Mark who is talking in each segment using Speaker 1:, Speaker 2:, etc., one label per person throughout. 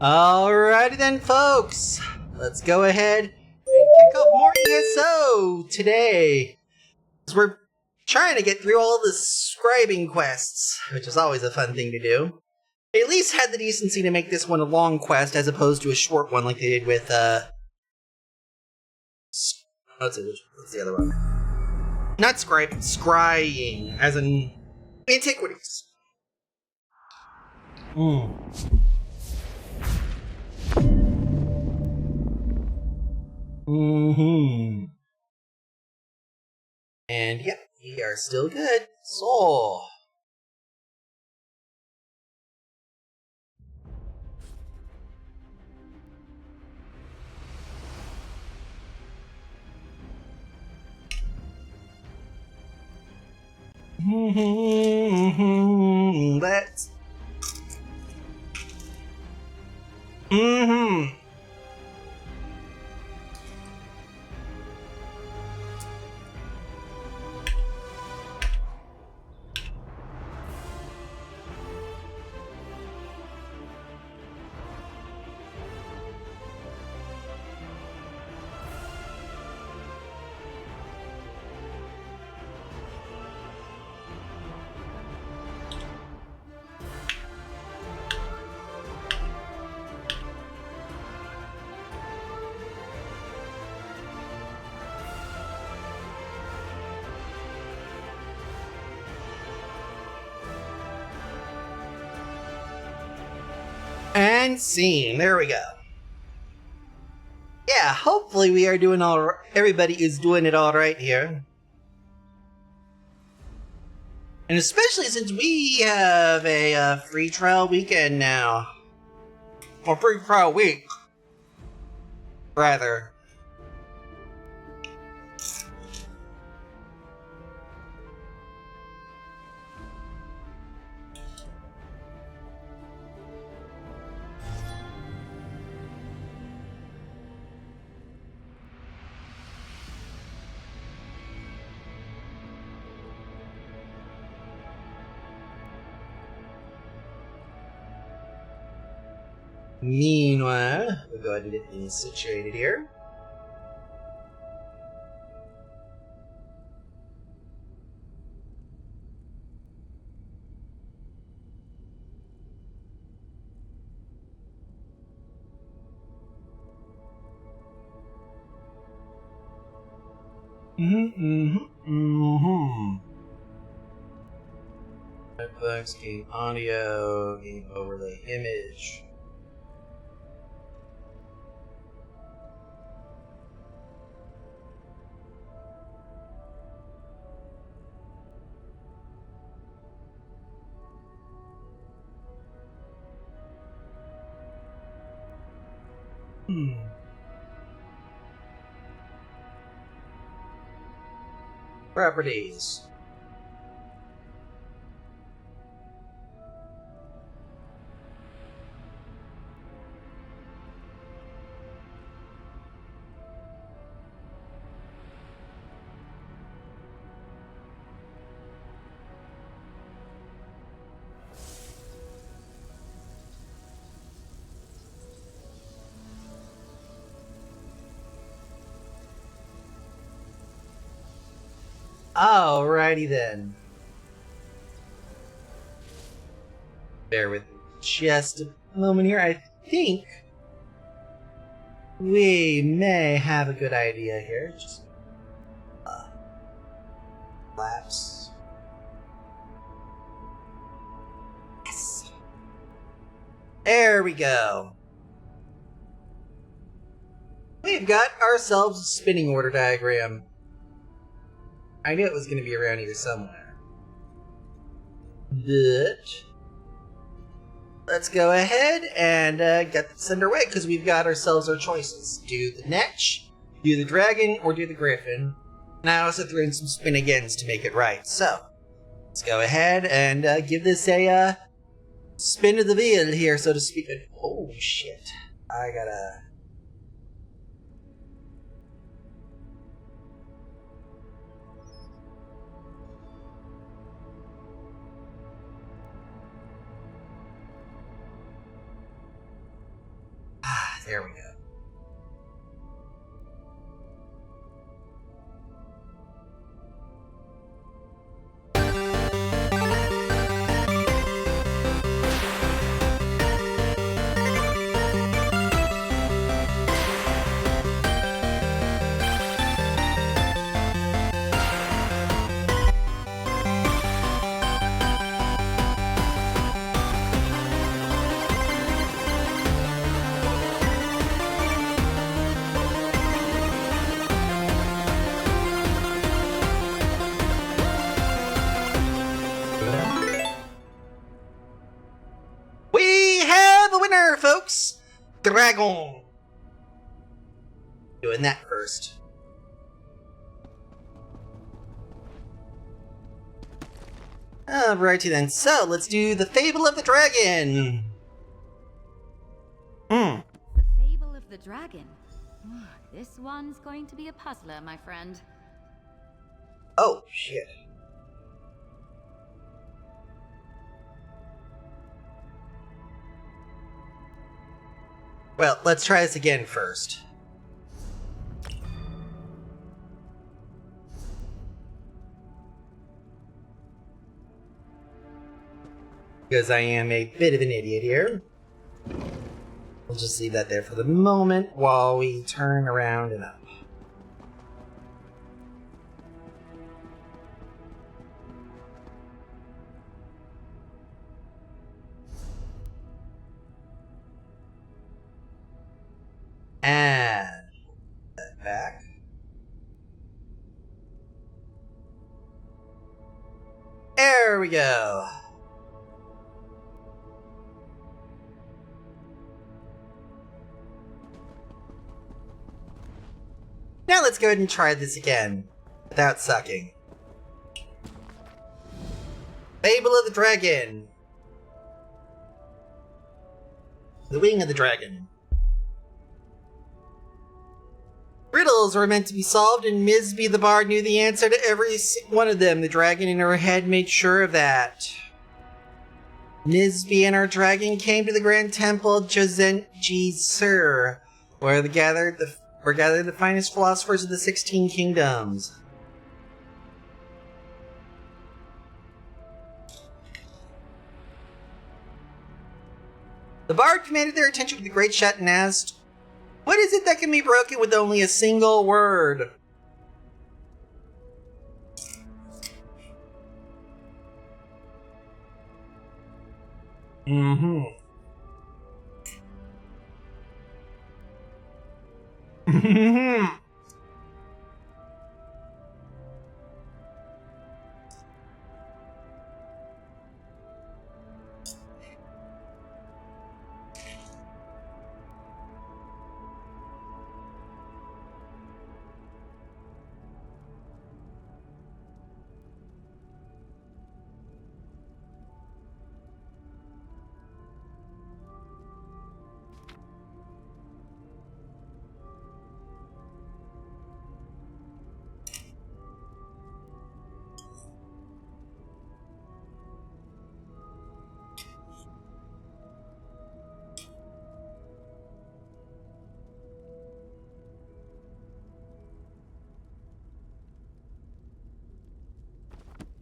Speaker 1: Alrighty then, folks. Let's go ahead and kick off more ESO today. We're trying to get through all the scribing quests, which is always a fun thing to do. They at least had the decency to make this one a long quest as opposed to a short one like they did with, what's the other one? Not scribe, scrying, as in antiquities. And yeah, we are still good. So. Let's. And scene. There we go. Yeah, hopefully we are doing all right. Everybody is doing it all right here. And especially since we have a free trial weekend now. Or free trial week. Rather. Meanwhile, we'll go ahead and get things situated here. Netflix, game audio, game overlay image. Properties. Alrighty then. Bear with me just a moment here. I think we may have a good idea here. Just lapse. Yes. There we go. We've got ourselves a spinning order diagram. I knew it was going to be around here somewhere. But let's go ahead and get this underway, because we've got ourselves our choices. Do the Netch, do the Dragon, or do the Griffin. Now I also threw in some spin-agains to make it right. So, let's go ahead and give this a spin of the wheel here, so to speak. Oh, shit. I gotta... There we go. Folks, Dragon. Doing that first. Alrighty then, so let's do the Fable of the Dragon.
Speaker 2: The Fable of the Dragon. This one's going to be a puzzler, my friend.
Speaker 1: Oh, shit. Well, let's try this again first. Because I am a bit of an idiot here. We'll just leave that there for the moment while we turn around and up. And that back. There we go. Now let's go ahead and try this again without sucking. Fable of the Dragon. The Wing of the Dragon. Riddles were meant to be solved, and Misby the Bard knew the answer to every one of them. The dragon in her head made sure of that. Misby and her dragon came to the Grand Temple Jozenji Sur, where gathered the finest philosophers of the 16 kingdoms. The Bard commanded their attention to the Great Shut and asked, "What is it that can be broken with only a single word?" Mm-hmm. Mm-hmm.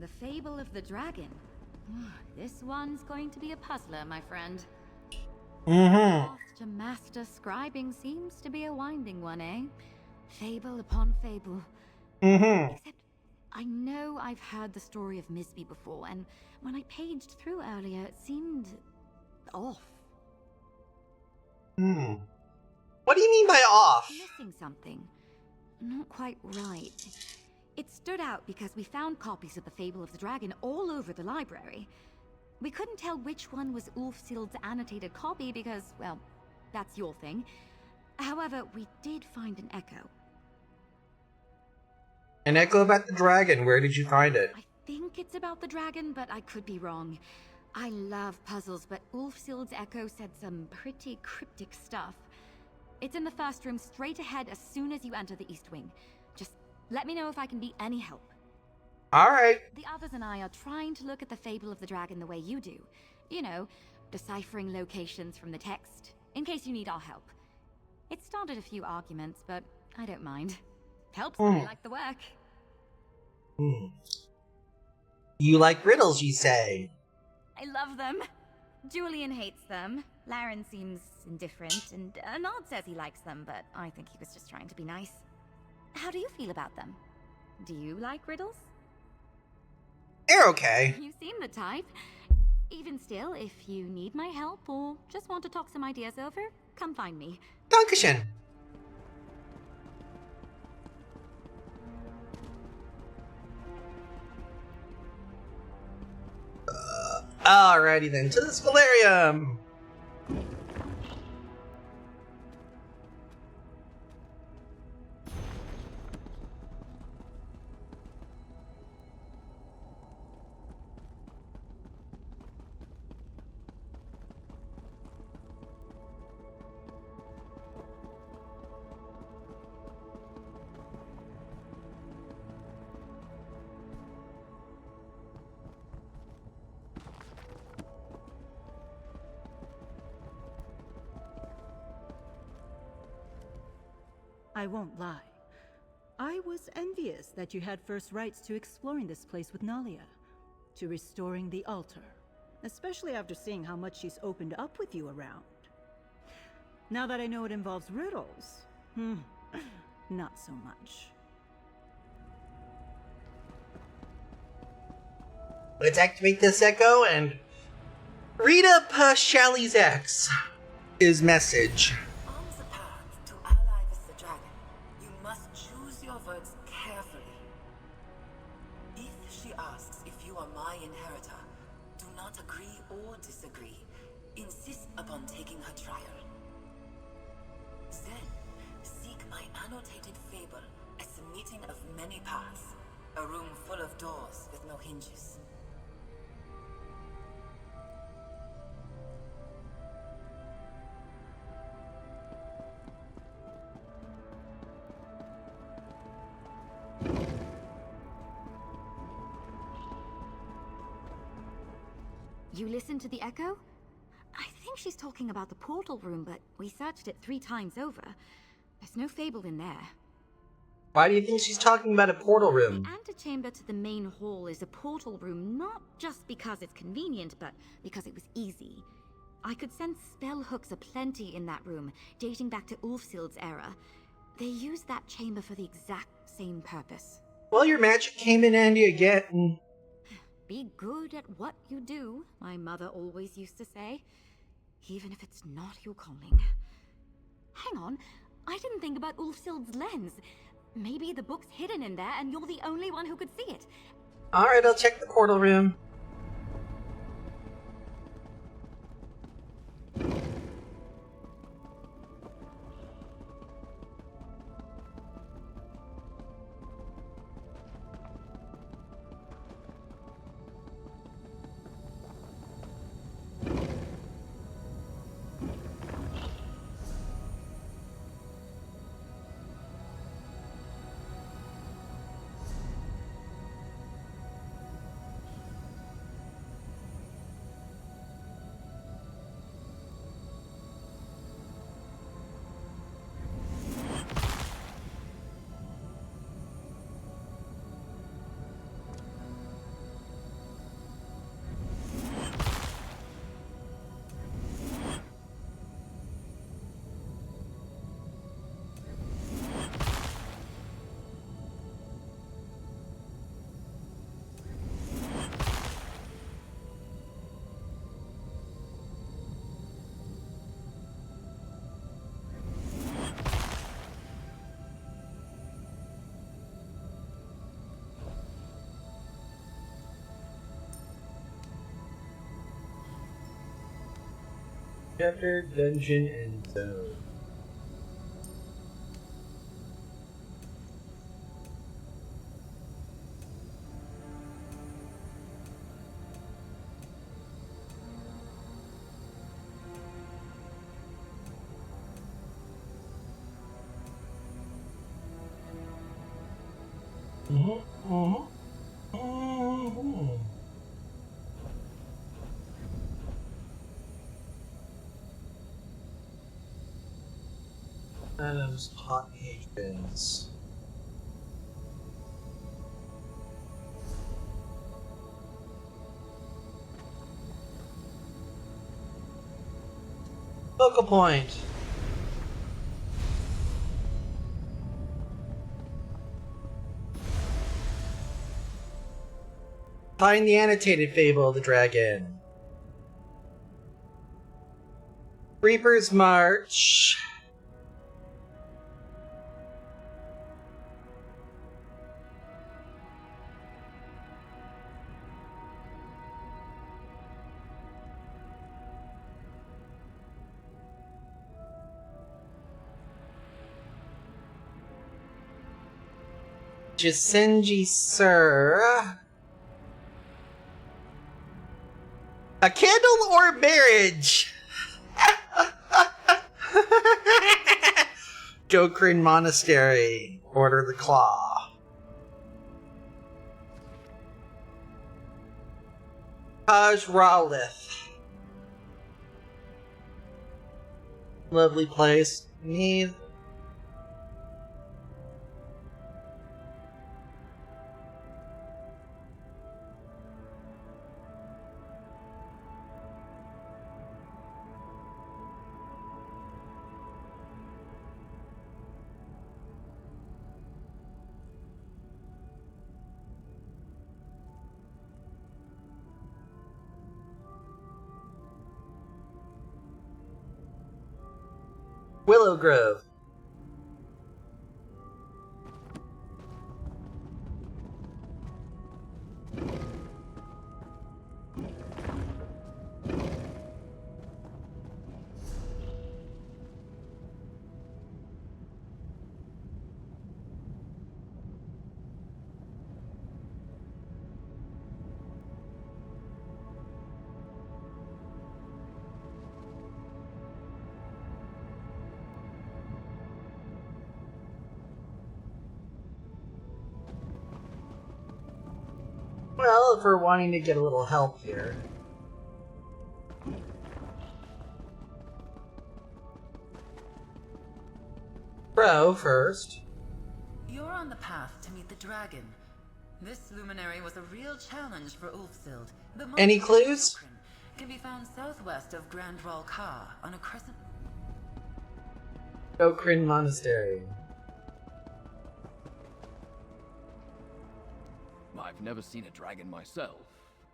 Speaker 2: The Fable of the Dragon. This one's going to be a puzzler, my friend.
Speaker 1: Mm-hmm.
Speaker 2: Path to master scribing seems to be a winding one, eh? Fable upon fable.
Speaker 1: Mm-hmm.
Speaker 2: Except, I know I've heard the story of Misby before, and when I paged through earlier, it seemed off.
Speaker 1: Hmm. What do you mean by off?
Speaker 2: Missing something. Not quite right. It stood out because we found copies of the Fable of the Dragon all over the library. We couldn't tell which one was Ulfsild's annotated copy because, well, that's your thing. However, we did find an echo.
Speaker 1: An echo about the dragon. Where did you find it?
Speaker 2: I think it's about the dragon, but I could be wrong. I love puzzles, but Ulfsild's echo said some pretty cryptic stuff. It's in the first room straight ahead as soon as you enter the East Wing. Just let me know if I can be any help.
Speaker 1: Alright.
Speaker 2: The others and I are trying to look at the Fable of the Dragon the way you do. You know, deciphering locations from the text, in case you need our help. It started a few arguments, but I don't mind. Helps when I like the work.
Speaker 1: You like riddles, you say?
Speaker 2: I love them. Julian hates them. Laren seems indifferent, and Nard says he likes them, but I think he was just trying to be nice. How do you feel about them? Do you like riddles?
Speaker 1: They're okay.
Speaker 2: You seem the type. Even still, if you need my help or just want to talk some ideas over, come find me.
Speaker 1: Dankeschön. Alrighty then, to the Scholarium!
Speaker 3: I won't lie. I was envious that you had first rights to exploring this place with Nalia, to restoring the altar, especially after seeing how much she's opened up with you around. Now that I know it involves riddles, not so much.
Speaker 1: Let's activate this echo and read up Shally's ex. His message.
Speaker 4: On the path to ally with the dragon, you must choose your words carefully. If she asks if you are my inheritor, do not agree or disagree. Insist upon taking her trial. Then, seek my annotated fable as the meeting of many paths, a room full of doors with no hinges.
Speaker 2: You listened to the echo? I think she's talking about the portal room, but we searched it 3 times over. There's no fable in there.
Speaker 1: Why do you think she's talking about a portal room?
Speaker 2: The antechamber to the main hall is a portal room, not just because it's convenient, but because it was easy. I could sense spell hooks aplenty in that room, dating back to Ulfsild's era. They used that chamber for the exact same purpose.
Speaker 1: Well, your magic came in handy again.
Speaker 2: Be good at what you do, my mother always used to say. Even if it's not your calling. Hang on, I didn't think about Ulfsild's lens. Maybe the book's hidden in there and you're the only one who could see it.
Speaker 1: Alright, I'll check the portal room. Chapter, dungeon, and zone. Those hot patrons. Focal point. Find the annotated fable of the dragon. Reaper's March. Jisenji Sir. A candle or marriage? Gokrin Monastery. Order the Claw. Taj Rowlith. Lovely place. Need. Willow Grove. Well, if we're wanting to get a little help here. Bro, first.
Speaker 4: You're on the path to meet the dragon. This luminary was a real challenge for Ulfsild. The
Speaker 1: Any
Speaker 4: monument
Speaker 1: clues?
Speaker 4: can be found southwest of Grand Ral Ka on a crescent.
Speaker 1: Gokrin Monastery.
Speaker 5: I've never seen a dragon myself,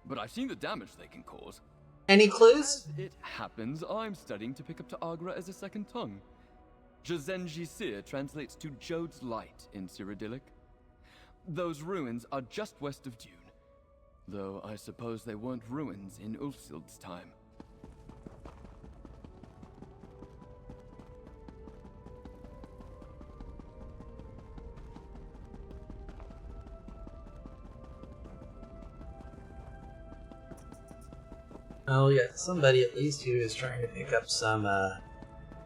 Speaker 5: but I've seen the damage they can cause.
Speaker 1: Any clues?
Speaker 5: As it happens, I'm studying to pick up to Agra as a second tongue. Jazenji Sir translates to Jode's Light in Cyrodiilic. Those ruins are just west of Dune, though I suppose they weren't ruins in Ulfsild's time.
Speaker 1: Oh, yeah, somebody at least who is trying to pick up some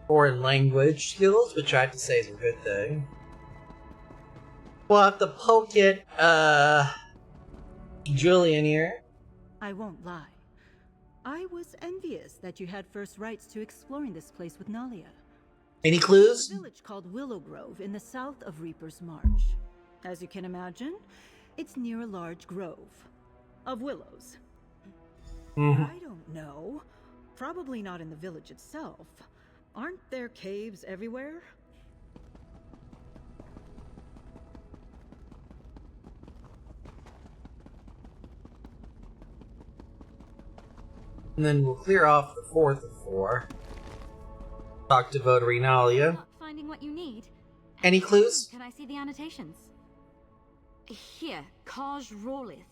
Speaker 1: foreign language skills, which I have to say is a good thing. We'll have to poke it, Julian here.
Speaker 3: I won't lie. I was envious that you had first rights to exploring this place with Nalia.
Speaker 1: Any
Speaker 3: A
Speaker 1: clues?
Speaker 3: village called Willow Grove in the south of Reaper's March. As you can imagine, it's near a large grove of willows. I don't know. Probably not in the village itself. Aren't there caves everywhere?
Speaker 1: And then we'll clear off the fourth of four. Talk to Votary Nalia.
Speaker 2: Not finding what you need.
Speaker 1: Any clues?
Speaker 2: Can I see the annotations? Here, Kaj Rawlith.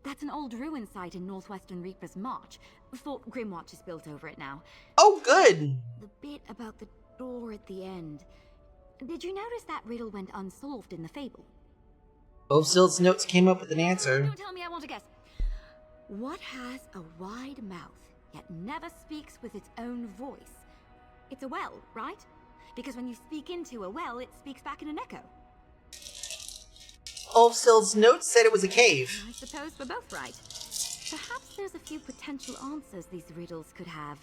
Speaker 2: That's an old ruin site in northwestern Reaper's March. Fort Grimwatch is built over it now.
Speaker 1: Oh, good!
Speaker 2: The bit about the door at the end. Did you notice that riddle went unsolved in the fable?
Speaker 1: Ulfsild's notes came up with an answer.
Speaker 2: Don't tell me, I want to guess. What has a wide mouth, yet never speaks with its own voice? It's a well, right? Because when you speak into a well, it speaks back in an echo.
Speaker 1: Ulfsild's notes said it was a cave.
Speaker 2: I suppose we're both right. Perhaps there's a few potential answers these riddles could have.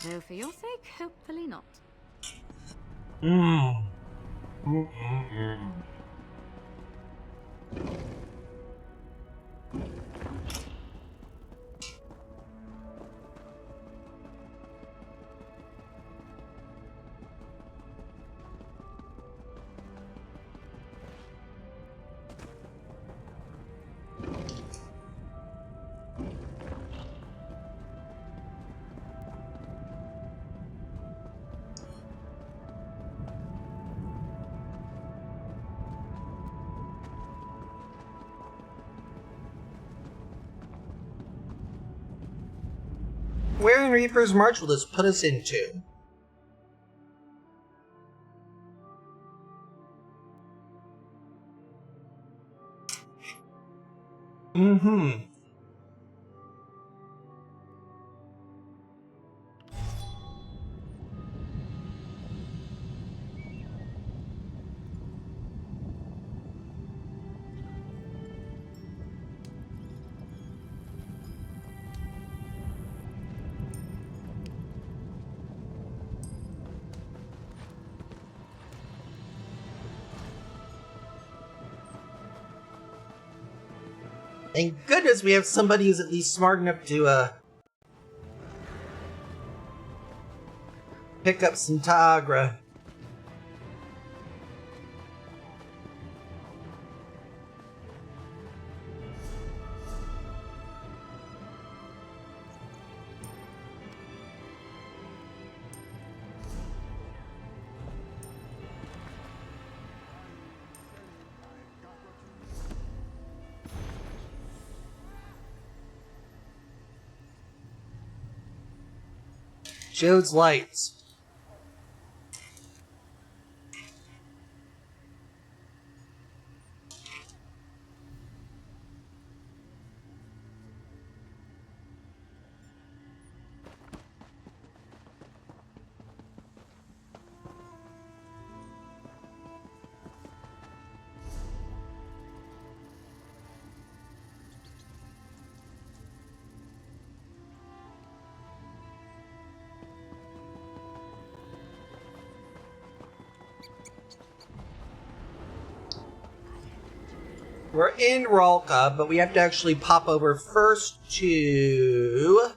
Speaker 2: Though for your sake, hopefully not.
Speaker 1: Mm. Mm-mm-mm. Where in Reaper's March will this put us into? Mm-hmm. Thank goodness we have somebody who's at least smart enough to, pick up some Tagra. Jode's lights. We're in Ralka, but we have to actually pop over first to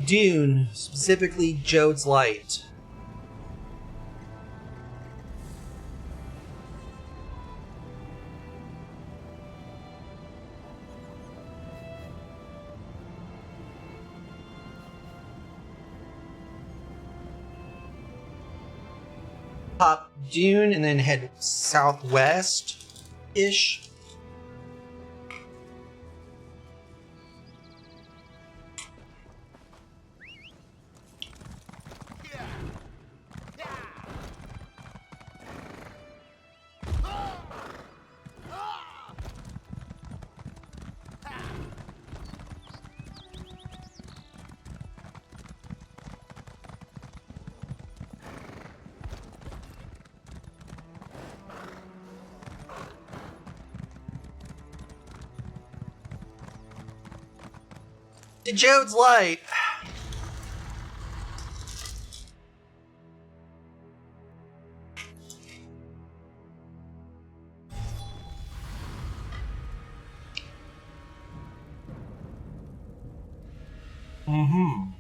Speaker 1: Dune, specifically Jode's Light. Pop Dune and then head southwest-ish. To Jode's Light. Mm-hmm.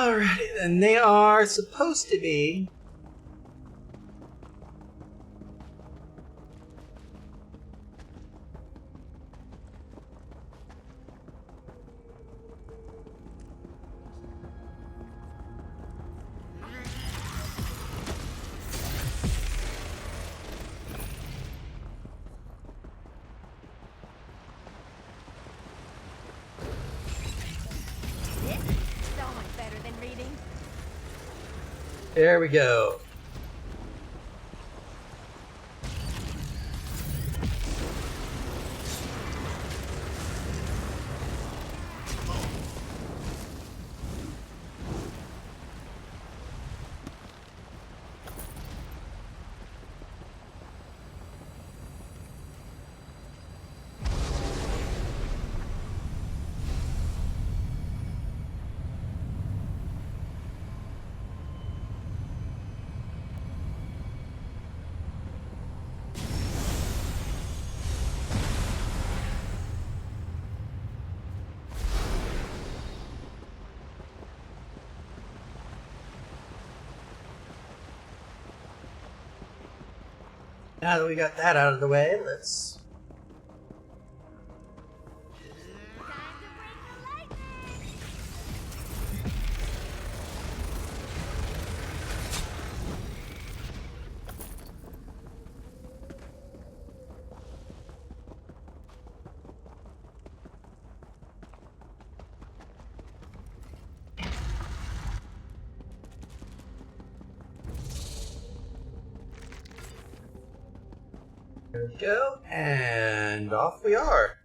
Speaker 1: Alrighty then, they are supposed to be...
Speaker 2: So much better than reading.
Speaker 1: There we go. Now that we got that out of the way, let's... There we go, and off we are.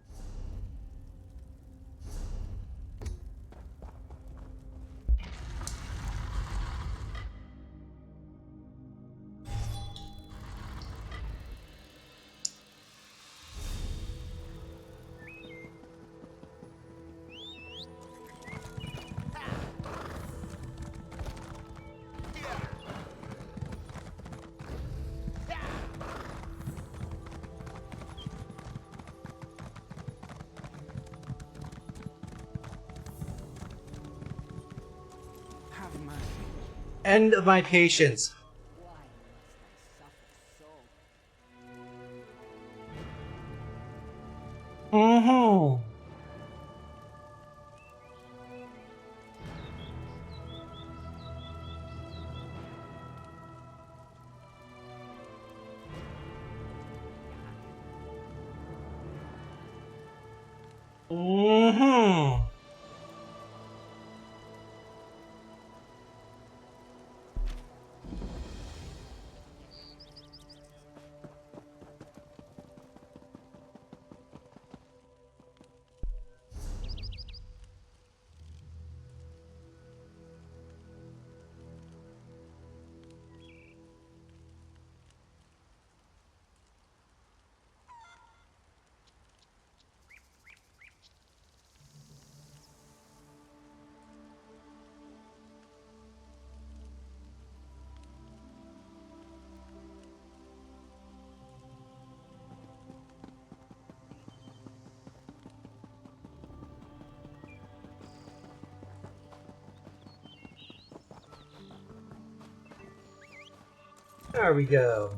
Speaker 1: End of my patience. Mm-hmm. Mm-hmm. There we go.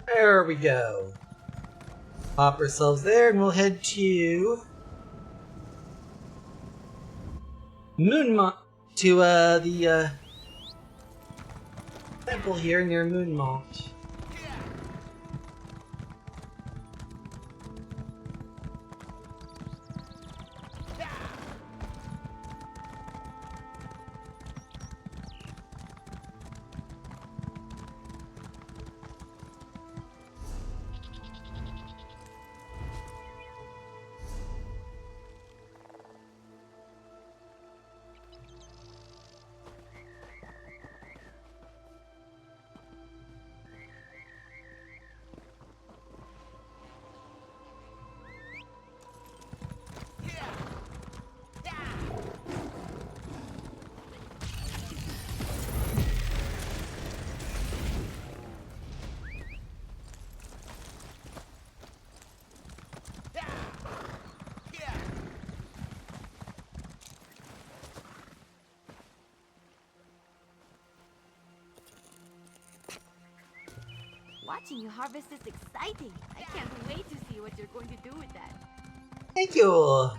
Speaker 1: There we go. Pop ourselves there, and we'll head to the temple here near Moonmont.
Speaker 2: Watching you harvest is exciting. I can't wait to see what you're going to do with that.
Speaker 1: Thank you.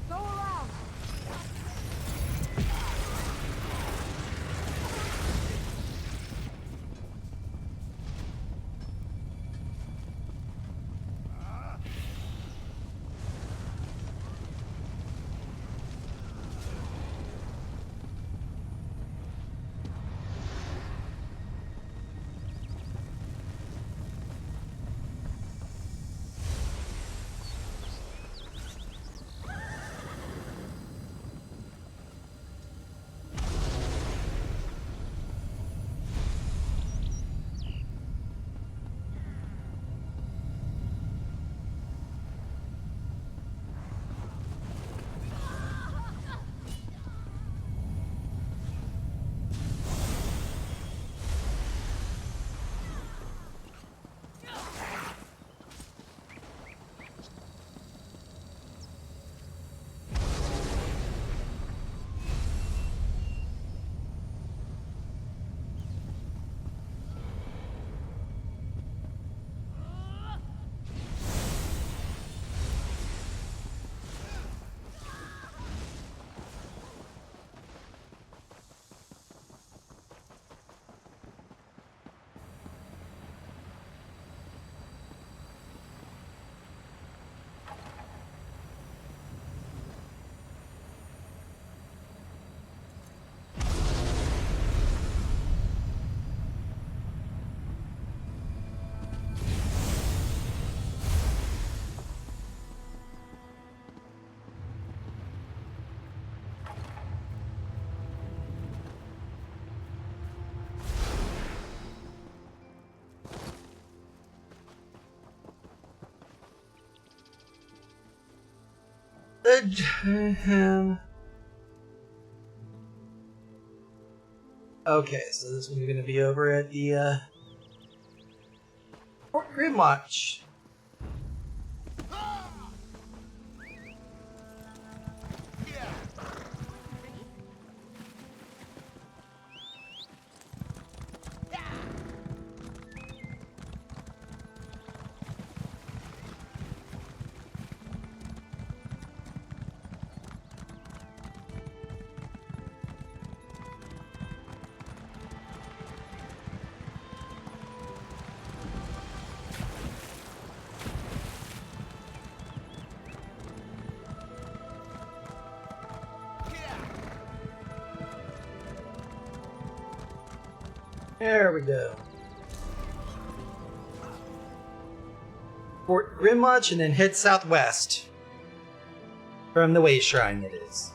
Speaker 2: Go around. Okay, so this one's gonna be over at the Fort Grimwatch. There we go. Fort Grimwatch, and then head southwest. From the Way Shrine, it is.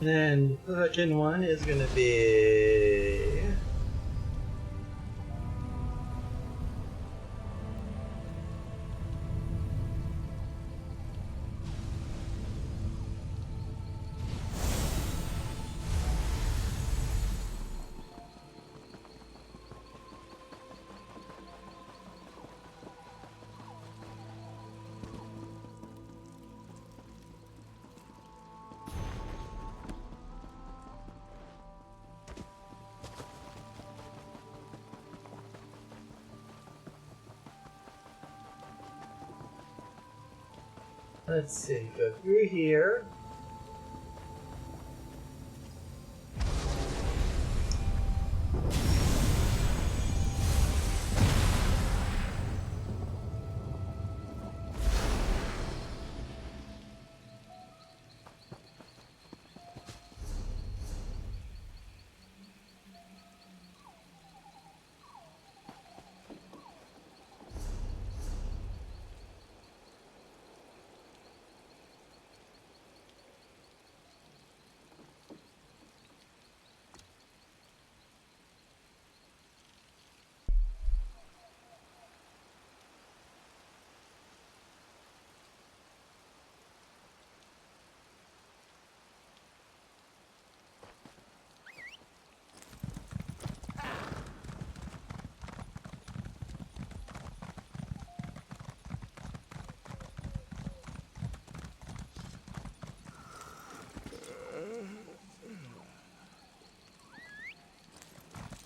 Speaker 1: And then the second one is gonna be... Let's see, go through here.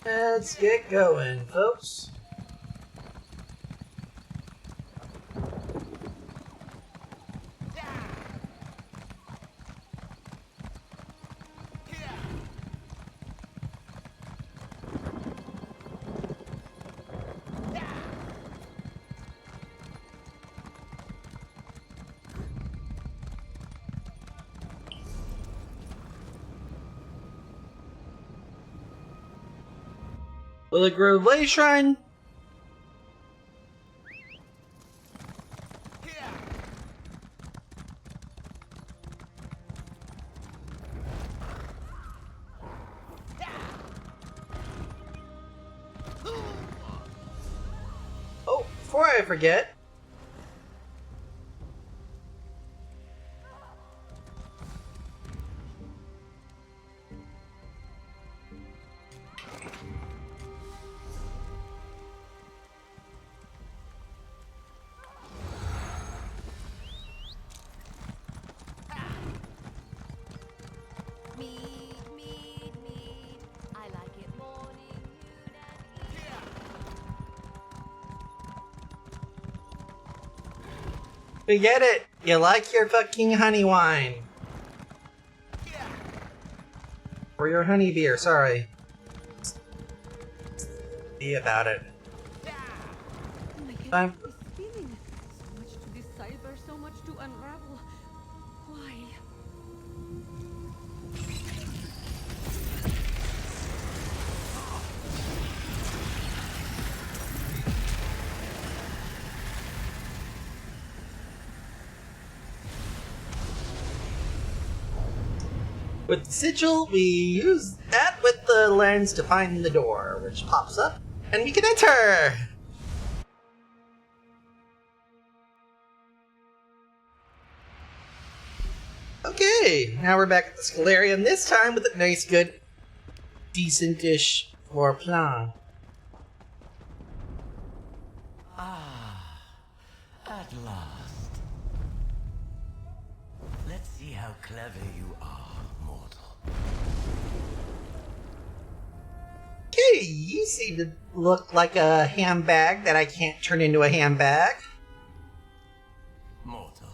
Speaker 1: Let's get going, folks. Willow Grove Lay Shrine. Oh, before I forget,
Speaker 2: Mead. I like it morning, noon, and evening.
Speaker 1: we get it. You like your fucking honey wine. Or your honey beer, sorry. Be about it.
Speaker 2: I
Speaker 1: I'm-
Speaker 2: get this feeling. So much to decipher, so much to unravel. Why?
Speaker 1: With the sigil, we use that with the lens to find the door, which pops up, and we can enter! Okay, now we're back at the Scalarium, this time with a nice, good, decent-ish floor plan.
Speaker 6: Ah, at last. Let's see how clever you are, mortal.
Speaker 1: Okay, you seem to look like a handbag that I can't turn into a handbag.
Speaker 6: Mortal,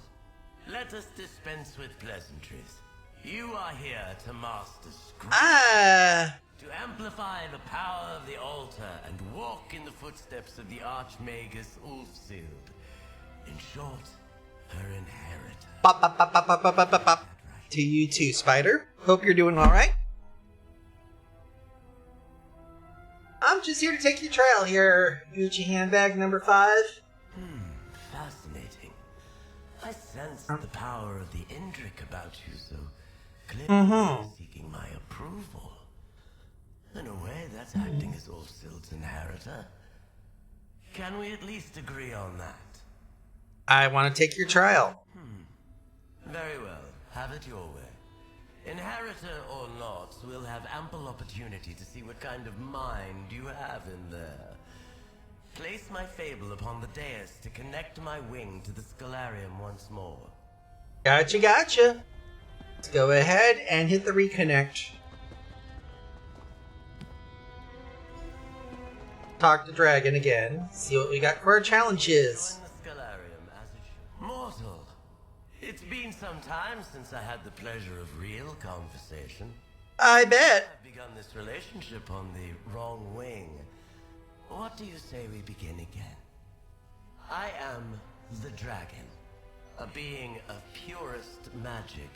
Speaker 6: let us dispense with pleasantries. You are here to master scream, to amplify the power of the altar and walk in the footsteps of the Archmagus Ulfsild. In short, her inheritor.
Speaker 1: Bop, bop, bop, bop, bop, bop, bop, bop, bop. To you too, Spider. Hope you're doing alright. I'm just here to take your trail here, Gucci handbag number 5.
Speaker 6: Fascinating. I sense the power of the Indrik about you so clearly.
Speaker 1: Mm-hmm.
Speaker 6: In a way, that's acting as Ulfsild's inheritor. Can we at least agree on that?
Speaker 1: I want to take your trial.
Speaker 6: Very well. Have it your way. Inheritor or not, we'll have ample opportunity to see what kind of mind you have in there. Place my fable upon the dais to connect my wing to the Scholarium once more.
Speaker 1: Gotcha, gotcha. Let's go ahead and hit the reconnect. Talk to Dragon again. See what we got for our challenges.
Speaker 6: Join the Scholarium as it should. Mortal, it's been some time since I had the pleasure of real conversation.
Speaker 1: I bet.
Speaker 6: I've begun this relationship on the wrong wing. What do you say we begin again? I am the dragon, a being of purest magic,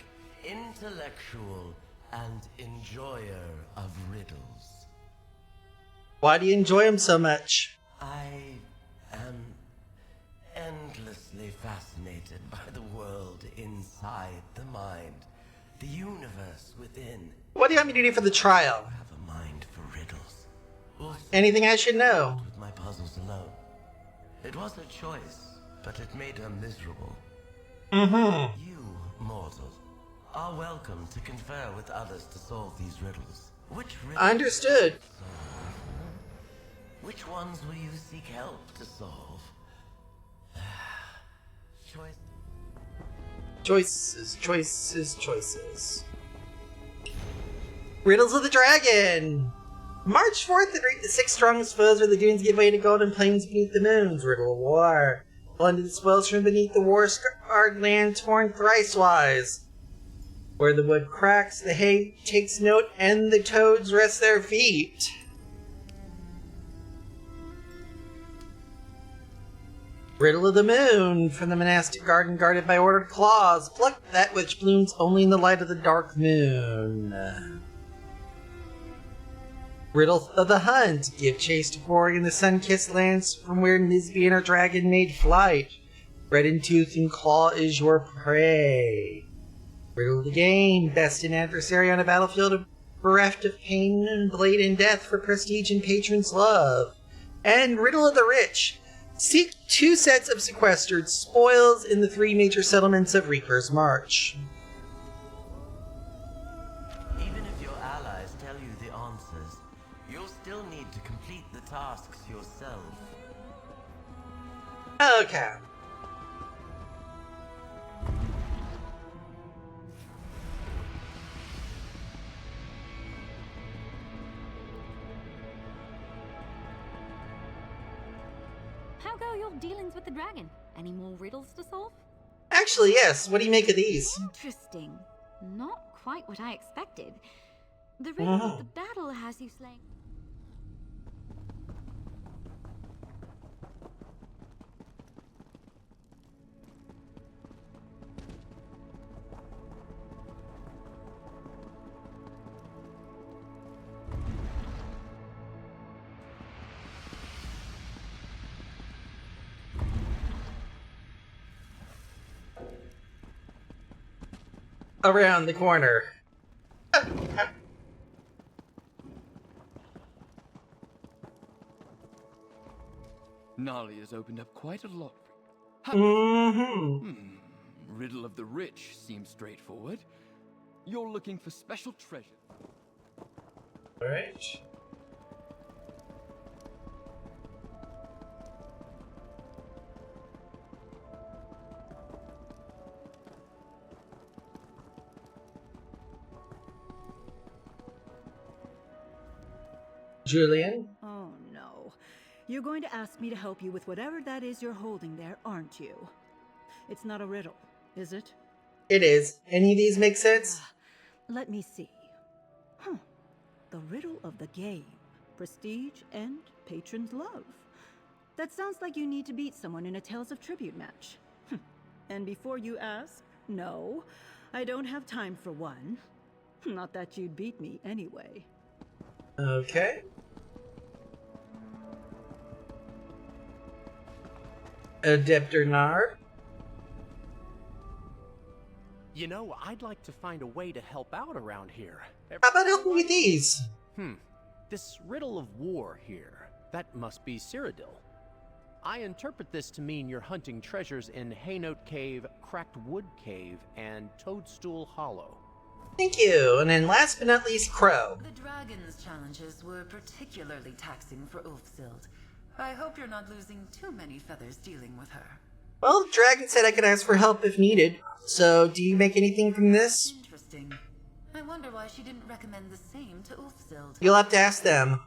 Speaker 6: intellectual, and enjoyer of riddles.
Speaker 1: Why do you enjoy him so much?
Speaker 6: I am endlessly fascinated by the world inside the mind, the universe within.
Speaker 1: What do you want me to do for the trial?
Speaker 6: I have a mind for riddles.
Speaker 1: Anything I should know?
Speaker 6: With my puzzles alone. It was a choice, but it made her miserable. You, mortal, are welcome to confer with others to solve these riddles. Which riddles?
Speaker 1: Understood.
Speaker 6: Which ones will you seek help to solve? Choice.
Speaker 1: Choices. Riddles of the Dragon! March 4th, the 6 strongest foes where the dunes give way to golden plains beneath the moons. Riddle of War. Blended the spoils from beneath the war-scarred land torn thrice-wise. Where the wood cracks, the hay takes note, and the toads rest their feet. Riddle of the Moon. From the monastic garden guarded by ordered claws. Pluck that which blooms only in the light of the dark moon. Riddle of the Hunt. Give chase to quarry in the sun-kissed lands from where Nisbe and her dragon made flight. Red in tooth and claw is your prey. Riddle of the Game. Best in adversary on a battlefield bereft of pain and blade in death for prestige and patron's love. And Riddle of the Rich. Seek 2 sets of sequestered spoils in the 3 major settlements of Reaper's March.
Speaker 6: Even if your allies tell you the answers, you'll still need to complete the tasks yourself.
Speaker 1: Okay.
Speaker 2: How go your dealings with the dragon? Any more riddles to solve?
Speaker 1: Actually, yes. What do you make of these?
Speaker 2: Interesting. Not quite what I expected. The riddle of the battle has you slaying.
Speaker 1: Around the corner.
Speaker 5: Nali has opened up quite a lot. Riddle of the Rich seems straightforward. You're looking for special treasure.
Speaker 1: Alright. Julian?
Speaker 3: Oh no. You're going to ask me to help you with whatever that is you're holding there, aren't you? It's not a riddle, is it?
Speaker 1: It is. Any of these make sense?
Speaker 3: Let me see. The riddle of the game. Prestige and patron's love. That sounds like you need to beat someone in a Tales of Tribute match. And before you ask, no, I don't have time for one. Not that you'd beat me anyway.
Speaker 1: Okay. Adeptor Nard?
Speaker 7: You know, I'd like to find a way to help out around here.
Speaker 1: How about helping with these?
Speaker 7: This riddle of war here, that must be Cyrodiil. I interpret this to mean you're hunting treasures in Haynote Cave, Cracked Wood Cave, and Toadstool Hollow.
Speaker 1: Thank you. And then last but not least, Crow.
Speaker 4: The dragon's challenges were particularly taxing for Ulfsild. I hope you're not losing too many feathers dealing with her.
Speaker 1: Well, the dragon said I could ask for help if needed. So, do you make anything from this?
Speaker 4: Interesting. I wonder why she didn't recommend the same to Ulfsild.
Speaker 1: You'll have to ask them.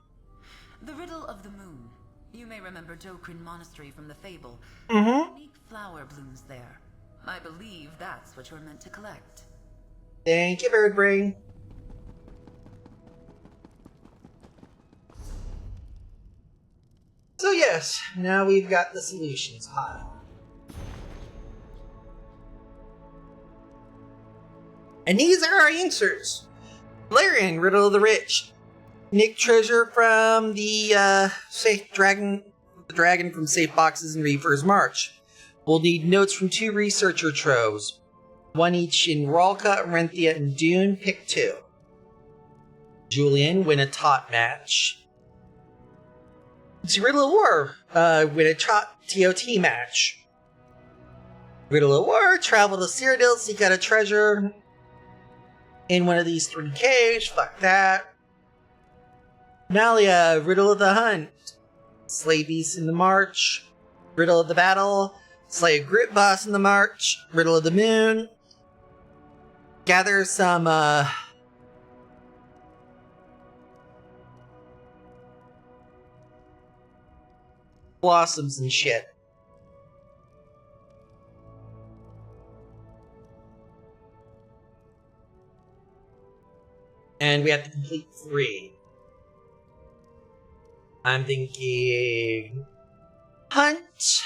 Speaker 4: The Riddle of the Moon. You may remember Dokrin Monastery from the fable.
Speaker 1: Mm-hmm.
Speaker 4: Unique flower blooms there. I believe that's what you're meant to collect.
Speaker 1: Thank you, Birdbrain. So yes, now we've got the solutions pile. And these are our answers. Valerian, Riddle of the Rich. Nick treasure from the safe dragon, the dragon from safe boxes in Reaper's March. We'll need notes from 2 researcher troves. 1 each in Ralka, Renthia, and Dune. Pick 2. Julian, win a tot match. It's Riddle of War, win a TOT match. Riddle of War, travel to Cyrodiil, seek out a treasure in one of these 3 caves. Fuck that. Nalia, Riddle of the Hunt. Slay beasts in the march. Riddle of the Battle. Slay a group boss in the march. Riddle of the Moon. Gather some, blossoms and shit. And we have to complete 3. I'm thinking Hunt,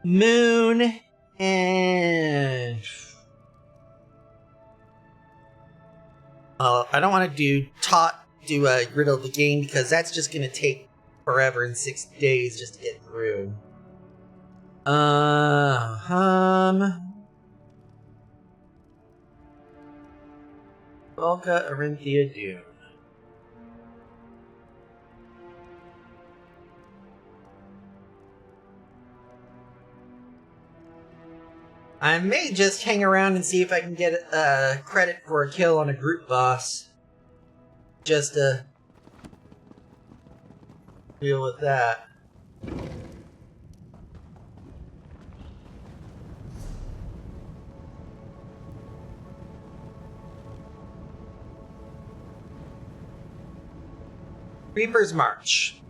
Speaker 1: Moon, and I don't want to do a Riddle of the Game because that's just going to take forever in 6 days just to get through. Volca, Arinthia, Dune. I may just hang around and see if I can get credit for a kill on a group boss. Just to deal with that. Reaper's March.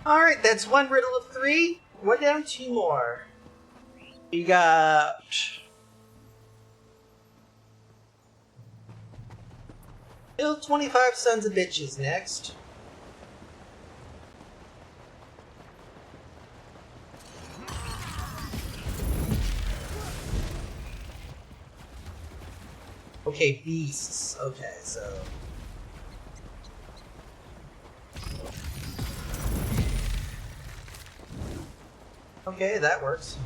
Speaker 1: Alright, that's 1 riddle of 3. We're down 2 more. We got... Kill 25 sons of bitches next. Okay, beasts. Okay, so... Okay, that works.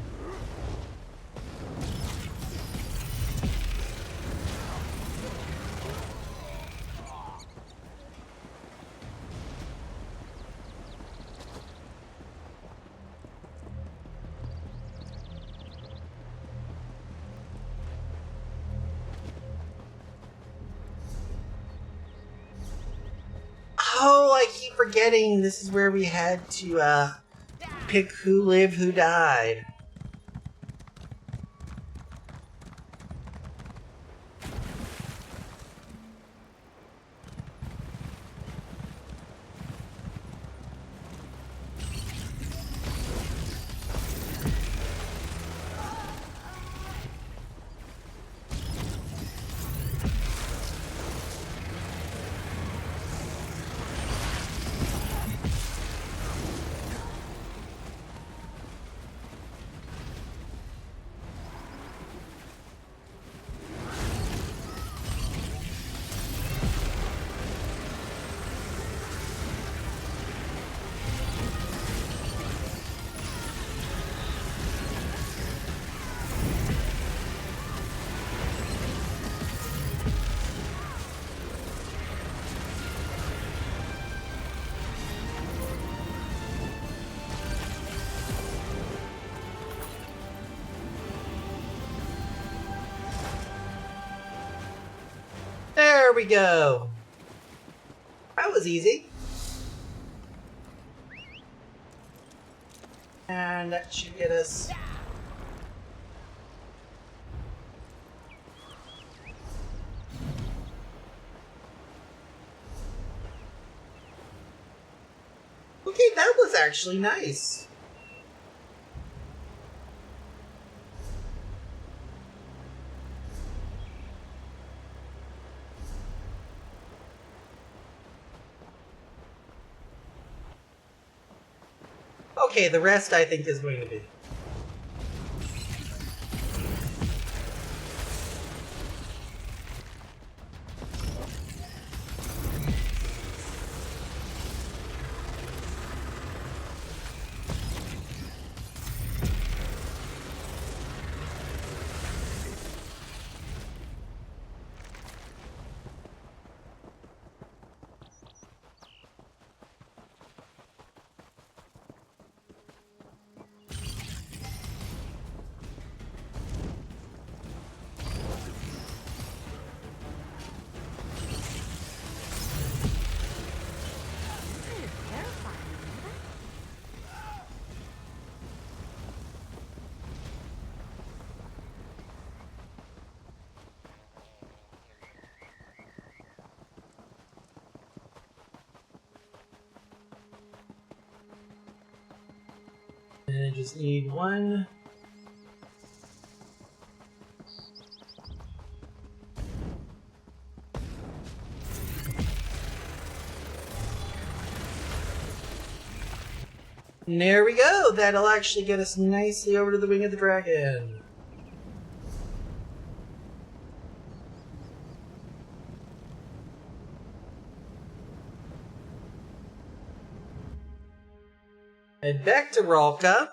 Speaker 1: forgetting this is where we had to, pick who lived, who died. There we go. That was easy. And that should get us... Okay, that was actually nice. Okay, the rest I think is going to be. And I just need one. And there we go. That'll actually get us nicely over to the Wing of the Dragon. Head back to Ralka.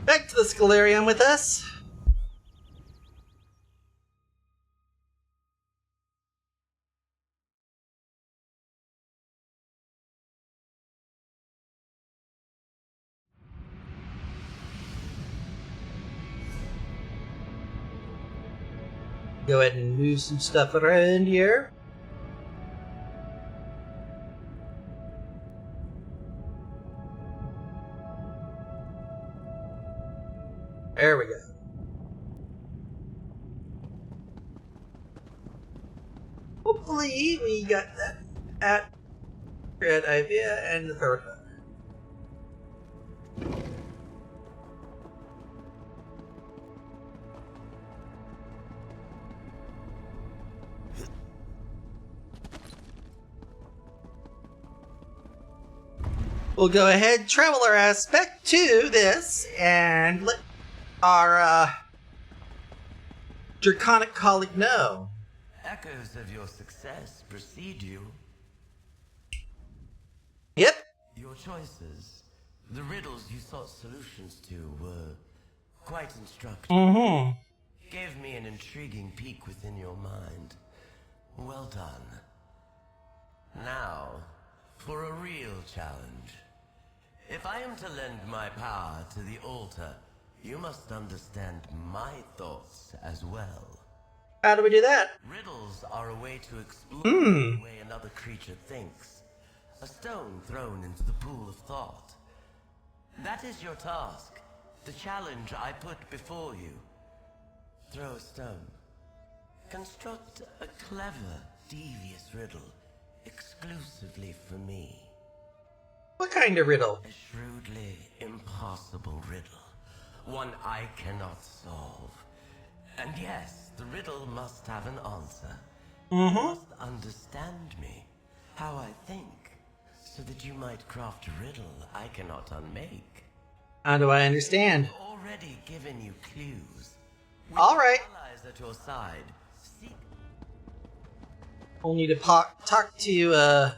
Speaker 1: Back to the Scalarium with us. Go ahead and move some stuff around here. There we go. Hopefully we got that accurate idea and the third one. We'll go ahead, travel our ass back to this, and let our draconic colleague know.
Speaker 6: Echoes of your success precede you.
Speaker 1: Yep.
Speaker 6: Your choices, the riddles you sought solutions to, were quite instructive.
Speaker 1: Mm-hmm.
Speaker 6: Gave me an intriguing peek within your mind. Well done. Now, for a real challenge. If I am to lend my power to the altar, you must understand my thoughts as well.
Speaker 1: How do we do that?
Speaker 6: Riddles are a way to explore the way another creature thinks. A stone thrown into the pool of thought. That is your task. The challenge I put before you. Throw a stone. Construct a clever, devious riddle, exclusively for me.
Speaker 1: What kind of riddle?
Speaker 6: A shrewdly impossible riddle. One I cannot solve. And yes, the riddle must have an answer. You must understand me, how I think, so that you might craft a riddle I cannot unmake.
Speaker 1: How do I understand?
Speaker 6: I've already given you clues.
Speaker 1: All right.
Speaker 6: Allies at your side. Seek.
Speaker 1: We'll need to talk to,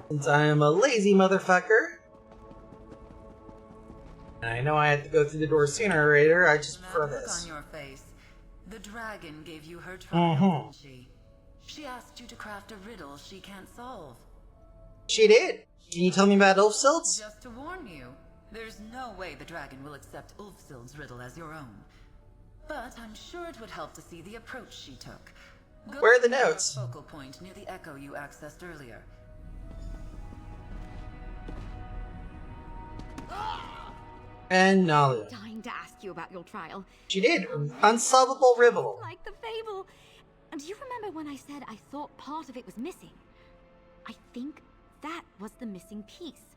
Speaker 1: since I am a lazy motherfucker, and I know I have to go through the door sooner or later, I just prefer
Speaker 4: That look
Speaker 1: this.
Speaker 4: on your face. The dragon gave you her trial, didn't she? She asked you to craft a riddle she can't solve.
Speaker 1: She did. Can you tell me about Ulfsilds?
Speaker 4: Just to warn you, there's no way the dragon will accept Ulfsild's riddle as your own. But I'm sure it would help to see the approach she took. Go
Speaker 1: Where are the
Speaker 4: to your
Speaker 1: notes?
Speaker 4: Focal point near the echo you accessed earlier.
Speaker 1: And Nalia.
Speaker 2: Dying to ask you about your trial.
Speaker 1: She did. Unsolvable riddle.
Speaker 2: Like the fable. And do you remember when I said I thought part of it was missing? I think that was the missing piece.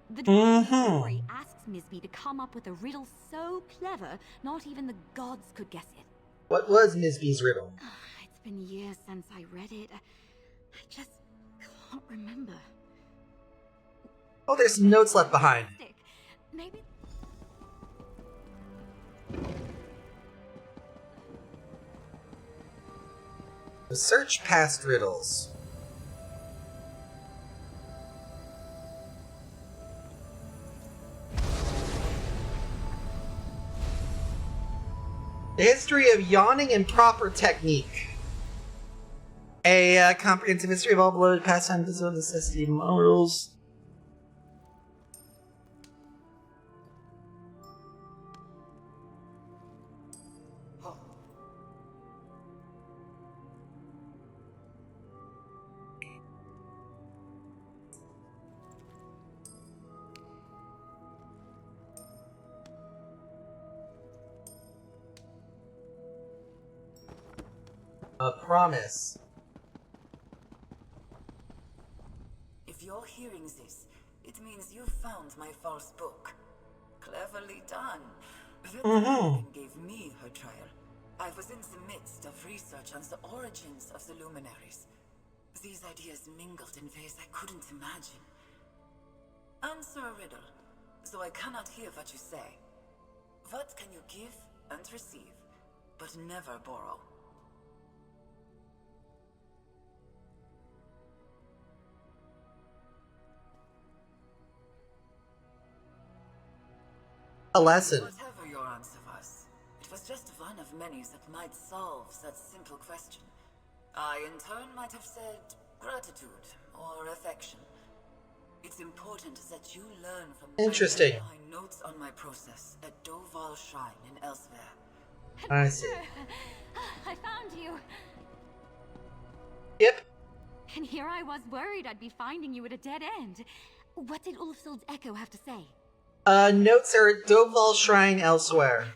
Speaker 2: The story asks Misby to come up with a riddle so clever, not even the gods could guess it.
Speaker 1: What was Misby's riddle?
Speaker 2: It's been years since I read it. I just can't remember.
Speaker 1: Oh, there's some notes left behind.
Speaker 2: Maybe.
Speaker 1: Search past riddles. The history of yawning and proper technique. A comprehensive history of all beloved pastimes of necessity mortals. A promise.
Speaker 4: If you're hearing this, it means you found my false book. Cleverly done. The dragon gave me her trial. I was in the midst of research on the origins of the luminaries. These ideas mingled in ways I couldn't imagine. Answer a riddle, so I cannot hear what you say. What can you give and receive, but never borrow?
Speaker 1: A lesson.
Speaker 4: Whatever your answer was, it was just one of many that might solve that simple question. I, in turn, might have said gratitude or affection. It's important that you learn from
Speaker 1: Interesting.
Speaker 4: my notes on my process at Doval Shrine in Elsewhere.
Speaker 1: I see.
Speaker 2: I found you.
Speaker 1: Yep.
Speaker 2: And here I was worried I'd be finding you at a dead end. What did Ulfsild's echo have to say?
Speaker 1: Notes are at Doval Shrine Elsewhere.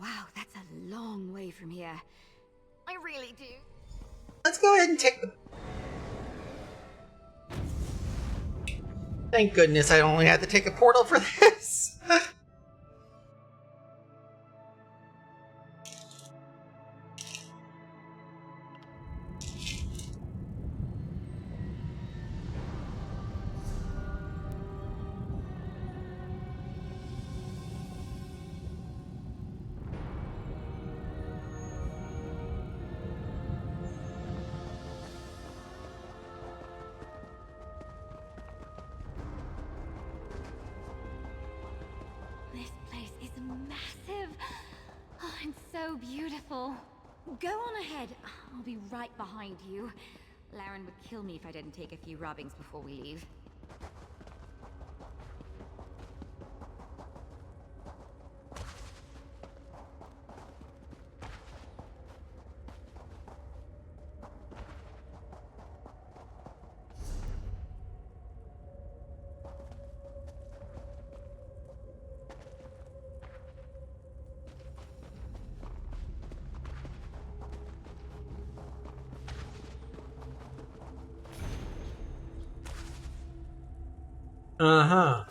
Speaker 2: Wow, that's a long way from here. I really do.
Speaker 1: Let's go ahead and take the... Thank goodness I only had to take a portal for this.
Speaker 2: beautiful. Go on ahead. I'll be right behind you. Laren would kill me if I didn't take a few rubbings before we leave.
Speaker 1: Uh-huh.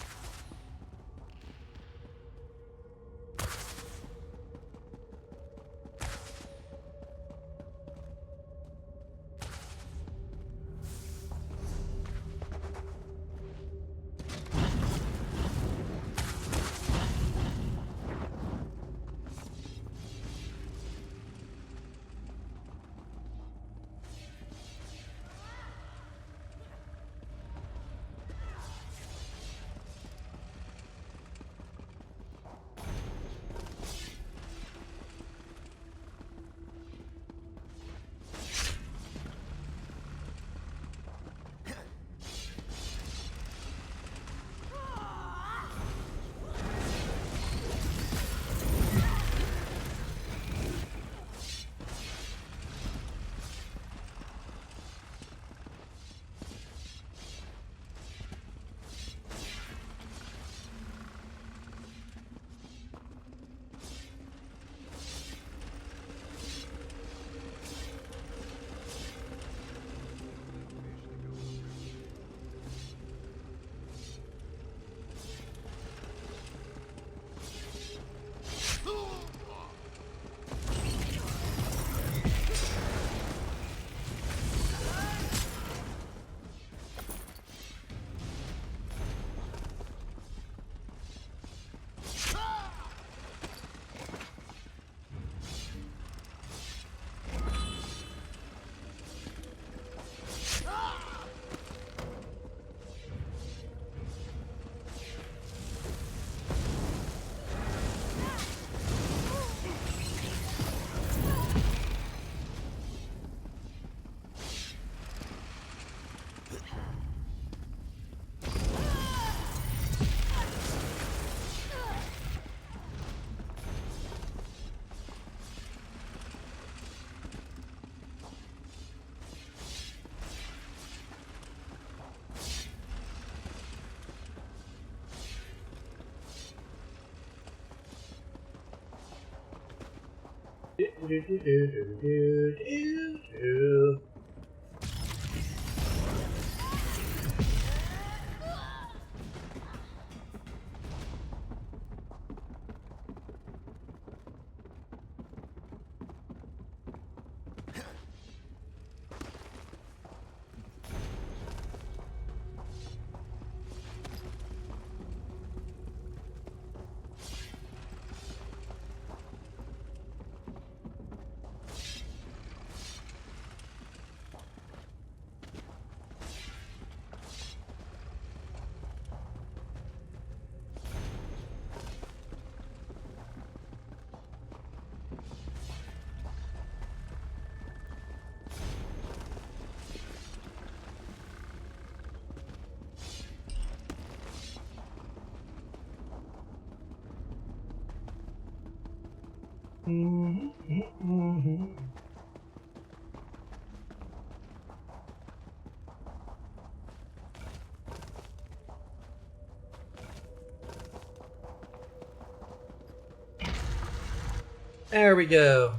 Speaker 1: There we go.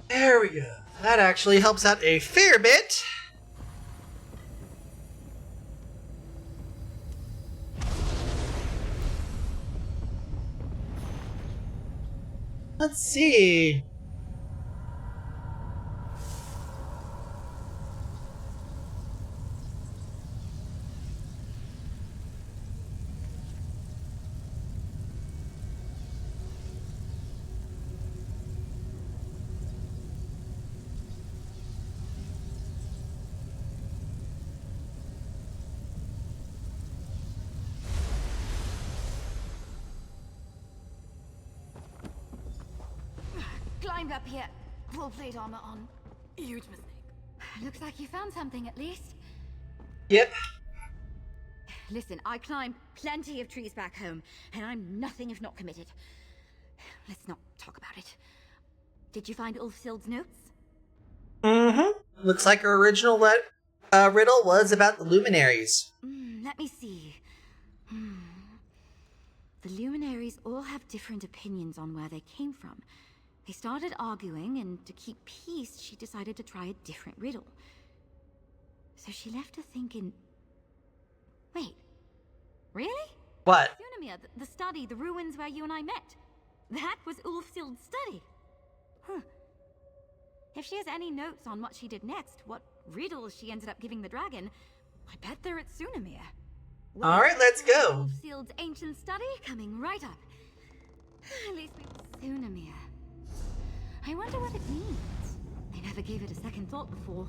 Speaker 1: There we go. That actually helps out a fair bit. Let's see.
Speaker 2: climbed up here, full plate armor on.
Speaker 4: Huge mistake.
Speaker 2: Looks like you found something at least.
Speaker 1: Yep.
Speaker 2: Listen, I climbed plenty of trees back home, and I'm nothing if not committed. Let's not talk about it. Did you find Ulfsild's notes?
Speaker 1: Mm-hmm. Looks like her original riddle was about the luminaries.
Speaker 2: Let me see. The luminaries all have different opinions on where they came from. They started arguing, and to keep peace, she decided to try a different riddle. So she left her thinking... Wait. Really?
Speaker 1: What?
Speaker 2: Sunamir, the study, the ruins where you and I met. That was Ulfsild's study. Huh. If she has any notes on what she did next, what riddles she ended up giving the dragon, I bet they're at Sunamir. Well,
Speaker 1: alright, let's go.
Speaker 2: Ulfsild's ancient study coming right up. At least we... Sunamir. I wonder what it means. I never gave it a second thought before.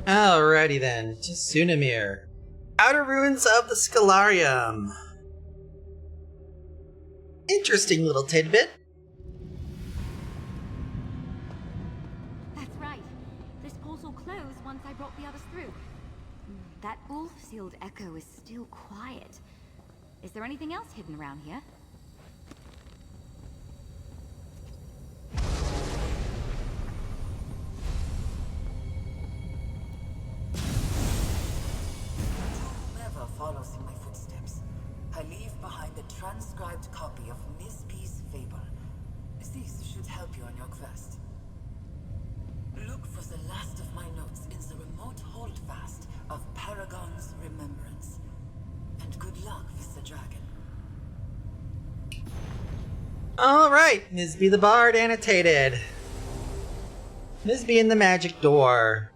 Speaker 1: Alrighty then, to Sunamir. Outer ruins of the Scholarium. Interesting little tidbit.
Speaker 2: That's right. This portal closed once I brought the others through. That Ulfsild echo is still quiet. Is there anything else hidden around here?
Speaker 4: Whoever follows in my footsteps, I leave behind a transcribed copy of Miss B's fable. This should help you on your quest. Look for the last of my notes in the remote holdfast of Paragon's remembrance. And good luck with the dragon.
Speaker 1: Alright, Nisby the Bard annotated. Nisby and the Magic Door.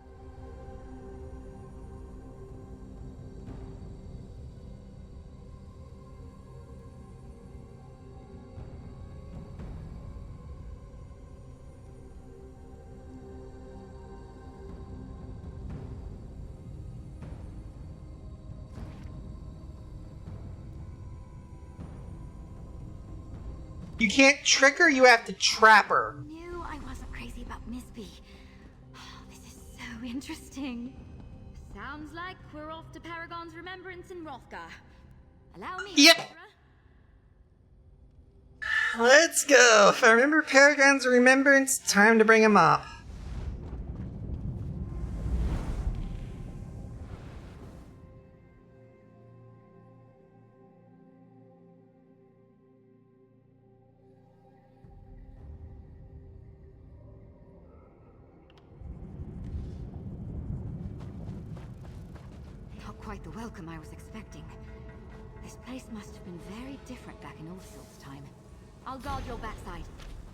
Speaker 1: You can't trick her, you have to trap her.
Speaker 2: Knew I wasn't crazy about Miss B. Oh, this is so interesting. Sounds like we're off to Paragon's remembrance in Hrothgar. Allow me,
Speaker 1: Yep.
Speaker 2: Ezra.
Speaker 1: Let's go. If I remember Paragon's remembrance, time to bring him up.
Speaker 2: Not quite the welcome I was expecting. This place must have been very different back in Ulfsild's time. I'll guard your backside.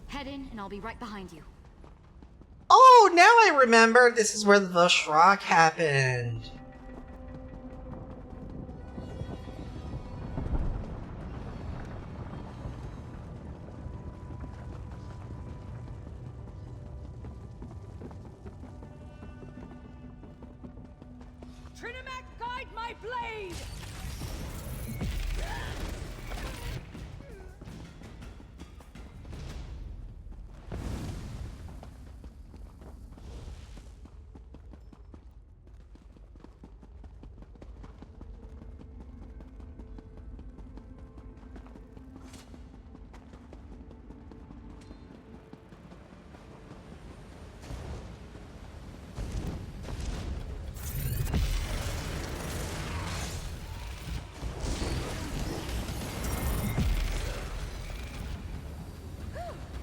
Speaker 2: Head in, and I'll be right behind you.
Speaker 1: Oh, now I remember. This is where the Vashrak happened.
Speaker 3: Trinimac, guide my blade!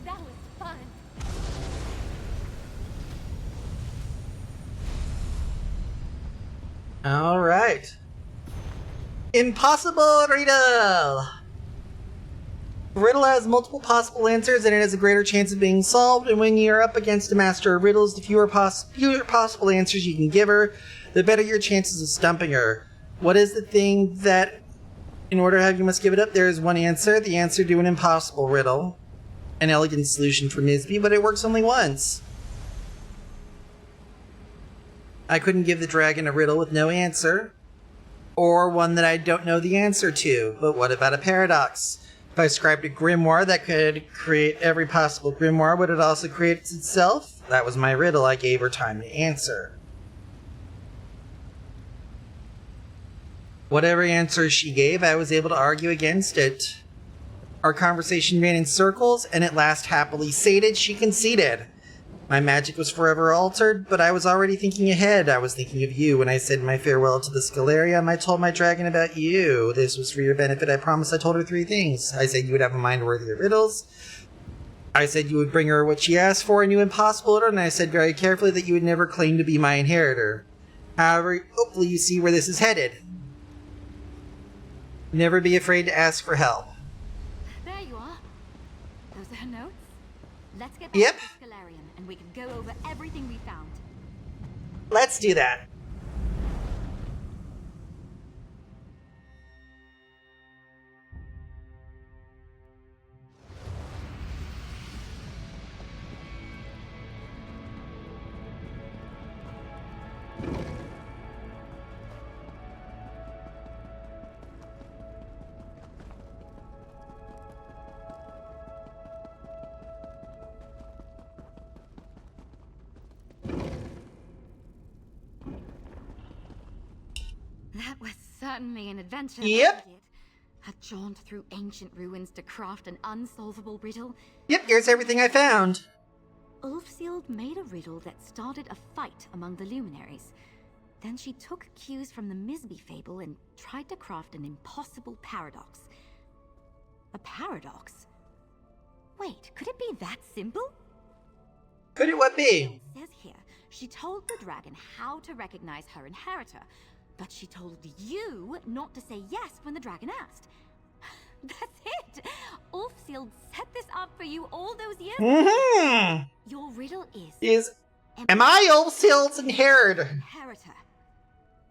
Speaker 2: That was fun.
Speaker 1: Alright. Impossible riddle! Riddle has multiple possible answers and it has a greater chance of being solved, and when you're up against a master of riddles, the fewer possible answers you can give her, the better your chances of stumping her. What is the thing that, in order to have you must give it up? There is one answer, the answer to an impossible riddle. An elegant solution for Nisby, but it works only once. I couldn't give the dragon a riddle with no answer. Or one that I don't know the answer to. But what about a paradox? If I scribed a grimoire that could create every possible grimoire, would it also create itself? That was my riddle. I gave her time to answer. Whatever answer she gave, I was able to argue against it. Our conversation ran in circles, and at last, happily sated, she conceded. My magic was forever altered, but I was already thinking ahead. I was thinking of you when I said my farewell to the Scalarium. I told my dragon about you. This was for your benefit. I promised. I told her 3 things. I said you would have a mind worthy of riddles. I said you would bring her what she asked for, a new impossible order, and I said very carefully that you would never claim to be my inheritor. However, hopefully you see where this is headed. Never be afraid to ask for help.
Speaker 2: There you are. Those are her notes. Let's get back
Speaker 1: Yep.
Speaker 2: to the Scalarium, and we can go over everything we found.
Speaker 1: Let's do that.
Speaker 2: That was certainly an adventure.
Speaker 1: Yep.
Speaker 2: wasn't it? A jaunt through ancient ruins to craft an unsolvable riddle.
Speaker 1: Yep, here's everything I found.
Speaker 2: Ulfsild made a riddle that started a fight among the luminaries. Then she took cues from the Misby fable and tried to craft an impossible paradox. A paradox? Wait, could it be that simple?
Speaker 1: Could it what be?
Speaker 2: It says here, she told the dragon how to recognize her inheritor, but she told you not to say yes when the dragon asked. That's it! Ulfsild set this up for you all those years ago.
Speaker 1: Mm-hmm.
Speaker 2: Your riddle is...
Speaker 1: Am I Ulfsild's inheritor?
Speaker 2: Inheritor.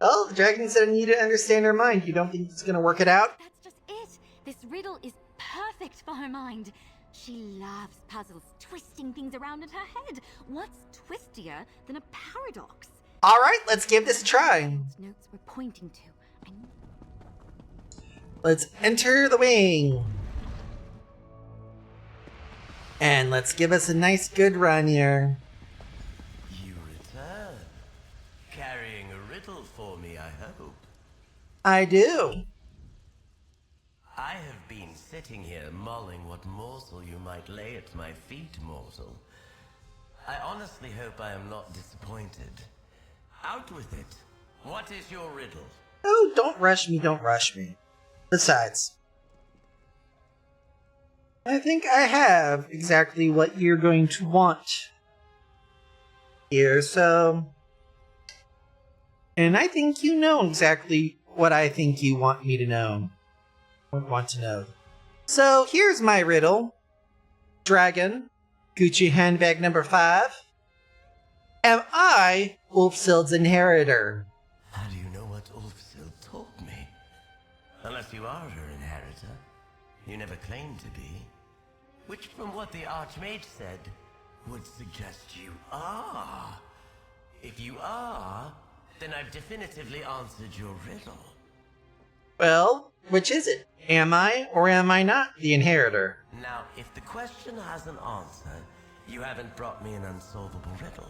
Speaker 1: Oh, the dragon said I need to understand her mind. You don't think it's gonna work it out?
Speaker 2: That's just it. This riddle is perfect for her mind. She loves puzzles, twisting things around in her head. What's twistier than a paradox?
Speaker 1: Alright, let's give this a try.
Speaker 2: Those notes were pointing to.
Speaker 1: Let's enter the wing. And let's give us a nice good run here.
Speaker 6: You return. Carrying a riddle for me, I hope.
Speaker 1: I do.
Speaker 6: I have been sitting here mulling what morsel you might lay at my feet, mortal. I honestly hope I am not disappointed. Out with it. What is your riddle?
Speaker 1: Oh, don't rush me, don't rush me. Besides, I think I have exactly what you're going to want here, so... And I think you know exactly what I think you want me to know. Want to know. So, here's my riddle. Dragon, Gucci handbag number 5. Am I Ulfsild's inheritor?
Speaker 6: How do you know what Ulfsild told me? Unless you are her inheritor. You never claimed to be. Which, from what the Archmage said, would suggest you are. If you are, then I've definitively answered your riddle.
Speaker 1: Well, which is it? Am I or am I not the inheritor?
Speaker 6: Now, if the question has an answer, you haven't brought me an unsolvable riddle.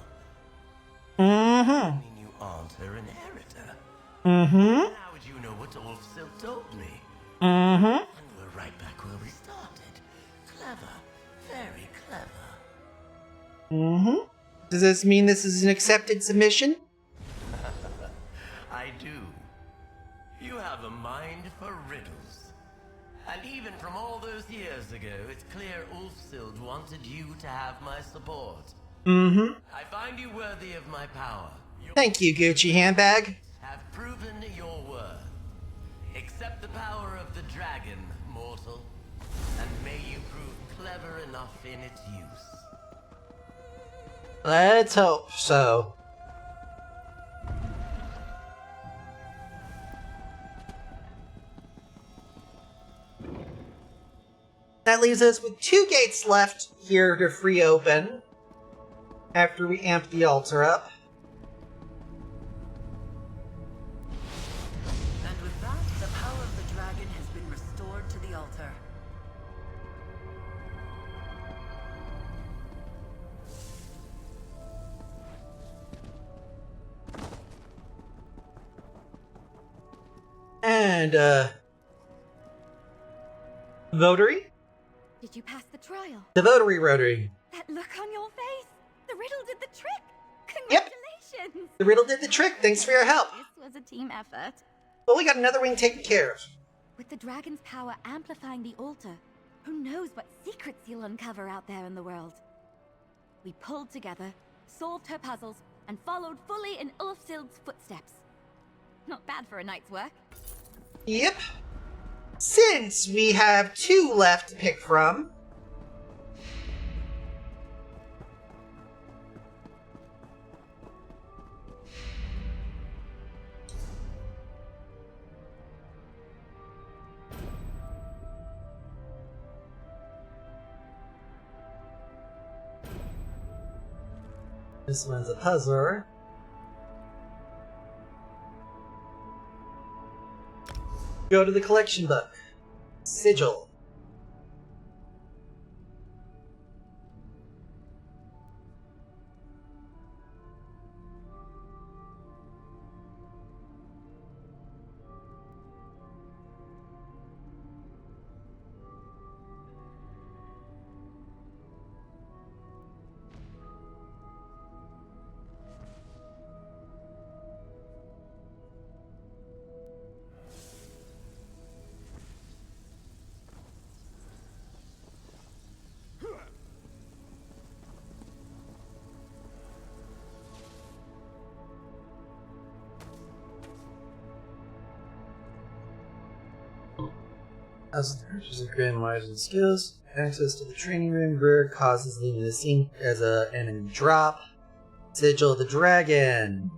Speaker 1: Mm-hmm.
Speaker 6: I mean, you aren't her inheritor.
Speaker 1: Mm-hmm.
Speaker 6: Then how would you know what Ulfsild told me?
Speaker 1: Mm-hmm.
Speaker 6: And we're right back where we started. Clever. Very clever.
Speaker 1: Mm-hmm. Does this mean this is an accepted submission?
Speaker 6: I do. You have a mind for riddles. And even from all those years ago, it's clear Ulfsild wanted you to have my support.
Speaker 1: Mm-hmm.
Speaker 6: I find you worthy of my power. You
Speaker 1: Thank you, Gucci handbag.
Speaker 6: have proven your worth. Accept the power of the dragon, mortal. And may you prove clever enough in its use.
Speaker 1: Let's hope so. That leaves us with 2 gates left here to free open after we amp the altar up.
Speaker 6: And with
Speaker 1: And, Votary?
Speaker 2: Did you pass the trial?
Speaker 1: The Votary Rotary.
Speaker 2: That look on your face! The riddle did the trick!
Speaker 1: Yep.
Speaker 2: Congratulations!
Speaker 1: The riddle did the trick. Thanks for your help.
Speaker 2: This was a team effort.
Speaker 1: Well, we got another wing taken care of.
Speaker 2: With the dragon's power amplifying the altar, who knows what secrets you'll uncover out there in the world? We pulled together, solved her puzzles, and followed fully in Ulfsild's footsteps. Not bad for a night's work.
Speaker 1: Yep. Since we have 2 left to pick from, this one's a puzzler. Go to the collection book. Sigil. As the characters are grand wise and skills, access to the training room, Greer causes leaving the scene as an enemy drop. Sigil the Dragon.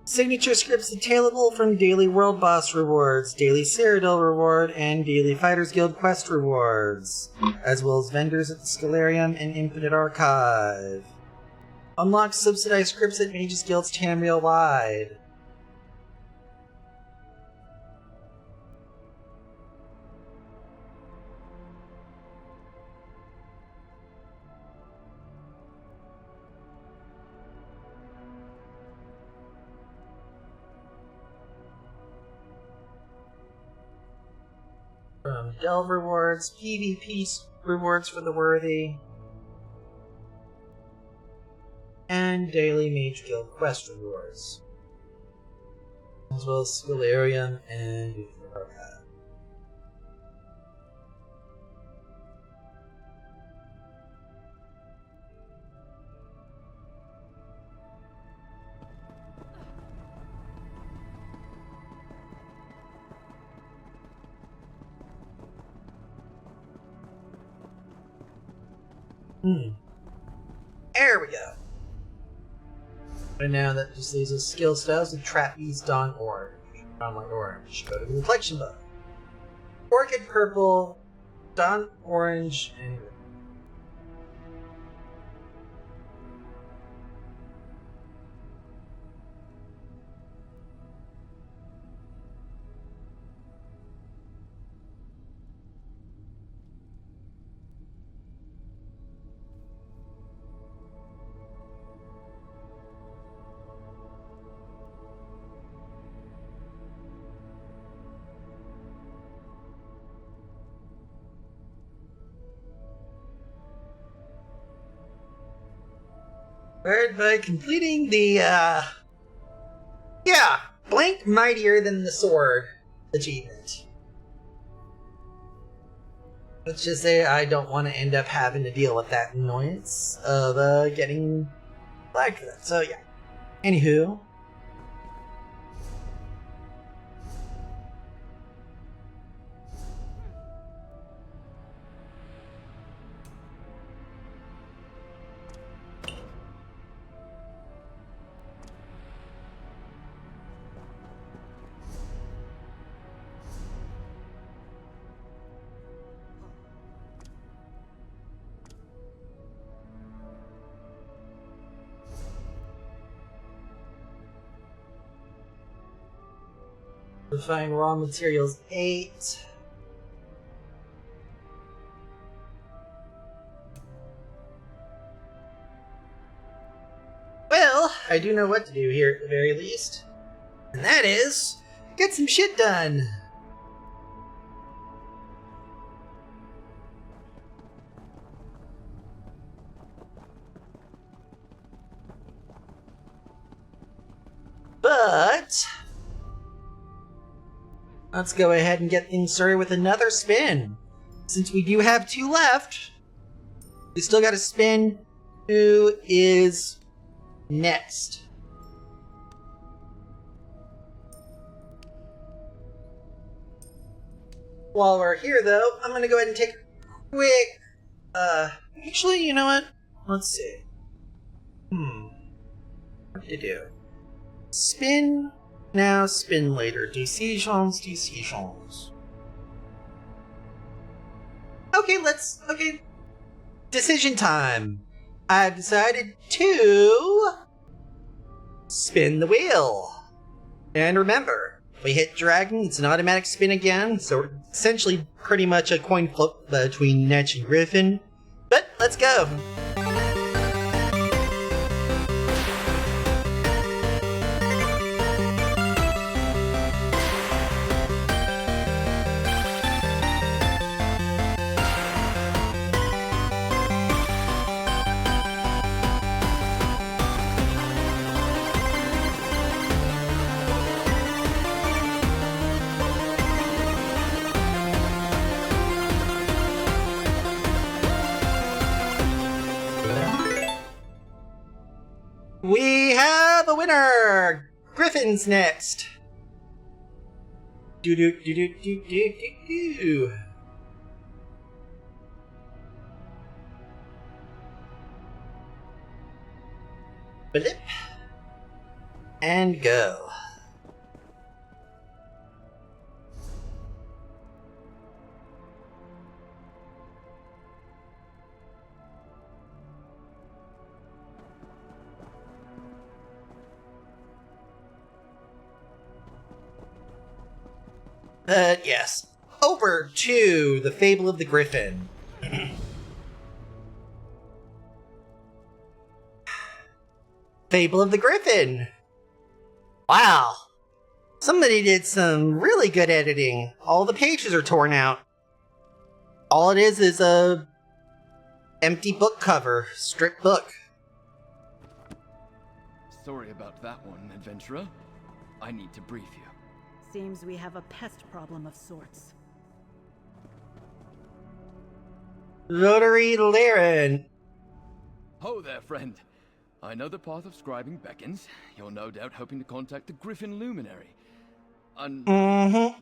Speaker 1: Signature scripts attainable from daily World Boss rewards, daily Cyrodiil reward, and daily Fighters Guild quest rewards, as well as vendors at the Scalarium and Infinite Archive. Unlock subsidized scripts at Mages Guild's Tamriel wide. Delve rewards, PvP rewards for the worthy, and daily Mage Guild quest rewards, as well as Scalarium and Infinite Archive. There we go. And now that just leaves us skill styles with Trapeze, Dawn Orange. Dawn Light Orange. Go to the collection book. Orchid Purple, Dawn Orange, and by completing the, Blink Mightier Than the Sword achievement. Let's just say I don't want to end up having to deal with that annoyance of, getting flagged for that. So, yeah. Anywho. Refine raw materials 8. Well, I do know what to do here at the very least. And that is, get some shit done. But let's go ahead and get things started with another spin. Since we do have 2 left, we still got to spin who is next. While we're here, though, I'm going to go ahead and take a quick... actually, you know what? Let's see. What to do? Spin now, spin later. Decisions. Okay. Decision time. I've decided to spin the wheel. And remember, if we hit dragon, it's an automatic spin again, so we're essentially pretty much a coin flip between Netch and Griffin. But let's go. We have a winner! Griffin's next. Do. Blip. And go. Yes. Over to the Fable of the Griffin. Fable of the Griffin! Wow. Somebody did some really good editing. All the pages are torn out. All it is a empty book cover. Stripped book.
Speaker 5: Sorry about that one, adventurer. I need to brief you.
Speaker 3: Seems we have a pest problem of sorts.
Speaker 1: Rotary Laren.
Speaker 5: Ho there, friend. I know the path of scribing beckons. You're no doubt hoping to contact the Griffin Luminary. Unfortunately,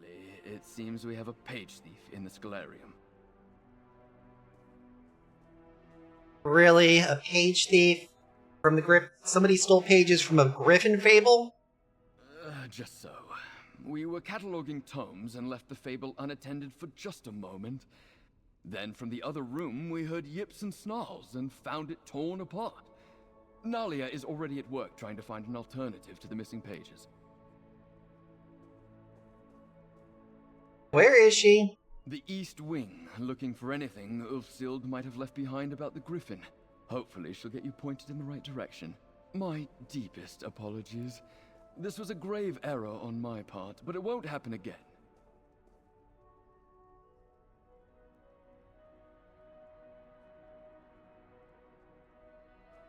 Speaker 5: it seems we have a page thief in the Scholarium.
Speaker 1: Really? A page thief? From the Griffin? Somebody stole pages from a Griffin fable?
Speaker 5: Just so. We were cataloging tomes and left the fable unattended for just a moment. Then from the other room we heard yips and snarls and found it torn apart. Nalia is already at work trying to find an alternative to the missing pages.
Speaker 1: Where is she?
Speaker 5: The East Wing, looking for anything Ulfsild might have left behind about the Griffin. Hopefully she'll get you pointed in the right direction. My deepest apologies. This was a grave error on my part, but it won't happen again.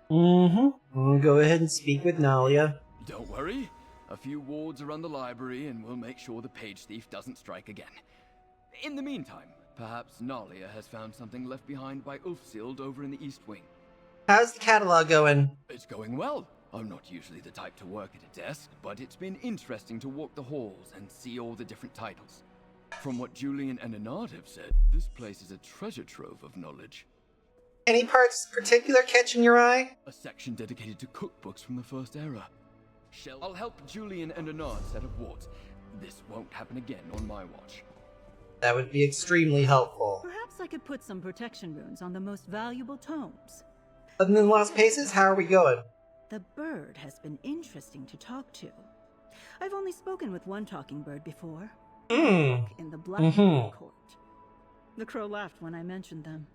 Speaker 1: We'll go ahead and speak with Nalia.
Speaker 5: Don't worry. A few wards around the library and we'll make sure the page thief doesn't strike again. In the meantime, perhaps Nalia has found something left behind by Ulfsild over in the East Wing.
Speaker 1: How's the catalog going?
Speaker 5: It's going well. I'm not usually the type to work at a desk, but it's been interesting to walk the halls and see all the different titles. From what Julian and Anard have said, this place is a treasure trove of knowledge.
Speaker 1: Any parts in particular catching your eye?
Speaker 5: A section dedicated to cookbooks from the First Era. I'll help Julian and Anard set up wards. This won't happen again on my watch.
Speaker 1: That would be extremely helpful.
Speaker 3: Perhaps I could put some protection runes on the most valuable tomes.
Speaker 1: Other than Lost Paces, how are we going?
Speaker 3: The bird has been interesting to talk to. I've only spoken with one talking bird before. In the Black Court. The crow laughed when I mentioned them.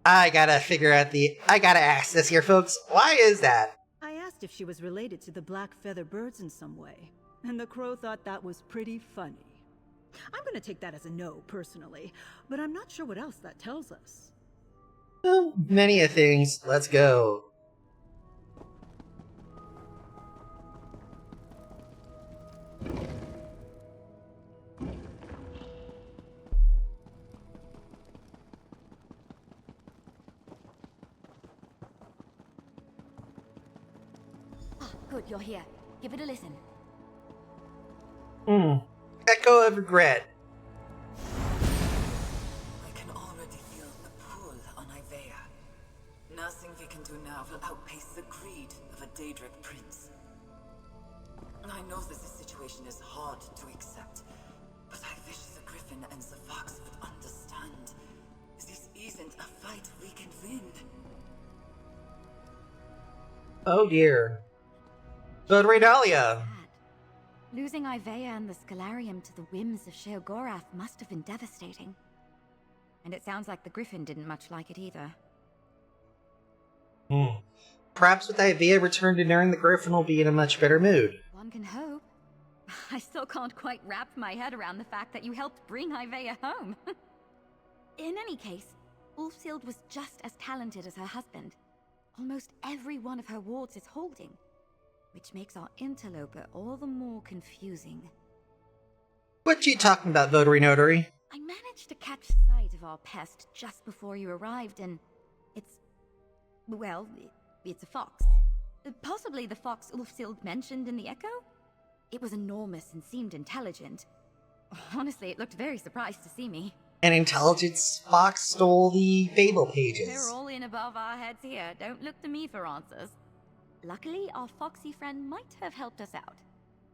Speaker 1: I gotta ask this here, folks. Why is that?
Speaker 3: I asked asked if she was related to the black feather birds in some way, and the crow thought that was pretty funny. I'm gonna take that as a no, personally, but I'm not sure what else that tells us.
Speaker 1: Well, many a things. Let's go.
Speaker 2: Ah, good, you're here. Give it a listen.
Speaker 1: Echo of regret.
Speaker 4: I can already feel the pull on Ivea. Nothing we can do now will outpace the greed of a Daedric prince. I know that this situation is hard to accept, but I wish the Griffin and the Fox would understand. This isn't a fight we can win.
Speaker 1: Oh dear. But Redalia.
Speaker 2: Bad. Losing Ivea and the Scalarium to the whims of Sheogorath must have been devastating. And it sounds like the Griffin didn't much like it either.
Speaker 1: Perhaps with Ivea returned to Nern, the Griffin will be in a much better mood.
Speaker 2: One can hope. I still can't quite wrap my head around the fact that you helped bring Ivea home. In any case, Ulfsild was just as talented as her husband. Almost every one of her wards is holding, which makes our interloper all the more confusing.
Speaker 1: What you talking about, Votary Notary?
Speaker 2: I managed to catch sight of our pest just before you arrived, and it's a fox. Possibly the fox Ulfsild mentioned in the Echo? It was enormous and seemed intelligent. Honestly, it looked very surprised to see me.
Speaker 1: An intelligence fox stole the fable pages.
Speaker 2: They're all in above our heads here. Don't look to me for answers. Luckily, our foxy friend might have helped us out.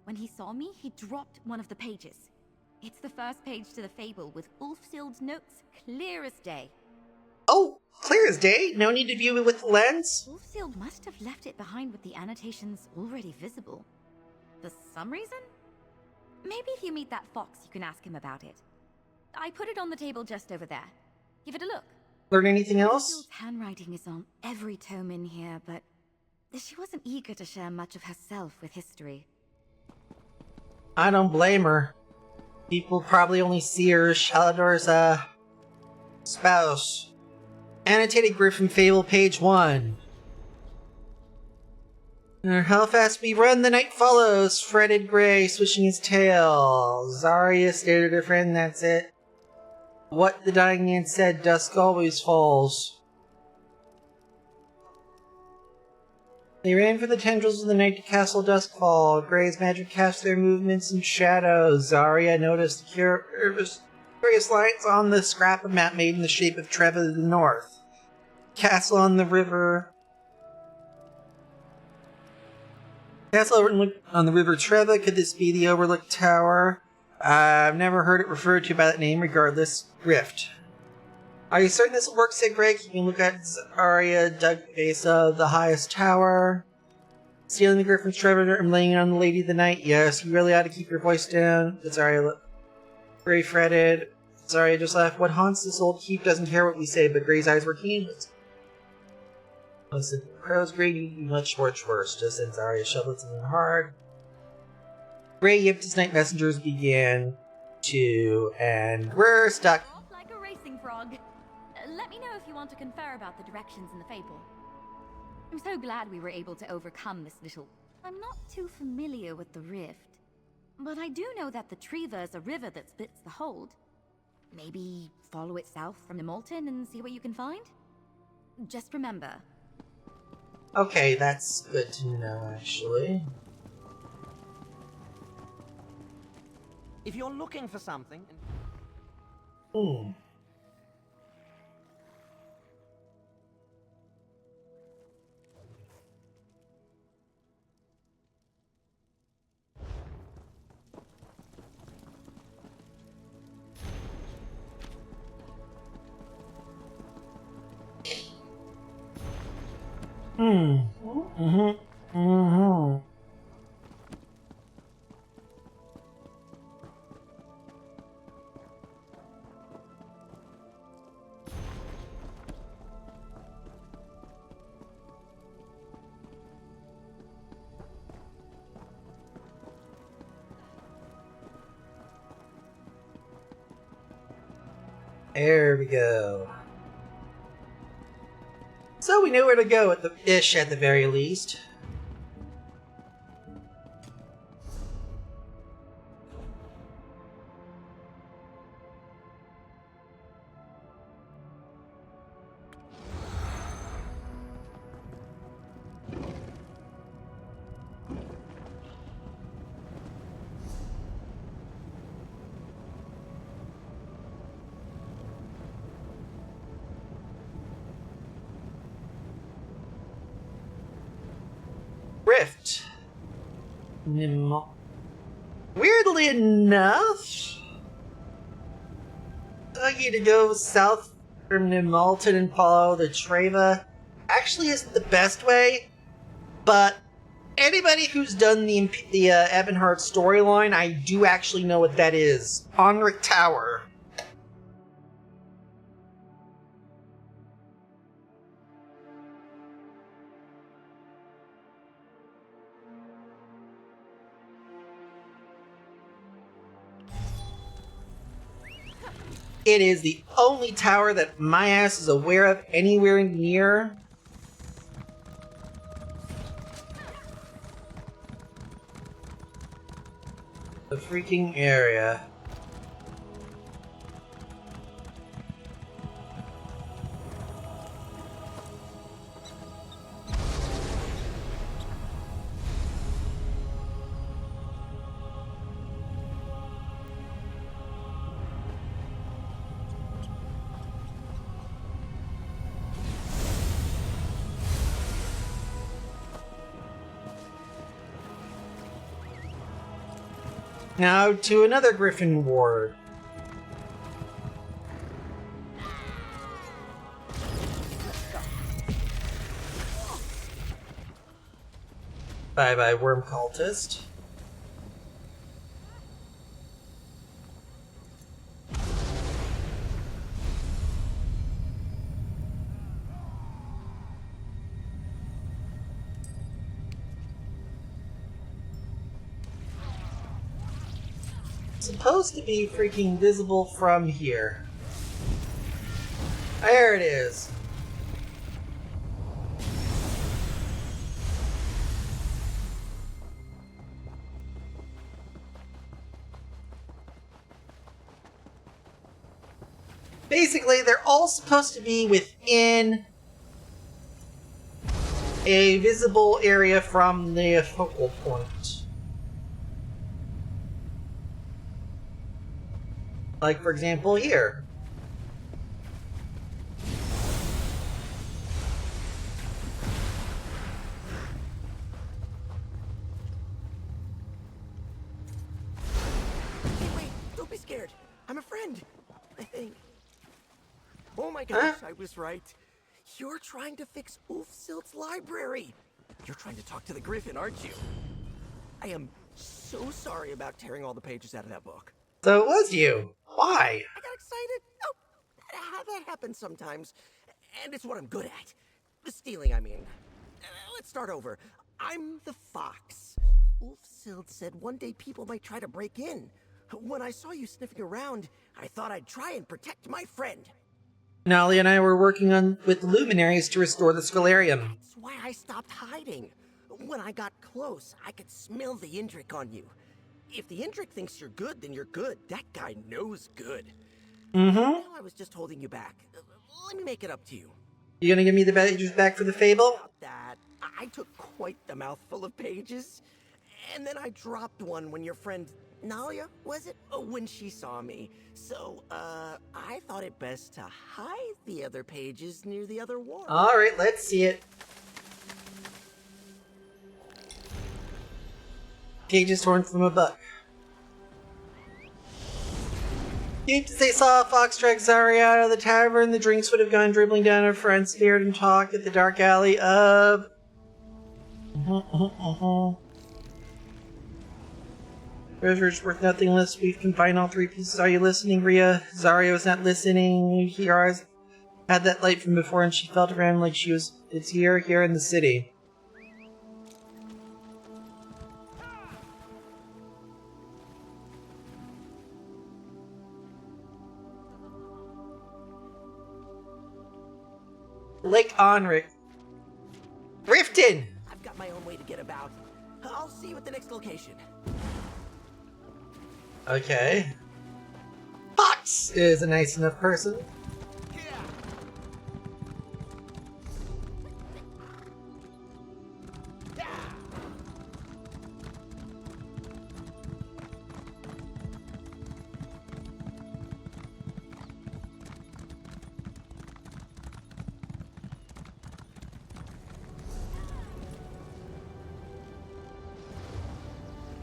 Speaker 2: When he saw me, he dropped one of the pages. It's the first page to the fable with Ulfsild's notes clear as day.
Speaker 1: Oh, clear as day? No need to view it with the lens?
Speaker 2: Ulfsild must have left it behind with the annotations already visible. For some reason? Maybe if you meet that fox, you can ask him about it. I put it on the table just over there. Give it a look.
Speaker 1: Learn anything else?
Speaker 2: Ulfsild's handwriting is on every tome in here, but she wasn't eager to share much of herself with history.
Speaker 1: I don't blame her. People probably only see her as Shalador's, spouse. Annotated Griffin Fable, page 1. How fast we run, the night follows. Fretted gray, swishing his tail. Zarya stared at her friend, that's it. What the dying man said, dusk always falls. They ran for the tendrils of the night to Castle Duskfall. Gray's magic cast their movements in shadows. Zarya noticed the curious lines on the scrap of map made in the shape of Treva to the north. Castle on the river Treva. Could this be the overlooked tower? I've never heard it referred to by that name. Regardless, Rift. Are you certain this will work? Said Greg. You can look at Zarya dug the base of the highest tower. Stealing the Griffin's treasure and laying it on the Lady of the Night. Yes, you really ought to keep your voice down. But Zarya Gray fretted. Zarya just laughed. What haunts this old keep doesn't hear what we say, but Gray's eyes were keen. Listen, Crow's Gray need to be much worse. Just then Zarya shoveled something hard. Gray yipped his night messengers began to, and we're stuck.
Speaker 2: Off like a racing frog. Let me know if you want to confer about the directions in the fable. I'm so glad we were able to overcome this little... I'm not too familiar with the rift, but I do know that the Treva is a river that splits the hold. Maybe follow it south from the Molten and see what you can find? Just remember.
Speaker 1: Okay, that's good to know, actually.
Speaker 8: If you're looking for something...
Speaker 1: There we go. So we know where to go at the ish at the very least. Rift. Weirdly enough, lucky to go south from Nimalton and follow the Treva actually isn't the best way, but anybody who's done the Ebonheart storyline, I do actually know what that is. Honric Tower. It is the only tower that my ass is aware of anywhere near. The freaking area. Now to another Griffin ward. Bye-bye, worm cultist. Supposed to be freaking visible from here. There it is. Basically, they're all supposed to be within a visible area from the focal point. Like, for example, here.
Speaker 8: Wait, don't be scared. I'm a friend, I think. Oh my gosh, I was right. You're trying to fix Ulfsild's library. You're trying to talk to the Griffin, aren't you? I am so sorry about tearing all the pages out of that book.
Speaker 1: So it was you. Why?
Speaker 8: I got excited. Oh, that happens sometimes. And it's what I'm good at. The stealing, I mean. Let's start over. I'm the fox. Ulfsild said one day people might try to break in. When I saw you sniffing around, I thought I'd try and protect my friend.
Speaker 1: Nali and I were working with the luminaries to restore the Scholarium.
Speaker 8: That's why I stopped hiding. When I got close, I could smell the Indrik on you. If the Indrik thinks you're good, then you're good. That guy knows good. Now I was just holding you back. Let me make it up to you.
Speaker 1: You gonna give me the pages back for the fable?
Speaker 8: About that, I took quite the mouthful of pages. And then I dropped one when your friend Nalia, was it? When she saw me. So, I thought it best to hide the other pages near the other wall.
Speaker 1: Alright, let's see it. Pages torn from a book. If they saw a fox drag Zarya out of the tavern, the drinks would have gone dribbling down her front, stared and talked at the dark alley of... Treasure's worth nothing unless we can find all three pieces. Are you listening, Rhea? Zarya was not listening. Kiara's had that light from before and she felt around like she was... It's here in the city. Lake Onric. Riften!
Speaker 8: I've got my own way to get about. I'll see you at the next location.
Speaker 1: Okay. Fox is a nice enough person.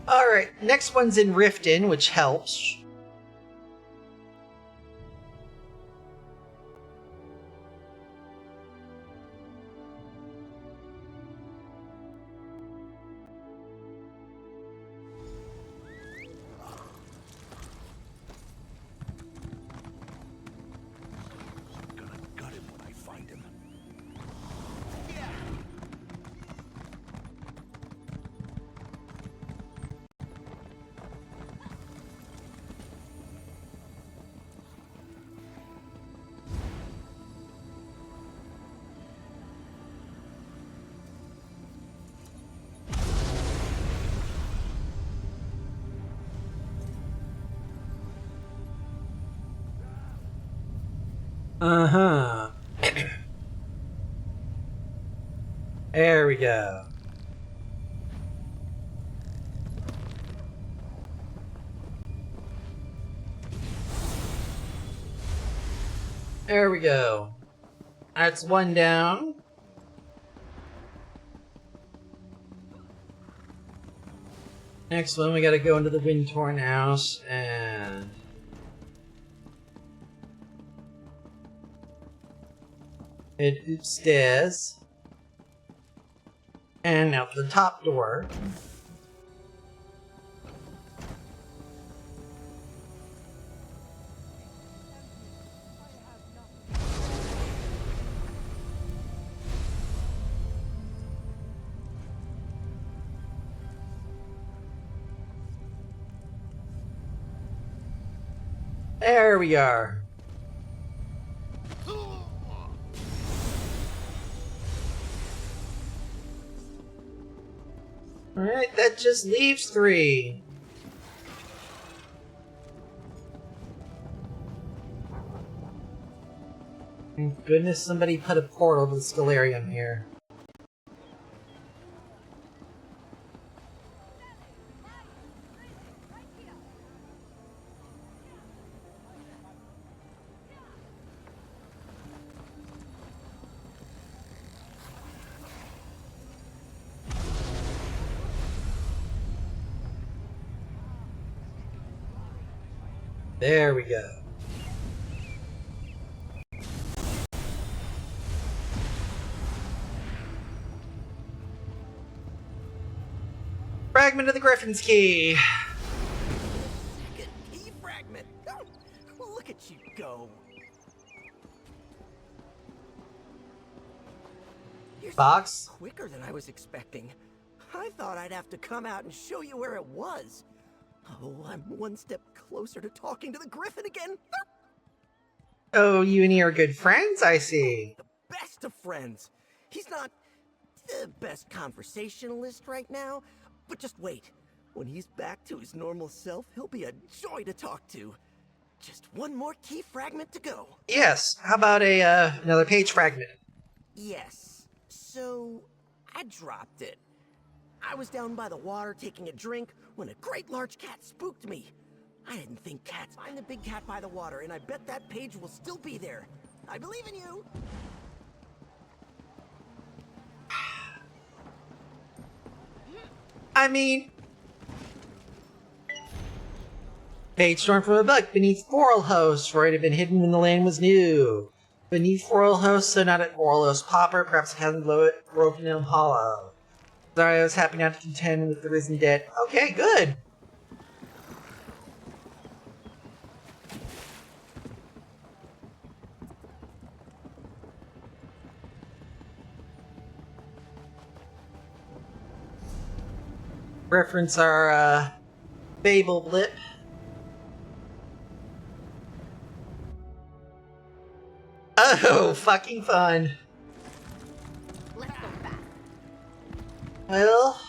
Speaker 1: Alright, next one's in Riften, which helps. Uh-huh. There we go. There we go. That's one down. Next one, we gotta go into the Wind-Torn House and... head upstairs. And out the top door. There we are. Alright, that just leaves 3. Thank goodness somebody put a portal to the Stellarium here. There we go. Fragment of the Griffin's Key.
Speaker 8: Second key fragment. Oh, look at you go. You're
Speaker 1: Fox?
Speaker 8: quicker than I was expecting. I thought I'd have to come out and show you where it was. Oh, I'm one step closer to talking to the Griffin again.
Speaker 1: Oh, you and he are good friends, I see.
Speaker 8: The best of friends. He's not the best conversationalist right now, but just wait. When he's back to his normal self, he'll be a joy to talk to. Just one more key fragment to go.
Speaker 1: Yes, how about another page fragment?
Speaker 8: Yes. So, I dropped it. I was down by the water taking a drink when a great large cat spooked me. I didn't think cats. Find the big cat by the water, and I bet that page will still be there. I believe in you.
Speaker 1: I mean... Page torn from a book beneath Forelhost, for it had been hidden when the land was new. Beneath Forelhost, so not at Forelhost proper, perhaps it hasn't broken in hollow. Sorry, I was happy not to contend with the risen dead. Okay, good. Reference our, Fable blip. Oh, fucking fun. Well...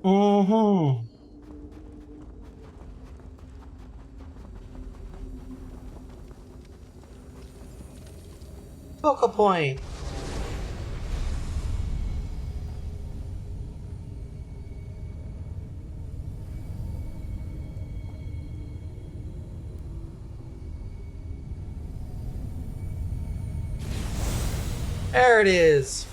Speaker 1: Mm-hmm. Focal point. There it is.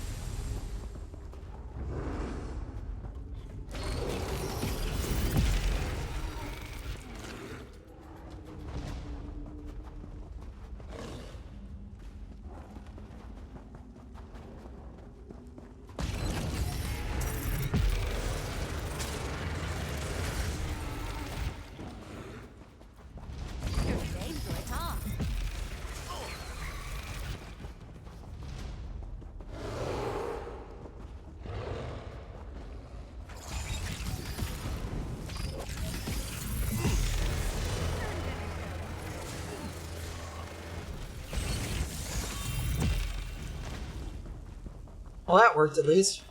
Speaker 1: Well, that worked at least.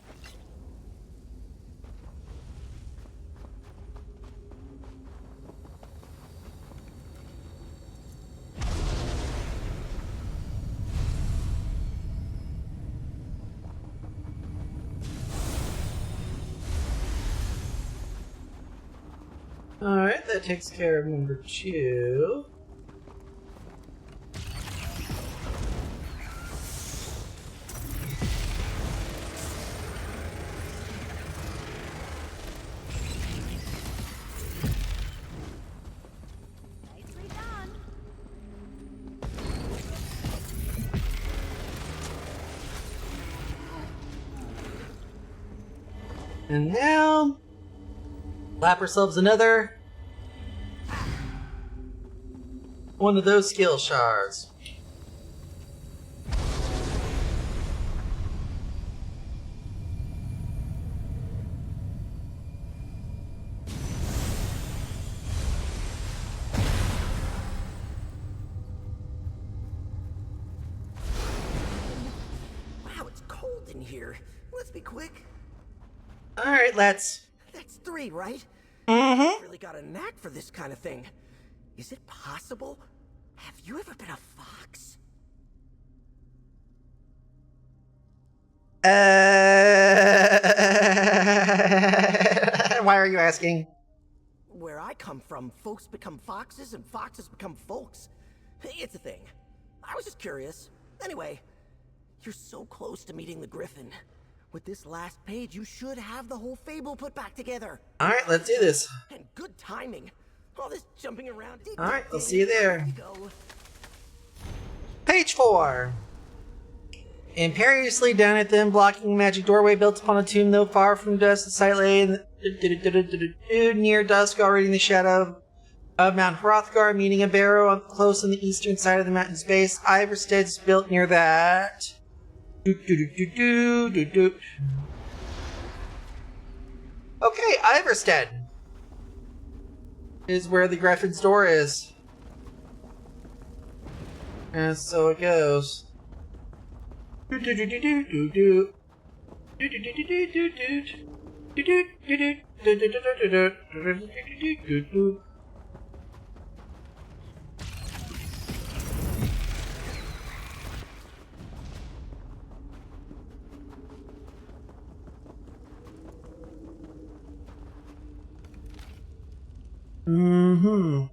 Speaker 1: Alright, that takes care of number 2.
Speaker 2: Nicely done.
Speaker 1: And now... Lap ourselves another... one of those skill shards.
Speaker 8: Wow, it's cold in here. Let's be quick.
Speaker 1: Alright, let's...
Speaker 8: That's 3, right?
Speaker 1: Mm-hmm.
Speaker 8: Really got a knack for this kind of thing. Is it possible? Have you ever been a fox?
Speaker 1: Why are you asking?
Speaker 8: Where I come from, folks become foxes and foxes become folks. It's a thing. I was just curious. Anyway, you're so close to meeting the Griffin. With this last page, you should have the whole fable put back together.
Speaker 1: Alright, let's do this.
Speaker 8: And good timing. All this jumping around.
Speaker 1: Alright, I'll see you there.
Speaker 8: Go.
Speaker 1: Page 4. Imperiously down at them, blocking a magic doorway built upon a tomb no far from dusk. The sight lay in near dusk, already in the shadow of Mount Hrothgar, meeting a barrow close on the eastern side of the mountain's base. Iverstead's built near that. Okay, Iverstead is where the Griffin's door is. And so it goes. Mm-hmm.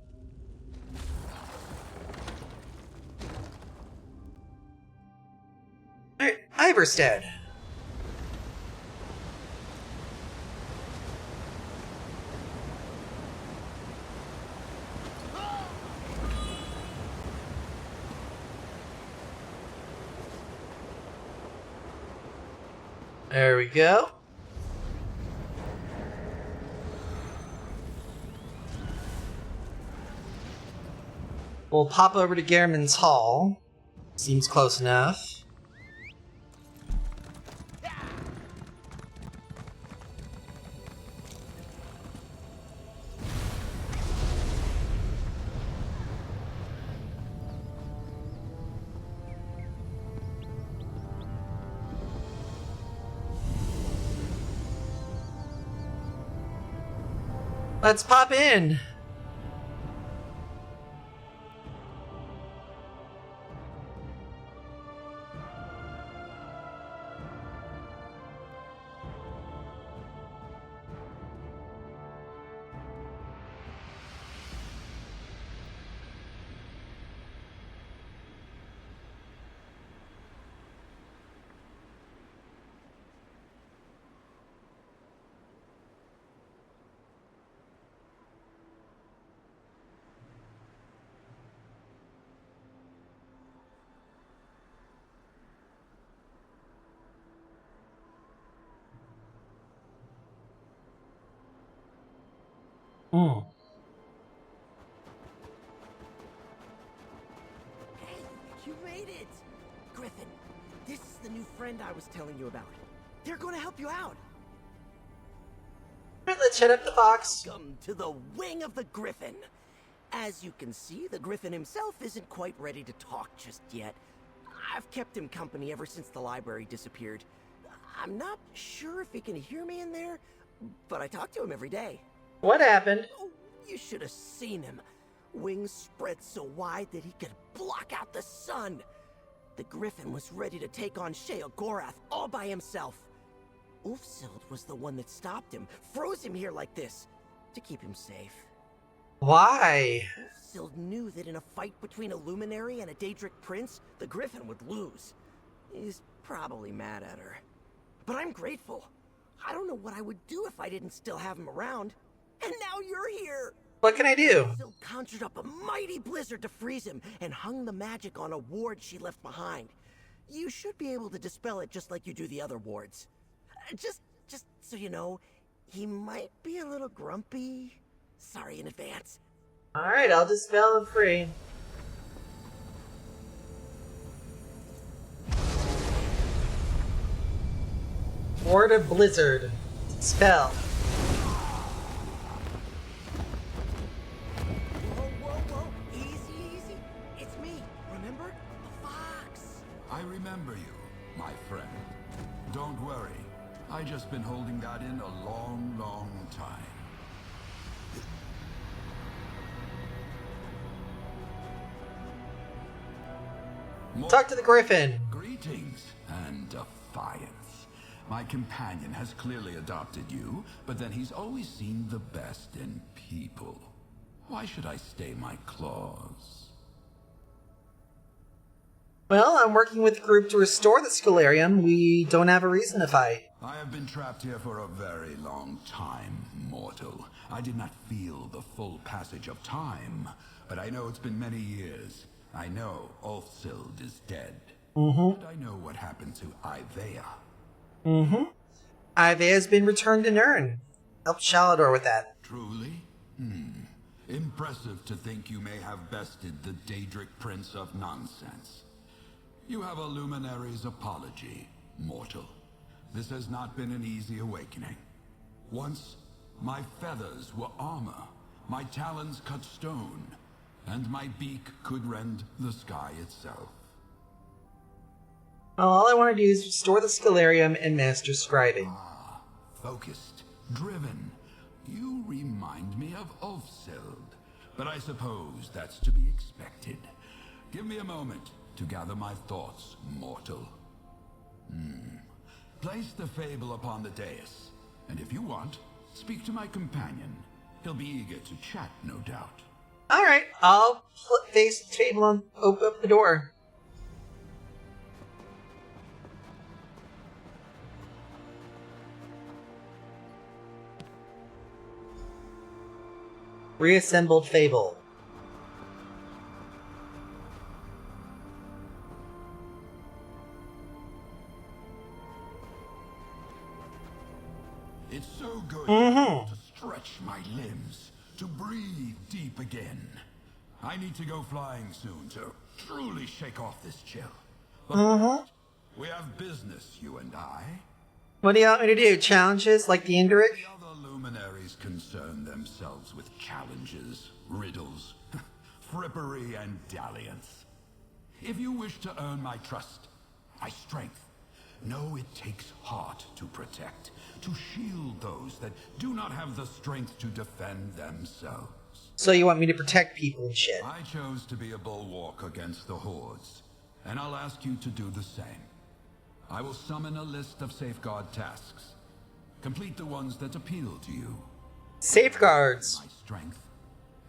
Speaker 1: Alright, Iverstead. There we go. We'll pop over to Gehrman's Hall. Seems close enough. Let's pop in. Hmm.
Speaker 8: Hey, you made it! Griffin, this is the new friend I was telling you about. They're going to help you out.
Speaker 1: Alright, let's head up the box.
Speaker 8: Welcome to the wing of the Griffin. As you can see, the Griffin himself isn't quite ready to talk just yet. I've kept him company ever since the library disappeared. I'm not sure if he can hear me in there, but I talk to him every day.
Speaker 1: What happened?
Speaker 8: Oh, you should have seen him. Wings spread so wide that he could block out the sun. The Griffin was ready to take on Sheogorath all by himself. Ulfsild was the one that stopped him, froze him here like this, to keep him safe.
Speaker 1: Why?
Speaker 8: Ulfsild knew that in a fight between a luminary and a Daedric prince, the Griffin would lose. He's probably mad at her. But I'm grateful. I don't know what I would do if I didn't still have him around. And now you're here!
Speaker 1: What can I do?
Speaker 8: Ulfsild conjured up a mighty blizzard to freeze him and hung the magic on a ward she left behind. You should be able to dispel it just like you do the other wards. Just so you know, he might be a little grumpy. Sorry in advance.
Speaker 1: Alright, I'll dispel him free. Ward of Blizzard. Spell.
Speaker 8: Whoa. Easy. It's me, remember? The fox.
Speaker 9: I remember you, my friend. Don't worry. I just been holding that in a long time.
Speaker 1: Talk to the Griffin.
Speaker 9: Greetings and defiance. My companion has clearly adopted you, but then he's always seen the best in people. Why should I stay my claws?
Speaker 1: Well, I'm working with the group to restore the Scholarium. We don't have a reason to fight.
Speaker 9: I have been trapped here for a very long time, mortal. I did not feel the full passage of time, but I know it's been many years. I know Ulfsild is dead. And I know what happened to Ivea.
Speaker 1: Ivea's been returned to Nirn. Help Shalador with that.
Speaker 9: Truly? Impressive to think you may have bested the Daedric Prince of Nonsense. You have a luminary's apology, mortal. This has not been an easy awakening. Once, my feathers were armor, my talons cut stone, and my beak could rend the sky itself.
Speaker 1: All I want to do is restore the Scalarium and master scribing.
Speaker 9: Ah, focused, driven. You remind me of Ulfsild, but I suppose that's to be expected. Give me a moment to gather my thoughts, mortal. Place the fable upon the dais, and if you want, speak to my companion. He'll be eager to chat, no doubt.
Speaker 1: Alright, I'll face the table and open up the door. Reassembled fable.
Speaker 9: It's so good to stretch my limbs, to breathe deep again. I need to go flying soon to truly shake off this chill. But we have business, you and I.
Speaker 1: What do you want me to do? Challenges like the Indrik?
Speaker 9: The other luminaries concern themselves with challenges, riddles, frippery, and dalliance. If you wish to earn my trust, my strength, know it takes heart to protect, to shield those that do not have the strength to defend themselves.
Speaker 1: So you want me to protect people and shit?
Speaker 9: I chose to be a bulwark against the hordes, and I'll ask you to do the same. I will summon a list of safeguard tasks. Complete the ones that appeal to you.
Speaker 1: Safeguards.
Speaker 9: My strength,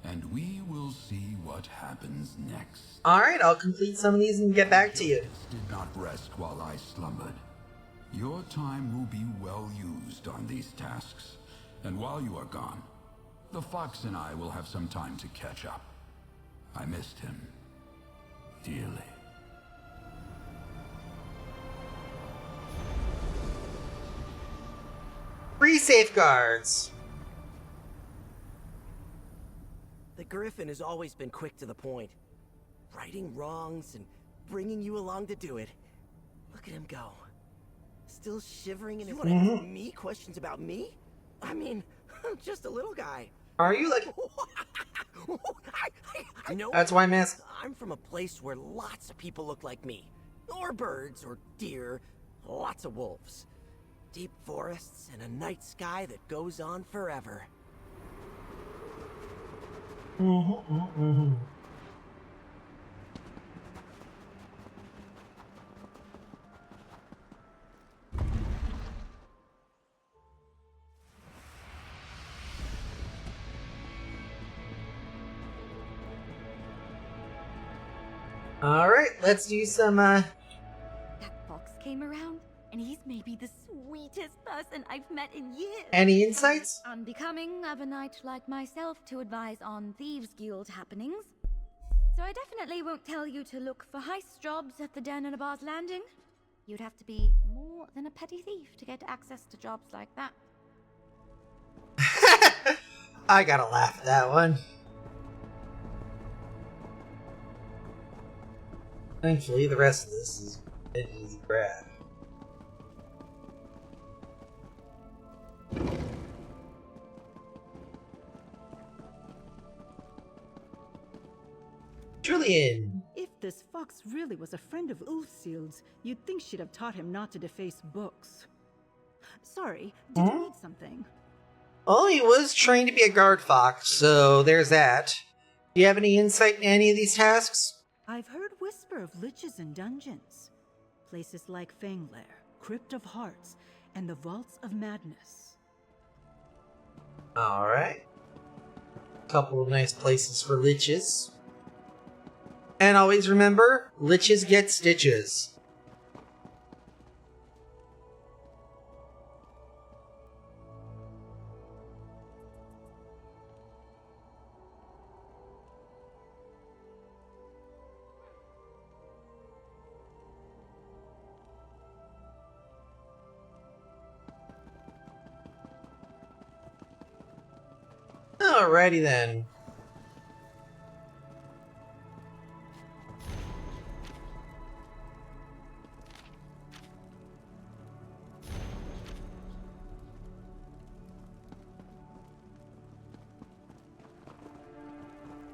Speaker 9: and we will see what happens next.
Speaker 1: Alright, I'll complete some of these and get back to you.
Speaker 9: Did not rest while I slumbered. Your time will be well used on these tasks, and while you are gone, the fox and I will have some time to catch up. I missed him dearly.
Speaker 1: Free safeguards.
Speaker 8: The Griffin has always been quick to the point. Righting wrongs and bringing you along to do it. Look at him go. Still shivering and you want to ask me questions about me? I mean, I'm just a little guy.
Speaker 1: Are you like...
Speaker 8: I know.
Speaker 1: That's why I'm asking.
Speaker 8: I'm from a place where lots of people look like me. Or birds, or deer, lots of wolves. Deep forests and a night sky that goes on forever.
Speaker 1: Alright, let's do some,
Speaker 2: That fox came around, and he's maybe the sweetest person I've met in years.
Speaker 1: Any insights?
Speaker 2: Unbecoming of a knight like myself to advise on Thieves' Guild happenings. So I definitely won't tell you to look for heist jobs at the Den and a Bar's Landing. You'd have to be more than a petty thief to get access to jobs like that.
Speaker 1: I gotta laugh at that one. Thankfully, the rest of this is an easy grab. Julian!
Speaker 3: If this fox really was a friend of Ulfsild's, you'd think she'd have taught him not to deface books. Sorry, did you need something?
Speaker 1: Oh, he was trained to be a guard fox, so there's that. Do you have any insight in any of these tasks?
Speaker 3: I've heard whisper of liches in dungeons. Places like Fanglair, Crypt of Hearts, and the Vaults of Madness.
Speaker 1: Alright. Couple of nice places for liches. And always remember, liches get stitches. Alrighty then.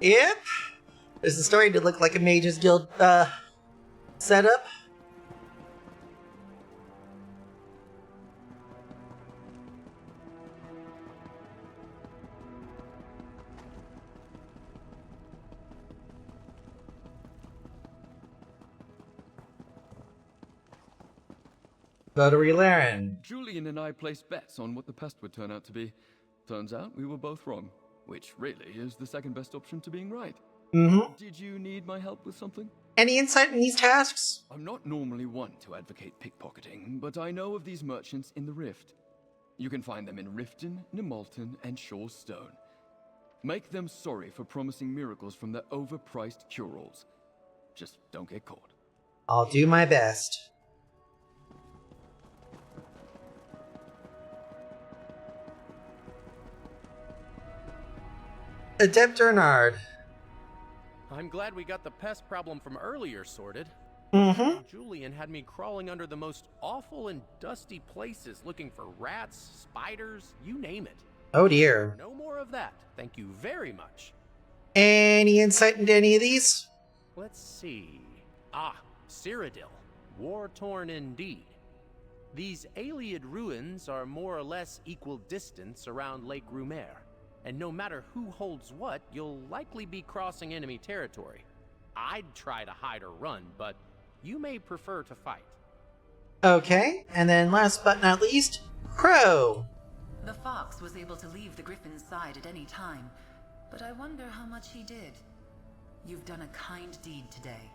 Speaker 1: Yep. Is the story to look like a Mages Guild setup? Votary Laren.
Speaker 5: Julian and I placed bets on what the pest would turn out to be. Turns out we were both wrong, which really is the second best option to being right.
Speaker 1: Mm-hmm.
Speaker 5: Did you need my help with something?
Speaker 1: Any insight in these tasks?
Speaker 5: I'm not normally one to advocate pickpocketing, but I know of these merchants in the Rift. You can find them in Riften, Nimalton, and Shaw's Stone. Make them sorry for promising miracles from their overpriced cure-alls. Just don't get caught.
Speaker 1: I'll do my best. Adept Bernard.
Speaker 7: I'm glad we got the pest problem from earlier sorted.
Speaker 1: Mm-hmm.
Speaker 7: Julian had me crawling under the most awful and dusty places looking for rats, spiders, you name it.
Speaker 1: Oh dear.
Speaker 7: No more of that. Thank you very much.
Speaker 1: Any insight into any of these?
Speaker 7: Let's see. Cyrodiil. War-torn indeed. These Ayleid ruins are more or less equal distance around Lake Rumer, and no matter who holds what, you'll likely be crossing enemy territory. I'd try to hide or run, but you may prefer to fight.
Speaker 1: Okay, and then last but not least, Crow.
Speaker 4: The fox was able to leave the griffin's side at any time, but I wonder how much he did. You've done a kind deed today.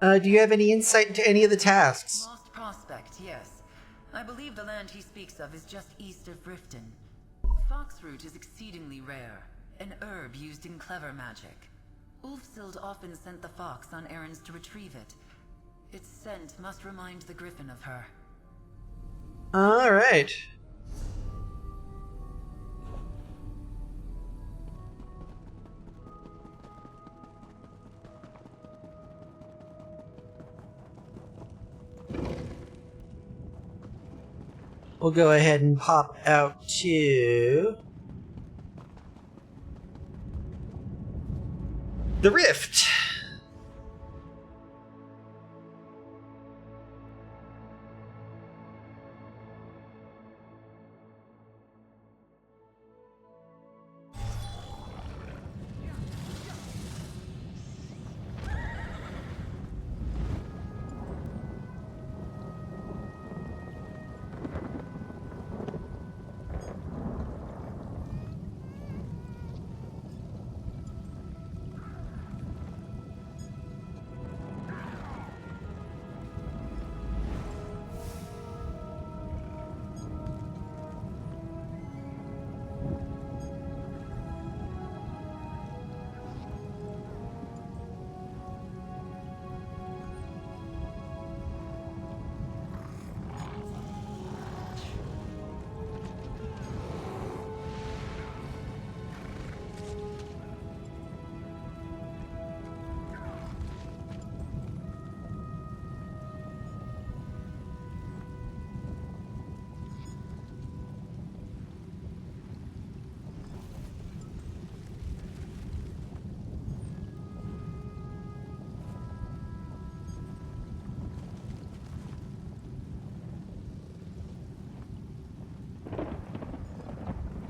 Speaker 1: Do you have any insight into any of the tasks?
Speaker 4: Lost Prospect, yes. I believe the land he speaks of is just east of Riften. Foxroot is exceedingly rare, an herb used in clever magic. Ulfsild often sent the fox on errands to retrieve it. Its scent must remind the griffin of her.
Speaker 1: Alright. We'll go ahead and pop out to the Rift.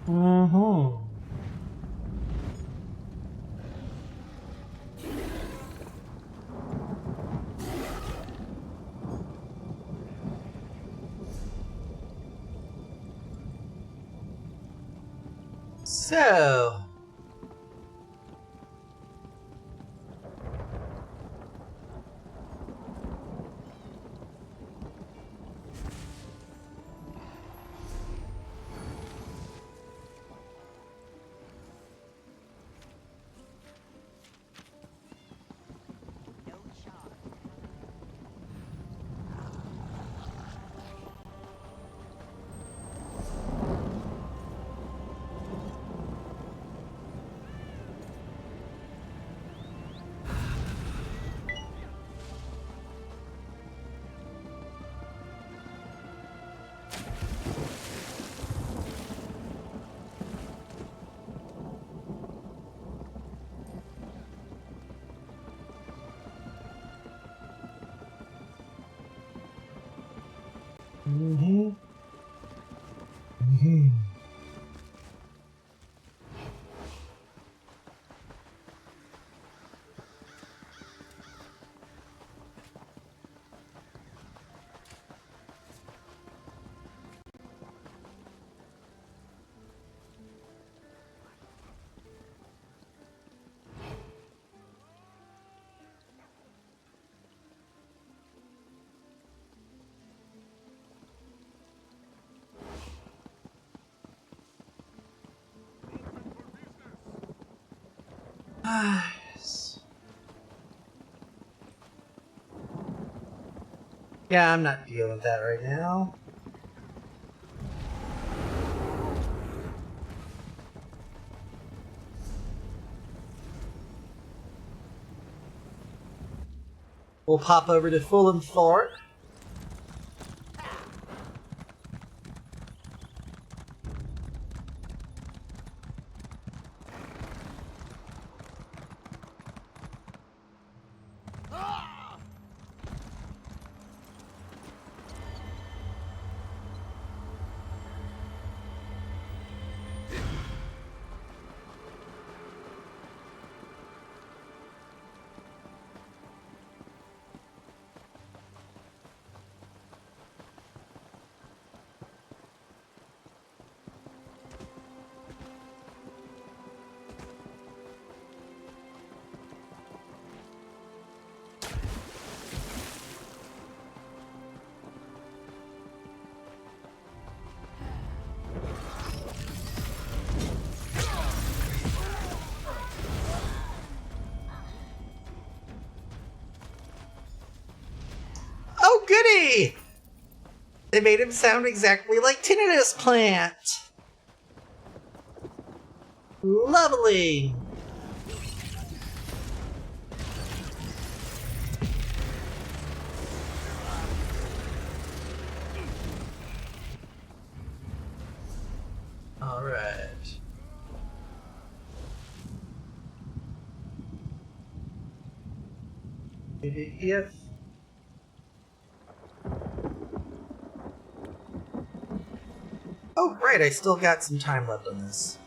Speaker 1: Mm-hmm. So... Mm-hmm. Mm-hmm. Yeah, I'm not dealing with that right now. We'll pop over to Fulham Thorpe. Oh, goody! They made him sound exactly like Tinnitus Plant. Lovely. All right. If oh, right, I still got some time left on this.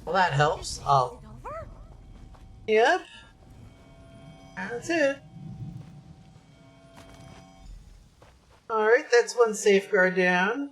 Speaker 1: Well, that helps. Oh. Yep. That's it. Alright, that's one safeguard down.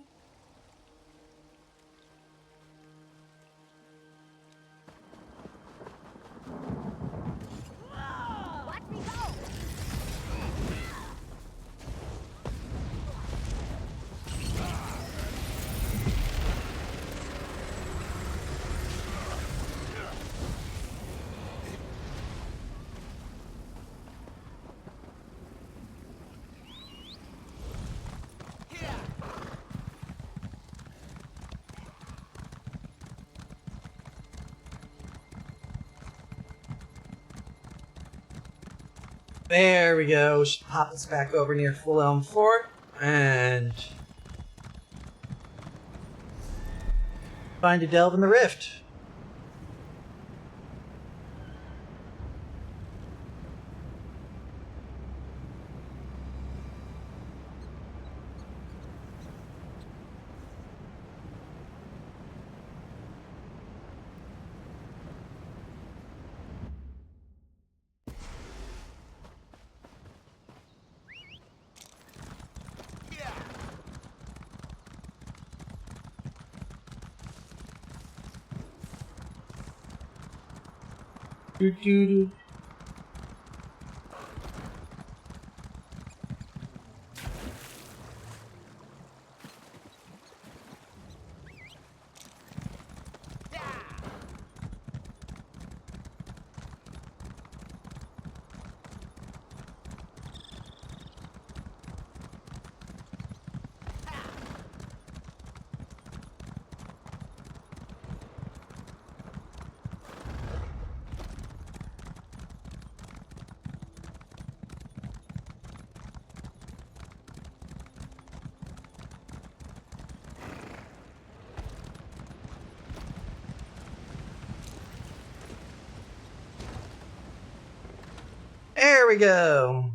Speaker 1: There we go. Should pop us back over near Full Elm Fort and find a delve in the rift. Do do do. There we go.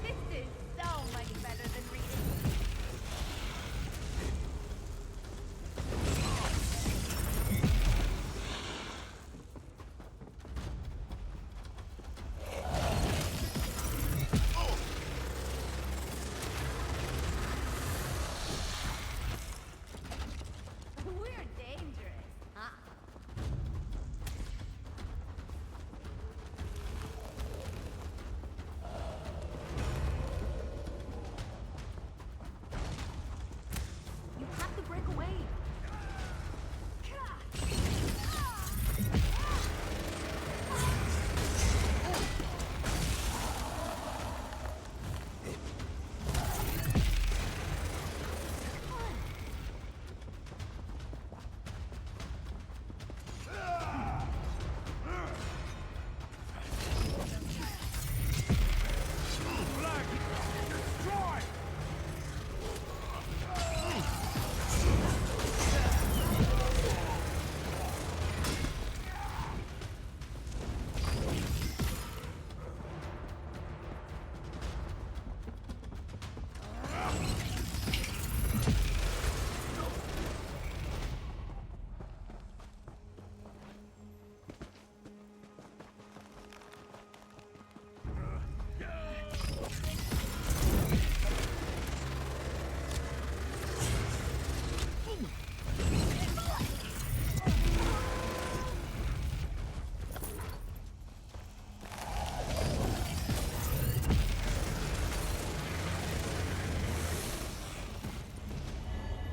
Speaker 2: This is so much better than reading.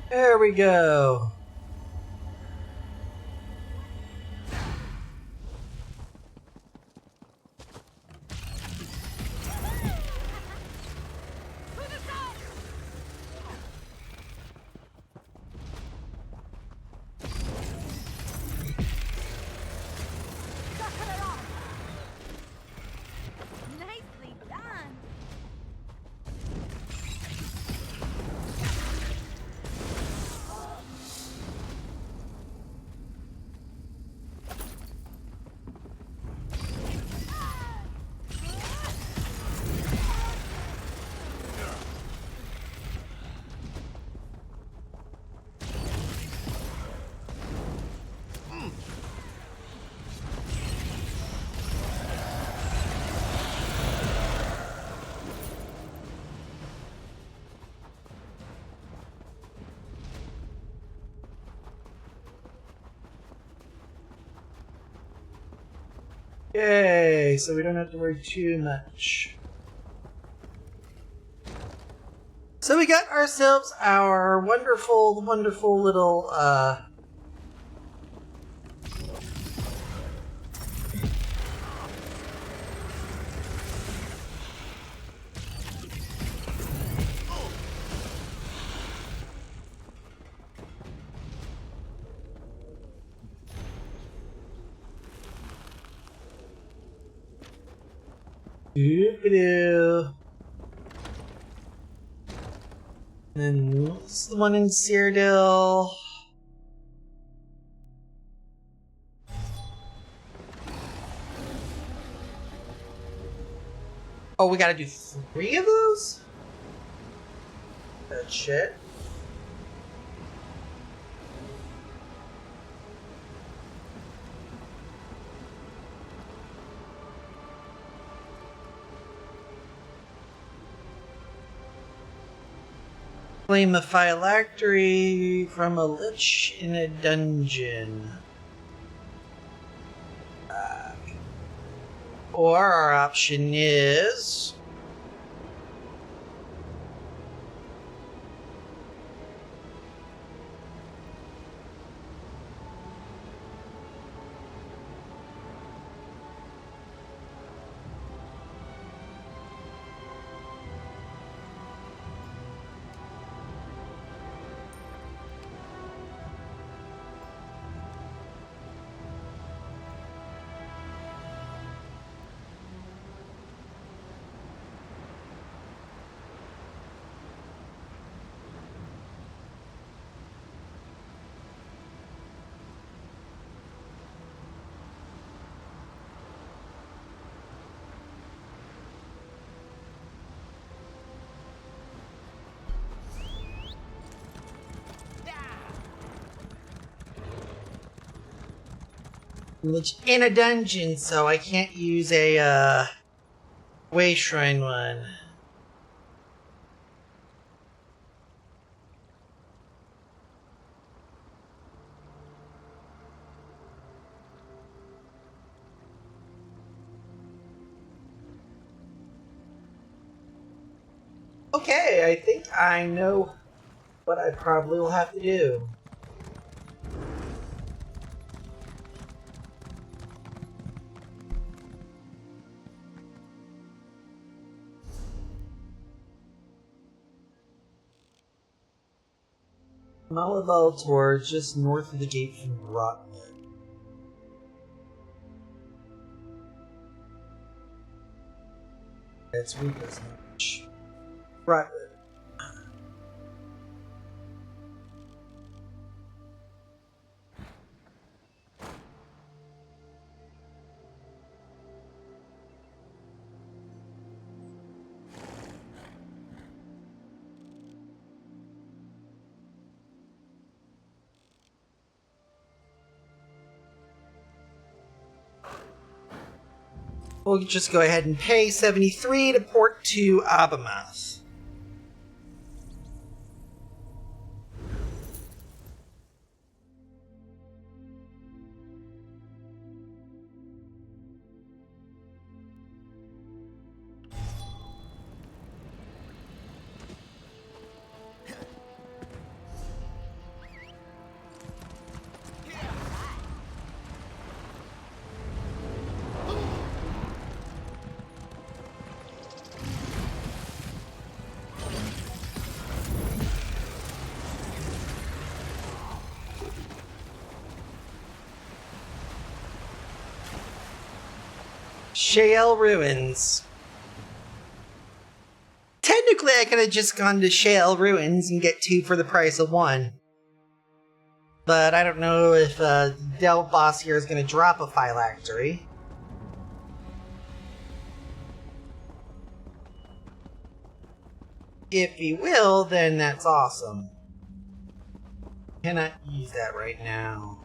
Speaker 1: There we go.
Speaker 2: Nicely done.
Speaker 1: Yay, so we don't have to worry too much. So we got ourselves our wonderful, wonderful little, doo-ba-doo. And then this is the one in Cyrodiil. Oh, we gotta do 3 of those? That shit. Claim a phylactery from a lich in a dungeon. Or our option is... Lich in a dungeon, so I can't use a, Way Shrine one. Okay, I think I know what I probably will have to do. Malaval Tor, just north of the gate from Rotten. That's weak as much. Right. We'll just go ahead and pay 73 to port to Abamoth. Shale Ruins. Technically, I could have just gone to Shale Ruins and get 2 for the price of 1. But I don't know if Del Boss here is going to drop a phylactery. If he will, then that's awesome. Cannot use that right now.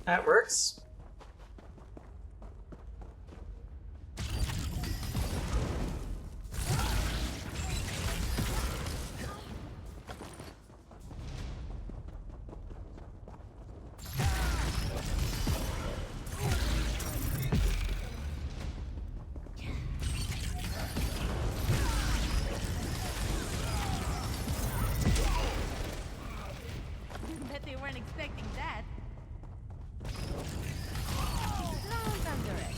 Speaker 1: That works.
Speaker 10: Bet they weren't expecting that. Don't underestimate.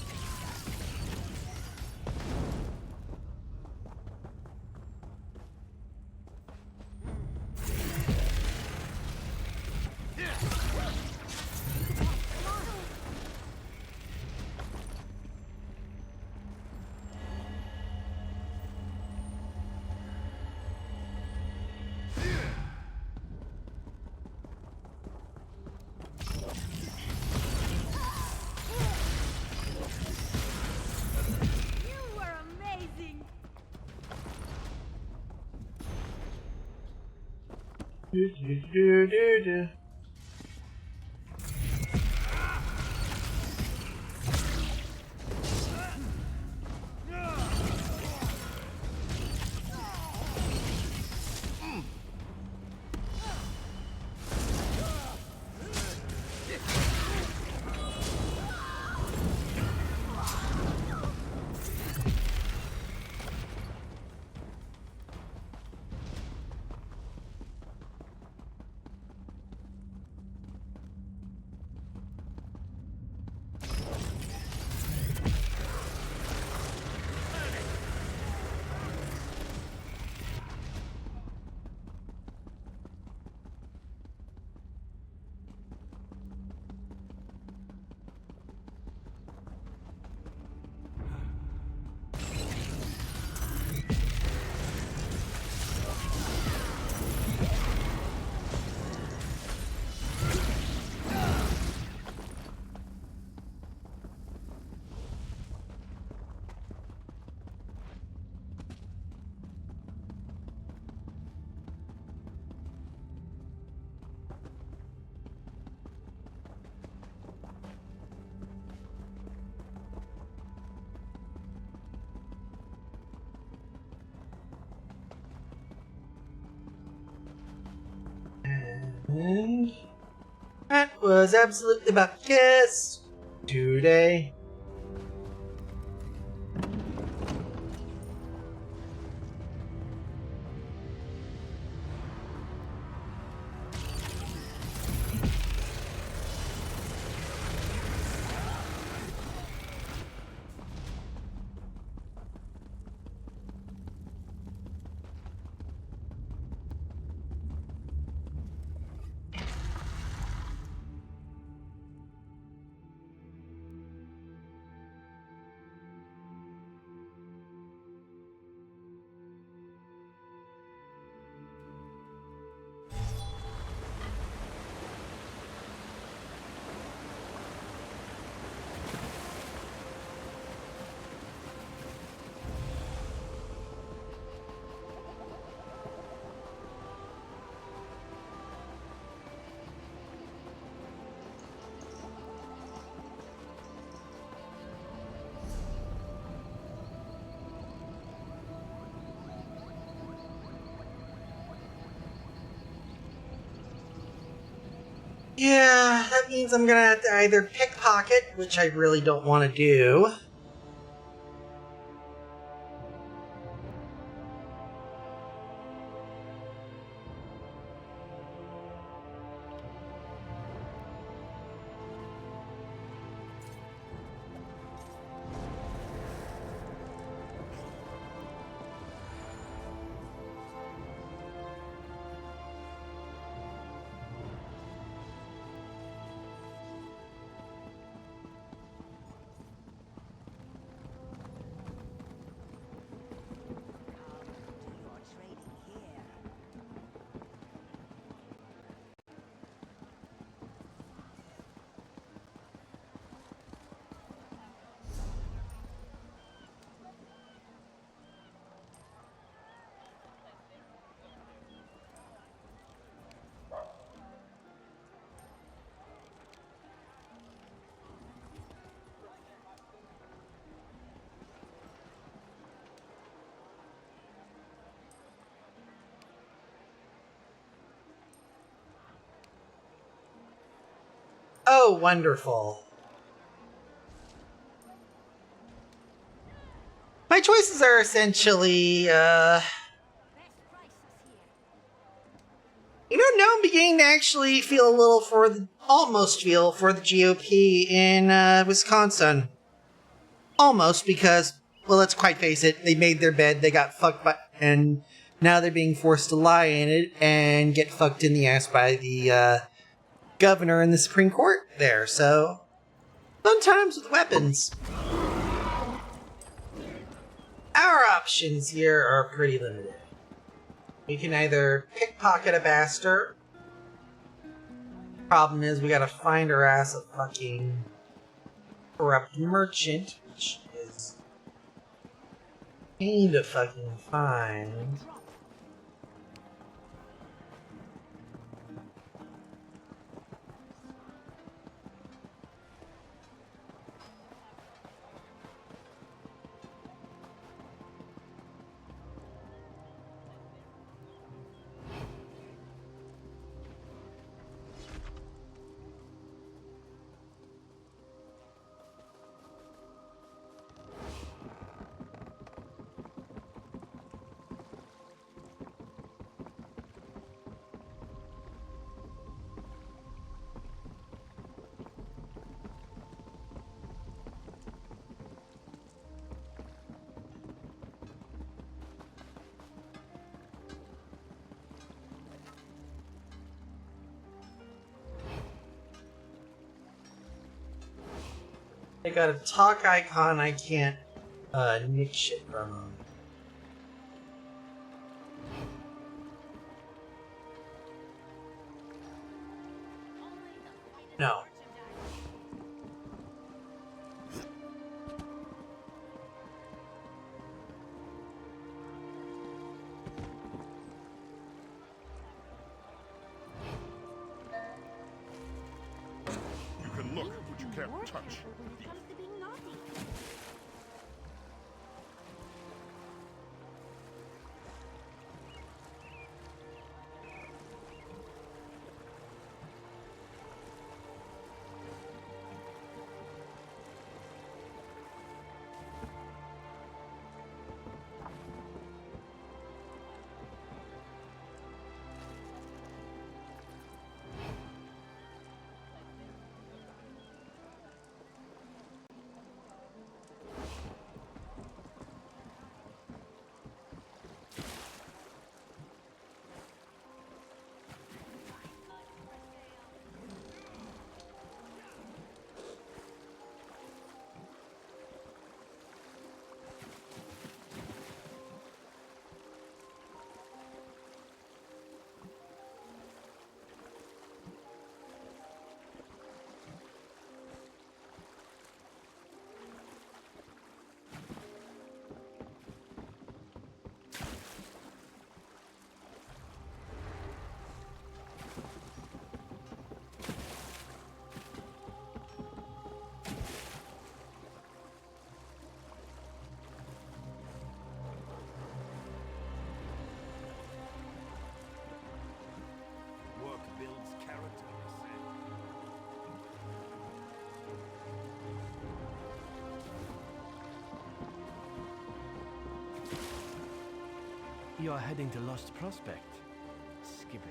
Speaker 10: You were amazing.
Speaker 1: And that was absolutely my guess today. Yeah, that means I'm gonna have to either pickpocket, which I really don't want to do. Oh, wonderful. My choices are essentially, now I'm beginning to actually feel a little almost feel for the GOP in Wisconsin. Almost, because, well, let's quite face it, they made their bed, they got fucked by, and now they're being forced to lie in it and get fucked in the ass by the governor and the Supreme Court there, so sometimes with weapons. Our options here are pretty limited. We can either pickpocket a bastard. Problem is, we gotta find her ass a fucking corrupt merchant, which is pain to fucking find. I got a talk icon I can't nick shit from him. No.
Speaker 11: You can look, but you can't touch.
Speaker 7: You're heading to Lost Prospect. Skip it.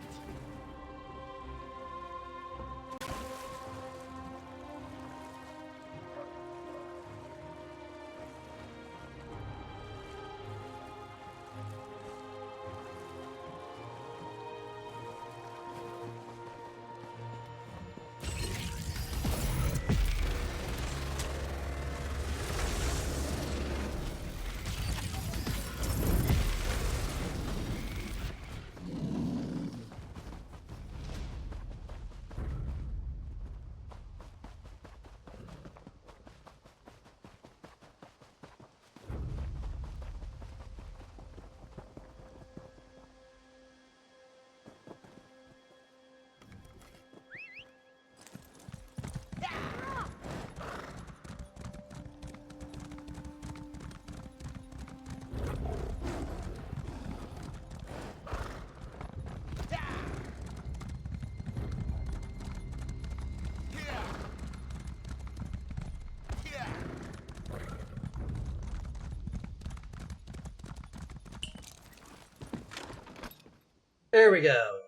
Speaker 1: There we go.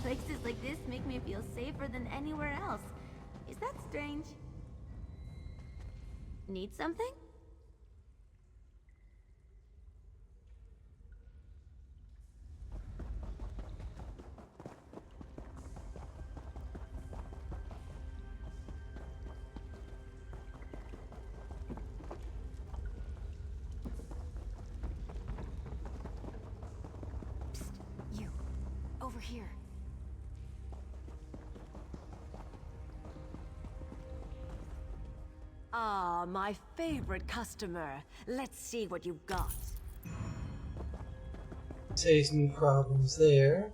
Speaker 10: Places like this make me feel safer than anywhere else. Is that strange? Need something?
Speaker 2: Psst, you. Over here.
Speaker 12: Ah, my favorite customer. Let's see what you've got.
Speaker 1: Saves me problems there.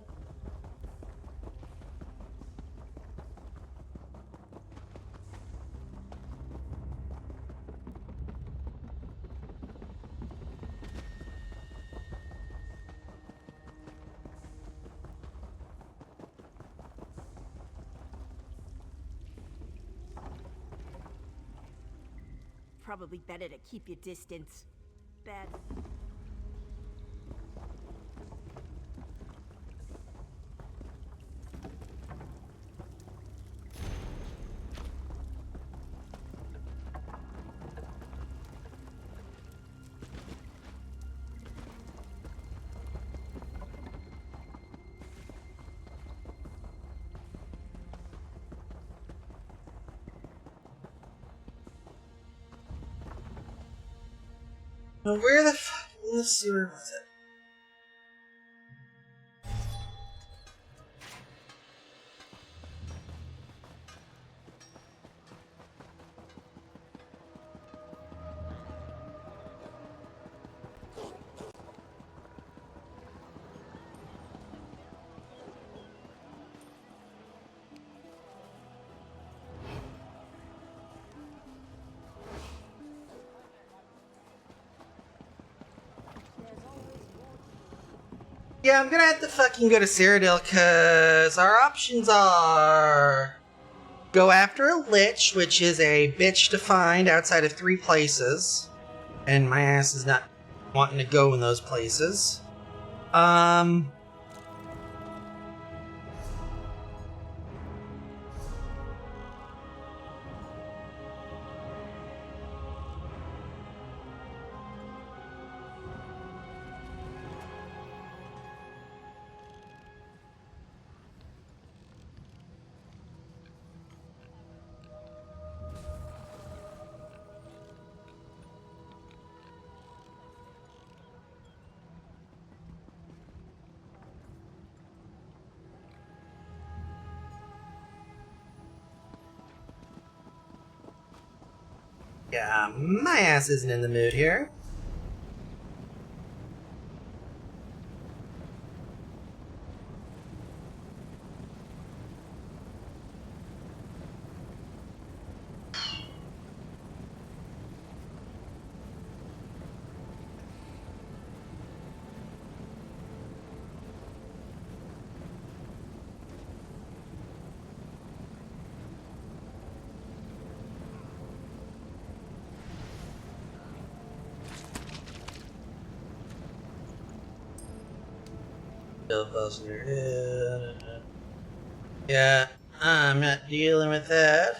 Speaker 10: Probably better to keep your distance. Bad.
Speaker 1: Now where the fuck in the sewer was it? Yeah, I'm gonna have to fucking go to Cyrodiil, cause our options are go after a Lich, which is a bitch to find outside of 3 places. And my ass is not wanting to go in those places. Yeah, my ass isn't in the mood here. Yeah, I'm not dealing with that.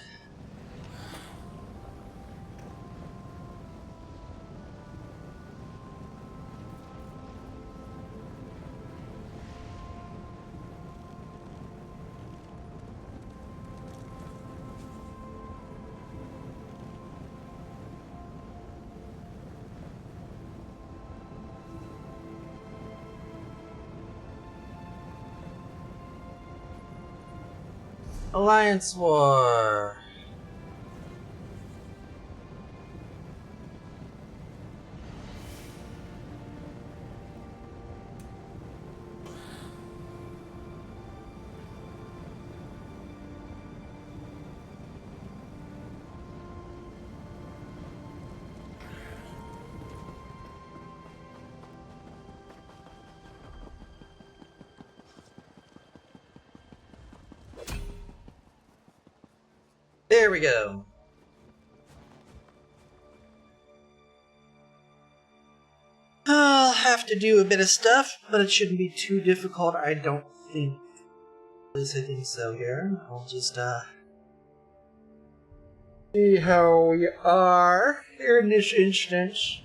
Speaker 1: Alliance War. There we go. I'll have to do a bit of stuff, but it shouldn't be too difficult, I don't think. At least I think so here. I'll just, see how we are here in this instance.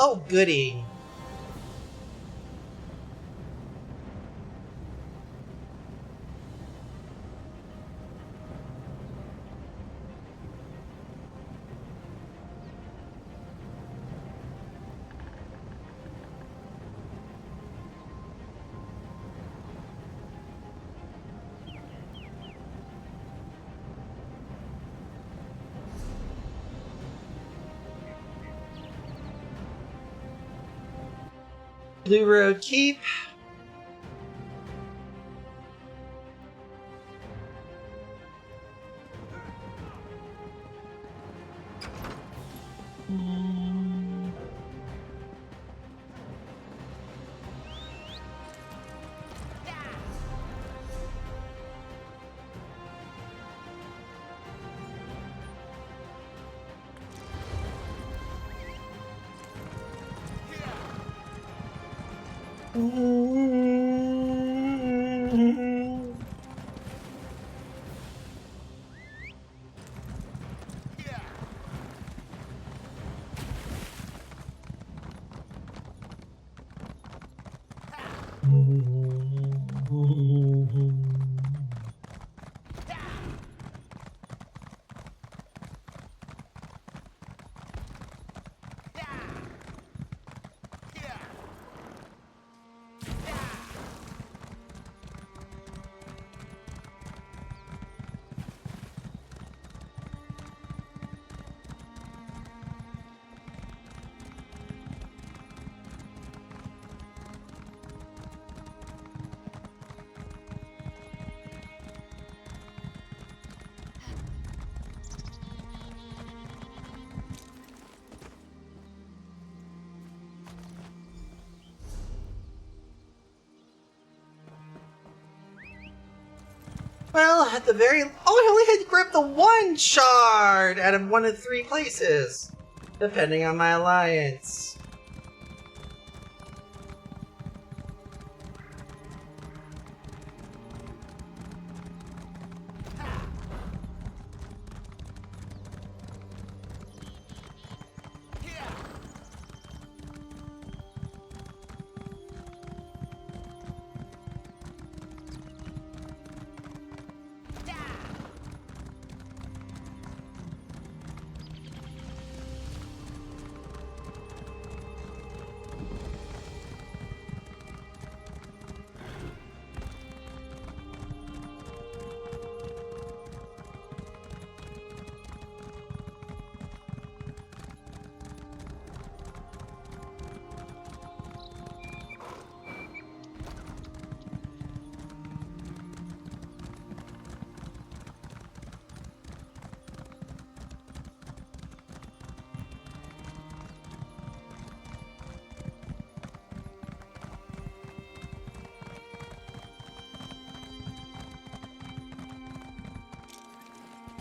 Speaker 1: Oh, goody. Blue Road Keep. Well, at the very... Oh, I only had to grab the one shard out of one of 3 places, depending on my alliance.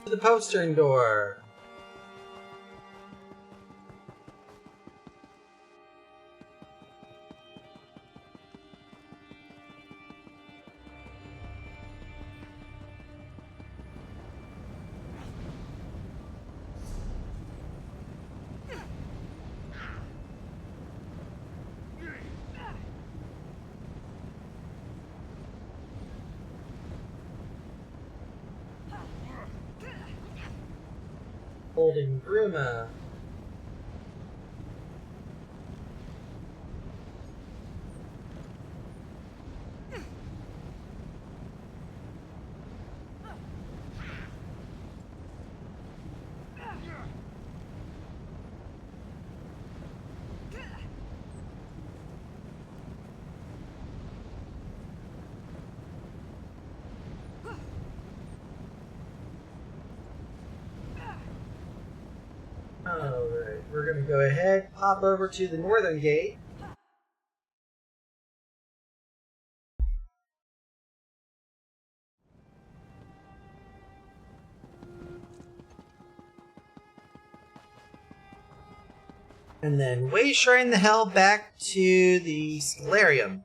Speaker 1: To the postern door. Holding Bruma. Alright, we're going to go ahead, pop over to the northern gate. And then wayshrine the hell back to the Scalarium.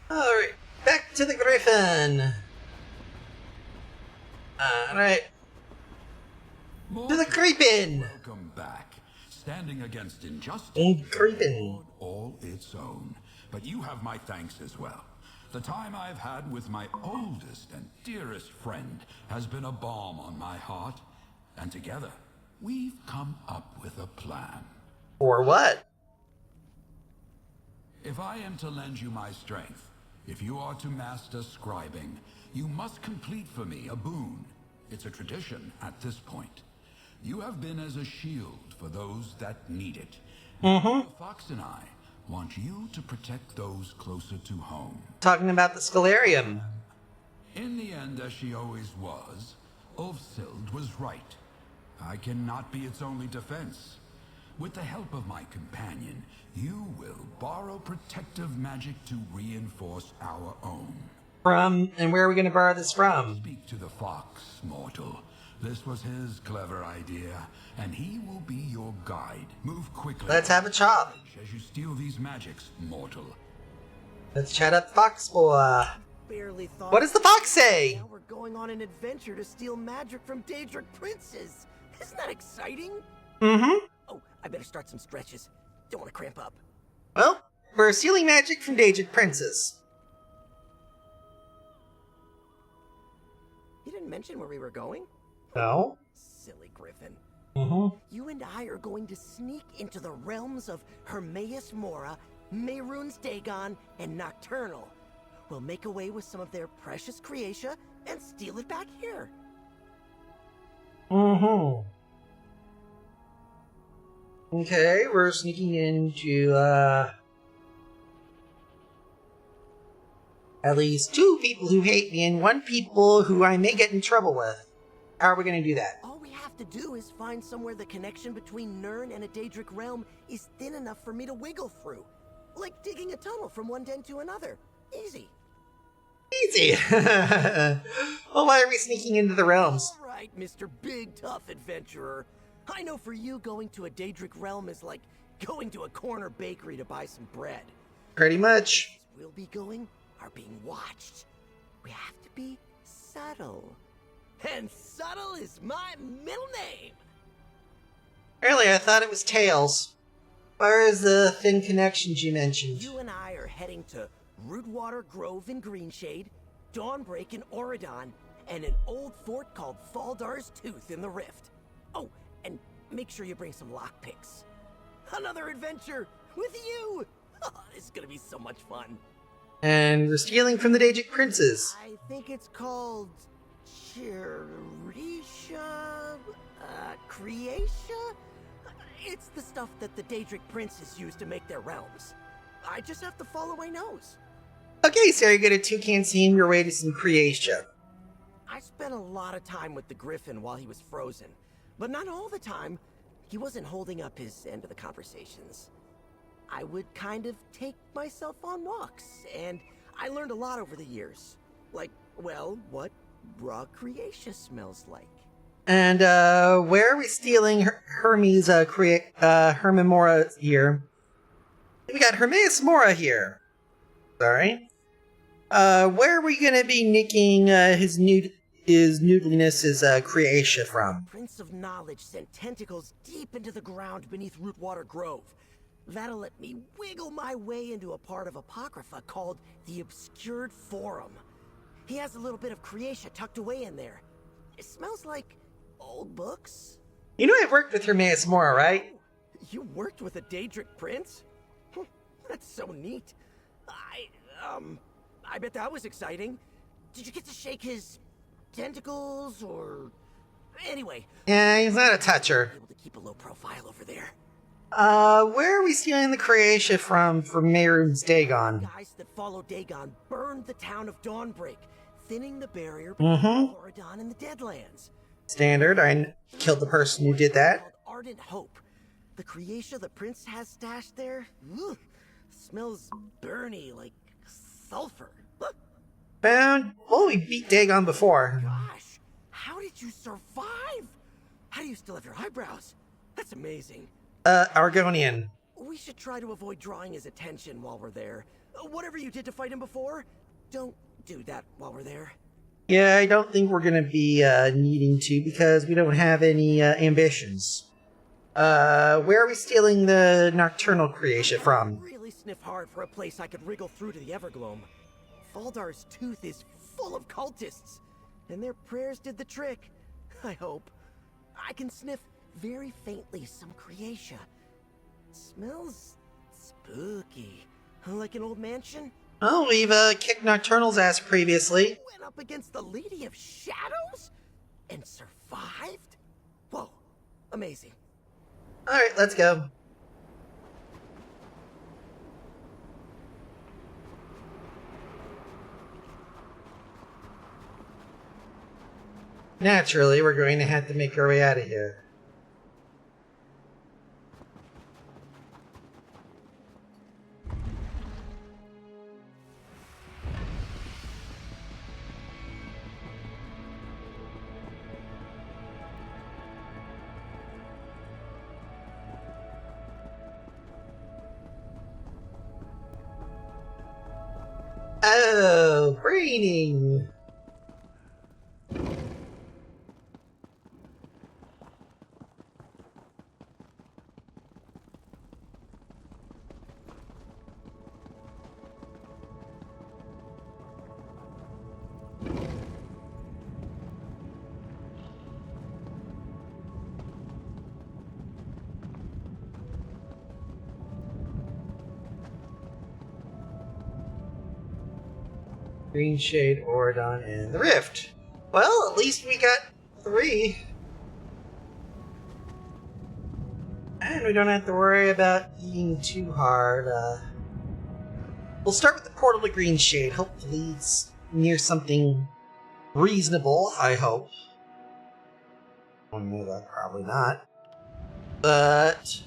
Speaker 1: Alright, back to the Griffin. Alright. To the Creepin!
Speaker 9: Welcome back. Standing against injustice
Speaker 1: Creepin.
Speaker 9: all its own. But you have my thanks as well. The time I've had with my oldest and dearest friend has been a balm on my heart. And together, we've come up with a plan.
Speaker 1: For what?
Speaker 9: If I am to lend you my strength, if you are to master scribing, you must complete for me a boon. It's a tradition at this point. You have been as a shield for those that need it. Fox and I want you to protect those closer to home.
Speaker 1: Talking about the Scalarium.
Speaker 9: In the end, as she always was, Ulfsild was right. I cannot be its only defense. With the help of my companion, you will borrow protective magic to reinforce our own.
Speaker 1: And where are we going to borrow this from?
Speaker 9: Speak to the fox, mortal. This was his clever idea, and he will be your guide. Move quickly.
Speaker 1: Let's have a chop.
Speaker 9: As you steal these magics, mortal.
Speaker 1: Let's chat up Fox boy.
Speaker 8: Barely thought.
Speaker 1: What does the fox say?
Speaker 8: Now we're going on an adventure to steal magic from Daedric princes. Isn't that exciting? Oh, I better start some stretches. Don't want to cramp up.
Speaker 1: Well, we're stealing magic from Daedric princes.
Speaker 8: You didn't mention where we were going?
Speaker 1: No.
Speaker 8: Silly Griffin. You and I are going to sneak into the realms of Hermaeus Mora, Mehrunes Dagon, and Nocturnal. We'll make away with some of their precious creatia and steal it back here.
Speaker 1: Okay, we're sneaking into, at least 2 people who hate me and 1 people who I may get in trouble with. How are we going to do that?
Speaker 8: All we have to do is find somewhere the connection between Nirn and a Daedric realm is thin enough for me to wiggle through. Like digging a tunnel from one den to another. Easy.
Speaker 1: Easy! Well, why are we sneaking into the realms?
Speaker 8: All right, Mr. Big Tough Adventurer. I know for you going to a Daedric realm is like going to a corner bakery to buy some bread.
Speaker 1: Pretty much.
Speaker 8: We'll be going are being watched. We have to be subtle. And subtle is my middle name.
Speaker 1: Earlier, I thought it was Tails. Where is the thin connections you mentioned?
Speaker 8: You and I are heading to Rootwater Grove in Greenshade, Dawnbreak in Auradon, and an old fort called Faldar's Tooth in the Rift. Oh, and make sure you bring some lockpicks. Another adventure with you! This is gonna be so much fun.
Speaker 1: And we're stealing from the Daedric princes.
Speaker 8: I think it's called Chirisha? Creatia? It's the stuff that the Daedric princes use to make their realms. I just have to follow my nose.
Speaker 1: Okay, so you're gonna toucan seam your way to some creation.
Speaker 8: I spent a lot of time with the Griffin while he was frozen, but not all the time. He wasn't holding up his end of the conversations. I would kind of take myself on walks, and I learned a lot over the years. Like, well, what raw creation smells like.
Speaker 1: And, where are we stealing Hermes, Hermimora here? We got Hermes Mora here. Sorry. Where are we gonna be nicking, his noodliness's, creation from?
Speaker 8: Prince of Knowledge sent tentacles deep into the ground beneath Rootwater Grove. That'll let me wiggle my way into a part of Apocrypha called the Obscured Forum. He has a little bit of creation tucked away in there. It smells like old books.
Speaker 1: You know I've worked with Hermes Mora, right?
Speaker 8: You worked with a Daedric prince? That's so neat. I bet that was exciting. Did you get to shake his tentacles, or... Anyway.
Speaker 1: Yeah, he's not a toucher.
Speaker 8: Able to keep a low profile over there.
Speaker 1: Where are we stealing the creation from for Mehrunes Dagon?
Speaker 8: Guys that follow Dagon burned the town of Dawnbreak, thinning the barrier between Auradon and the Deadlands.
Speaker 1: Standard. I killed the person who did that.
Speaker 8: Ardent Hope. The creation the prince has stashed there, smells burny like sulfur.
Speaker 1: Found. Well, we beat Dagon before.
Speaker 8: Gosh, how did you survive? How do you still have your eyebrows? That's amazing.
Speaker 1: Argonian.
Speaker 8: We should try to avoid drawing his attention while we're there. Whatever you did to fight him before, don't do that while we're there.
Speaker 1: Yeah, I don't think we're gonna be, needing to because we don't have any, ambitions. Where are we stealing the nocturnal creation from?
Speaker 8: Really sniff hard for a place I could wriggle through to the Evergloam. Faldar's Tooth is full of cultists, and their prayers did the trick. I hope. I can sniff very faintly some creation. Smells spooky. Like an old mansion?
Speaker 1: Oh, we've, kicked Nocturnal's ass previously.
Speaker 8: Went up against the Lady of Shadows? And survived? Whoa. Amazing.
Speaker 1: Alright, let's go. Naturally, we're going to have to make our way out of here. Oh, braining! Green Shade, Auradon, and the Rift. Well, at least we got 3. And we don't have to worry about being too hard. We'll start with the portal to Green Shade. Hopefully it's near something reasonable, I hope. I know that probably not. But...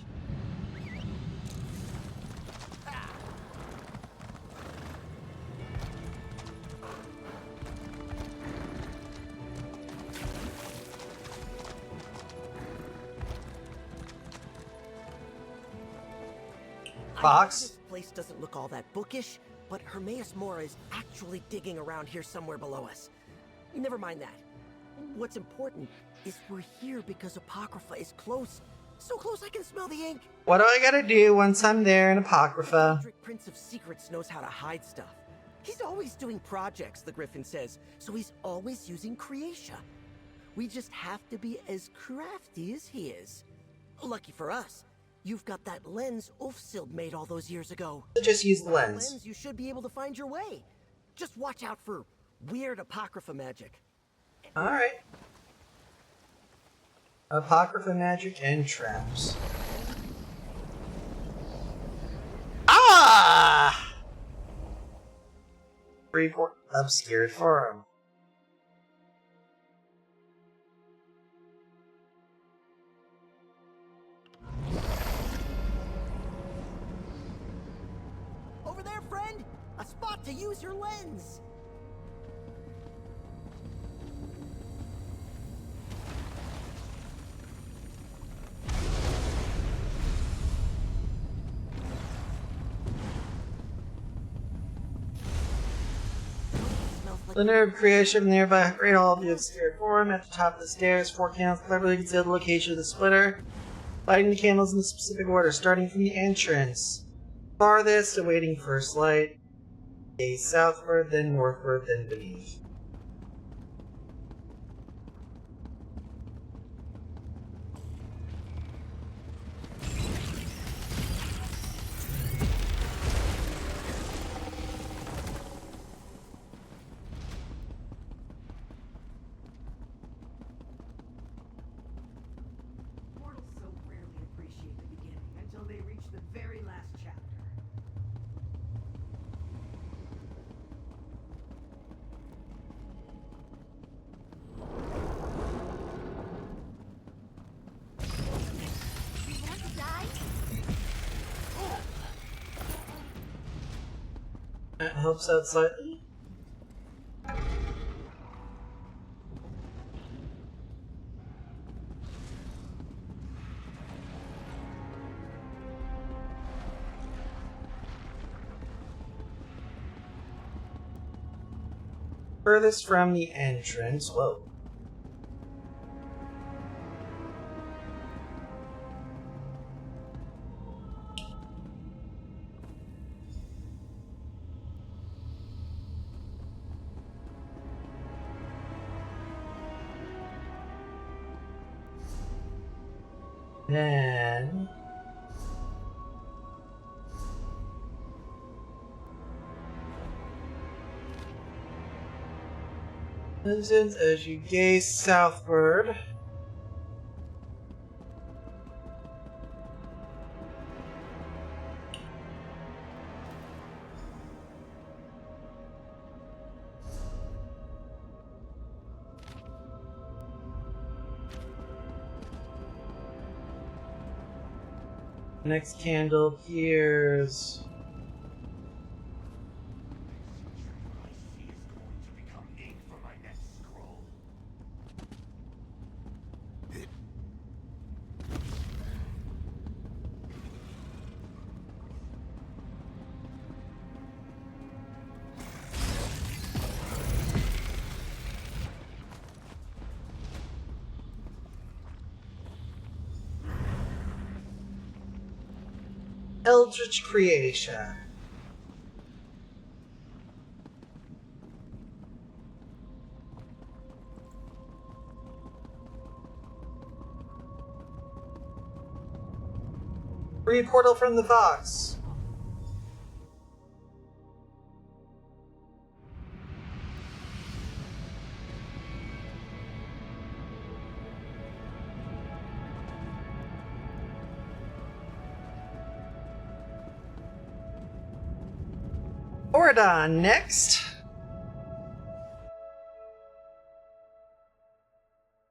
Speaker 1: Fox?
Speaker 8: This place doesn't look all that bookish, but Hermes Mora is actually digging around here somewhere below us. Never mind that. What's important is we're here because Apocrypha is close. So close I can smell the ink.
Speaker 1: What do I gotta do once I'm there in Apocrypha?
Speaker 8: Daedric Prince of Secrets knows how to hide stuff. He's always doing projects, the Griffin says, so he's always using Creatia. We just have to be as crafty as he is. Lucky for us, you've got that lens Ulfsild made all those years ago.
Speaker 1: Just use the lens.
Speaker 8: You should be able to find your way. Just watch out for weird Apocrypha magic.
Speaker 1: Alright. Apocrypha magic and traps. Ah! Report obscured forum.
Speaker 8: Over there, friend! A spot to use your lens!
Speaker 1: The nerve creation from nearby great hall of the obscured forum. At the top of the stairs, 4 candles cleverly conceal the location of the splitter, lighting the candles in a specific order, starting from the entrance. Farthest, awaiting first light. Gaze southward, then northward, then beneath. That helps out slightly. Furthest from the entrance. Whoa. Then as you gaze southward, next candle appears. Eldritch Creation. Free portal from the Fox. Oradon next.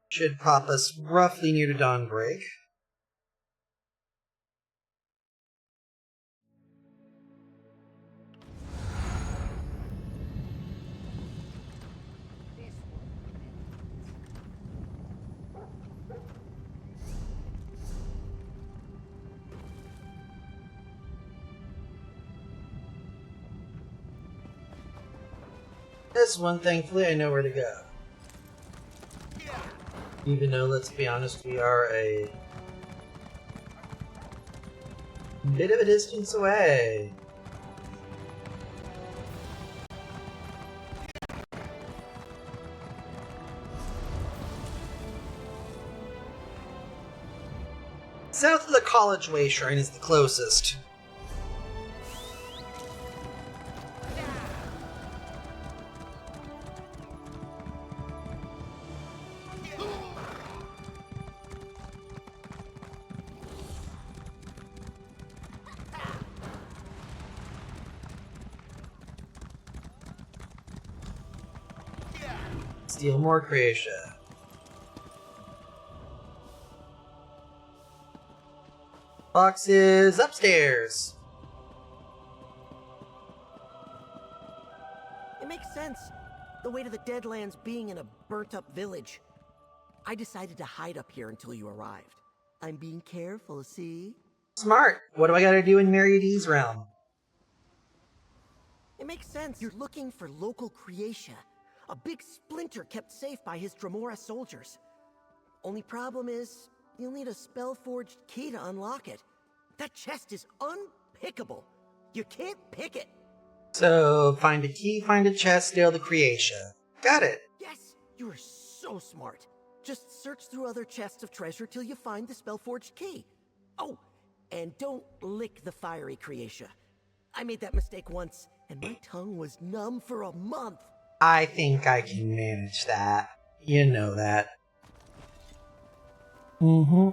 Speaker 1: Should pop us roughly near to Dawnbreak. This one, thankfully, I know where to go. Even though, let's be honest, we are a bit of a distance away. South of the College Way Shrine is the closest. Steal more Croatia. Boxes upstairs.
Speaker 8: It makes sense. The way to the Deadlands being in a burnt-up village. I decided to hide up here until you arrived. I'm being careful, see?
Speaker 1: Smart. What do I gotta do in Mary D's realm?
Speaker 8: It makes sense. You're looking for local Croatia. A big splinter kept safe by his Dremora soldiers. Only problem is, you'll need a spell-forged key to unlock it. That chest is unpickable. You can't pick it.
Speaker 1: So, find a key, find a chest, steal the Croatia. Got it.
Speaker 8: Yes, you are so smart. Just search through other chests of treasure till you find the spell-forged key. Oh, and don't lick the fiery Croatia. I made that mistake once, and my tongue was numb for a month.
Speaker 1: I think I can manage that. You know that. Mm-hmm.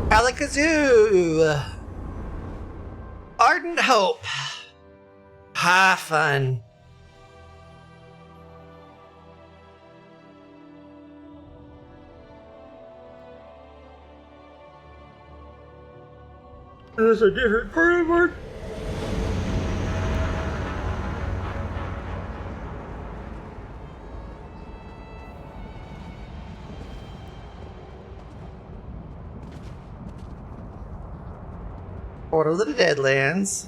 Speaker 1: Alakazoo! Ardent Hope. Ha, fun. There's a different framework. Portal to the Deadlands.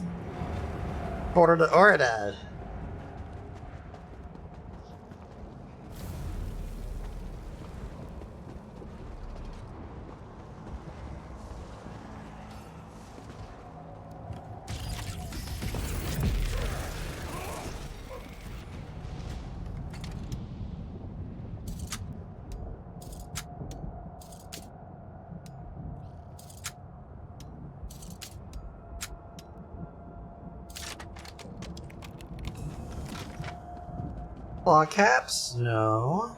Speaker 1: Portal to Oradad. Claw caps? No.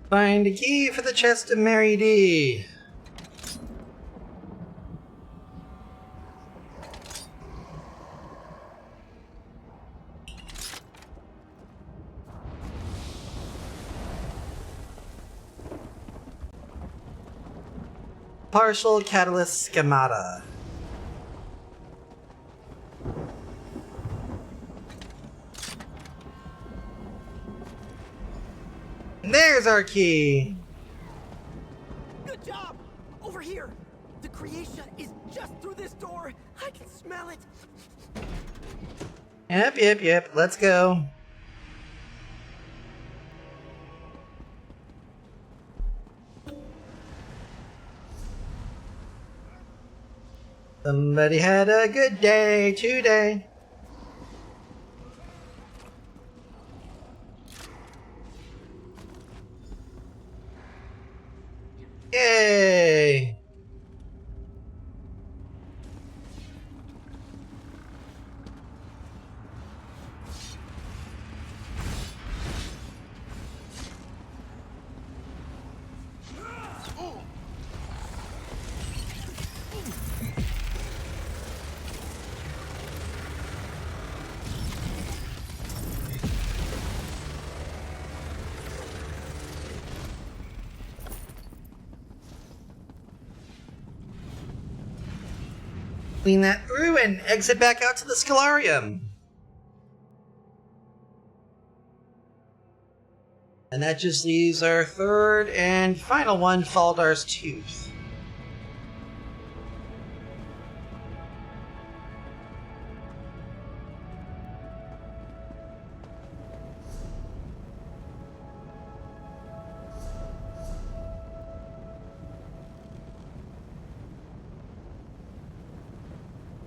Speaker 1: Find a key for the chest of Mary D. Partial catalyst schemata. And there's our key.
Speaker 8: Good job! Over here! The Croatia is just through this door. I can smell it.
Speaker 1: Yep. Let's go. Somebody had a good day today. Yay! clean that through and exit back out to the Scholarium. And that just leaves our third and final one, Faldar's Tooth.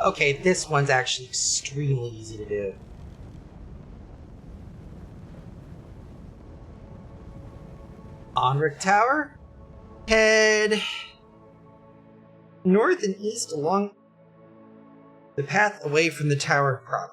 Speaker 1: Okay, this one's actually extremely easy to do. Onric Tower. Head north and east along the path away from the tower proper.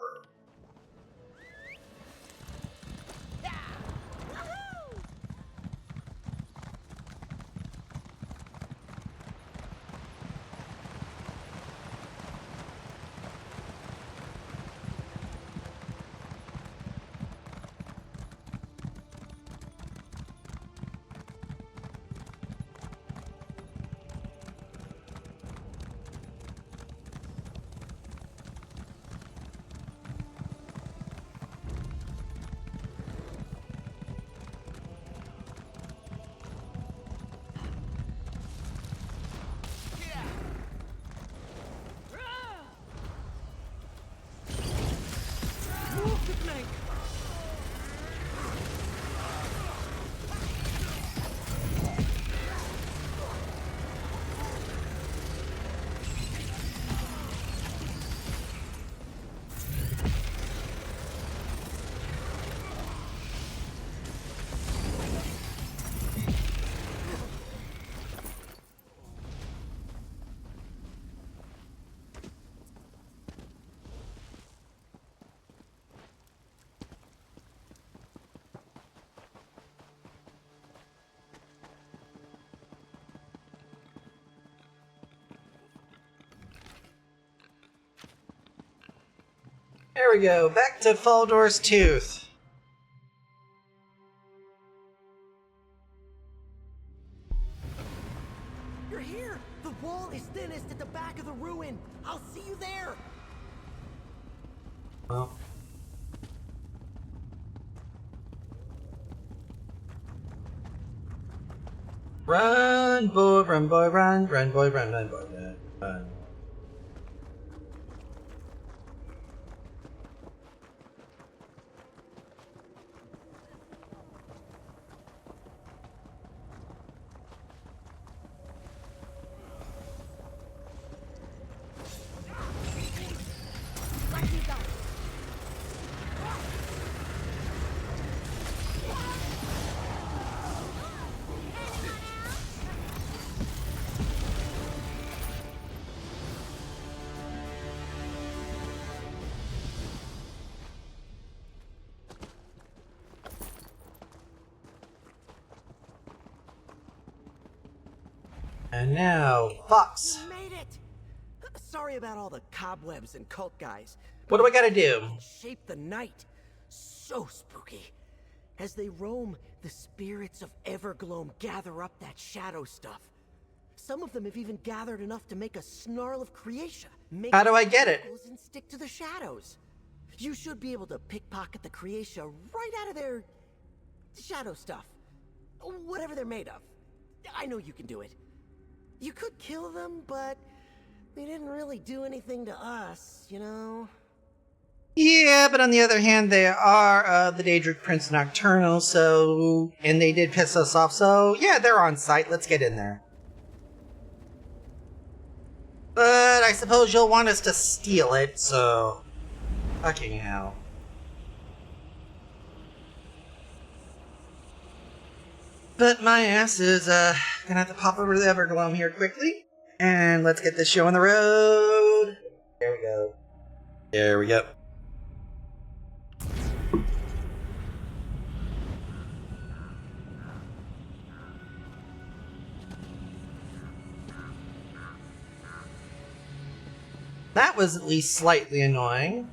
Speaker 1: There we go, back to Faldor's Tooth.
Speaker 8: You're here! The wall is thinnest at the back of the ruin! I'll see you there!
Speaker 1: Well. Run, boy, run, boy, run, run, boy, run, run, boy, run, run. And now, Fox.
Speaker 8: You made it! Sorry about all the cobwebs and cult guys.
Speaker 1: What do I gotta do?
Speaker 8: Shape the night. So spooky. As they roam, the spirits of Evergloam gather up that shadow stuff. Some of them have even gathered enough to make a snarl of creation.
Speaker 1: How do I get it?
Speaker 8: And stick to the shadows. You should be able to pickpocket the creation right out of their shadow stuff. Whatever they're made of. I know you can do it. You could kill them, but they didn't really do anything to us, you know?
Speaker 1: Yeah, but on the other hand, they are the Daedric Prince Nocturnal, so... And they did piss us off, so... Yeah, they're on site. Let's get in there. But I suppose you'll want us to steal it, so... Fucking hell. But my ass is, gonna have to pop over to the Evergloam here quickly. And let's get this show on the road. There we go. There we go. That was at least slightly annoying.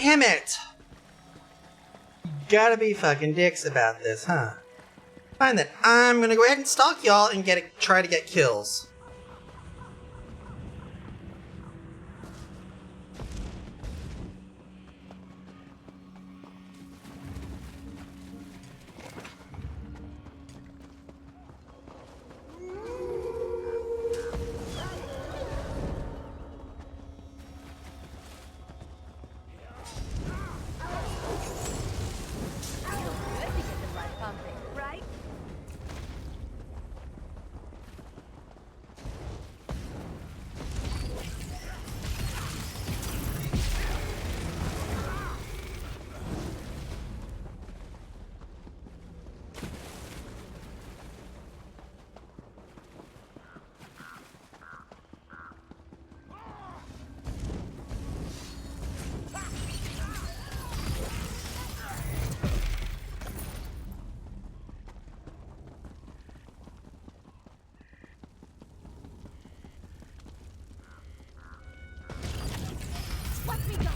Speaker 1: Damn it! Gotta be fucking dicks about this, huh? Fine then, I'm gonna go ahead and stalk y'all and try to get kills.
Speaker 2: Right? Let me go!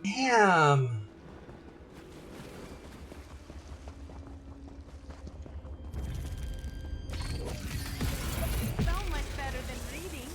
Speaker 1: Damn.
Speaker 2: So much better than reading.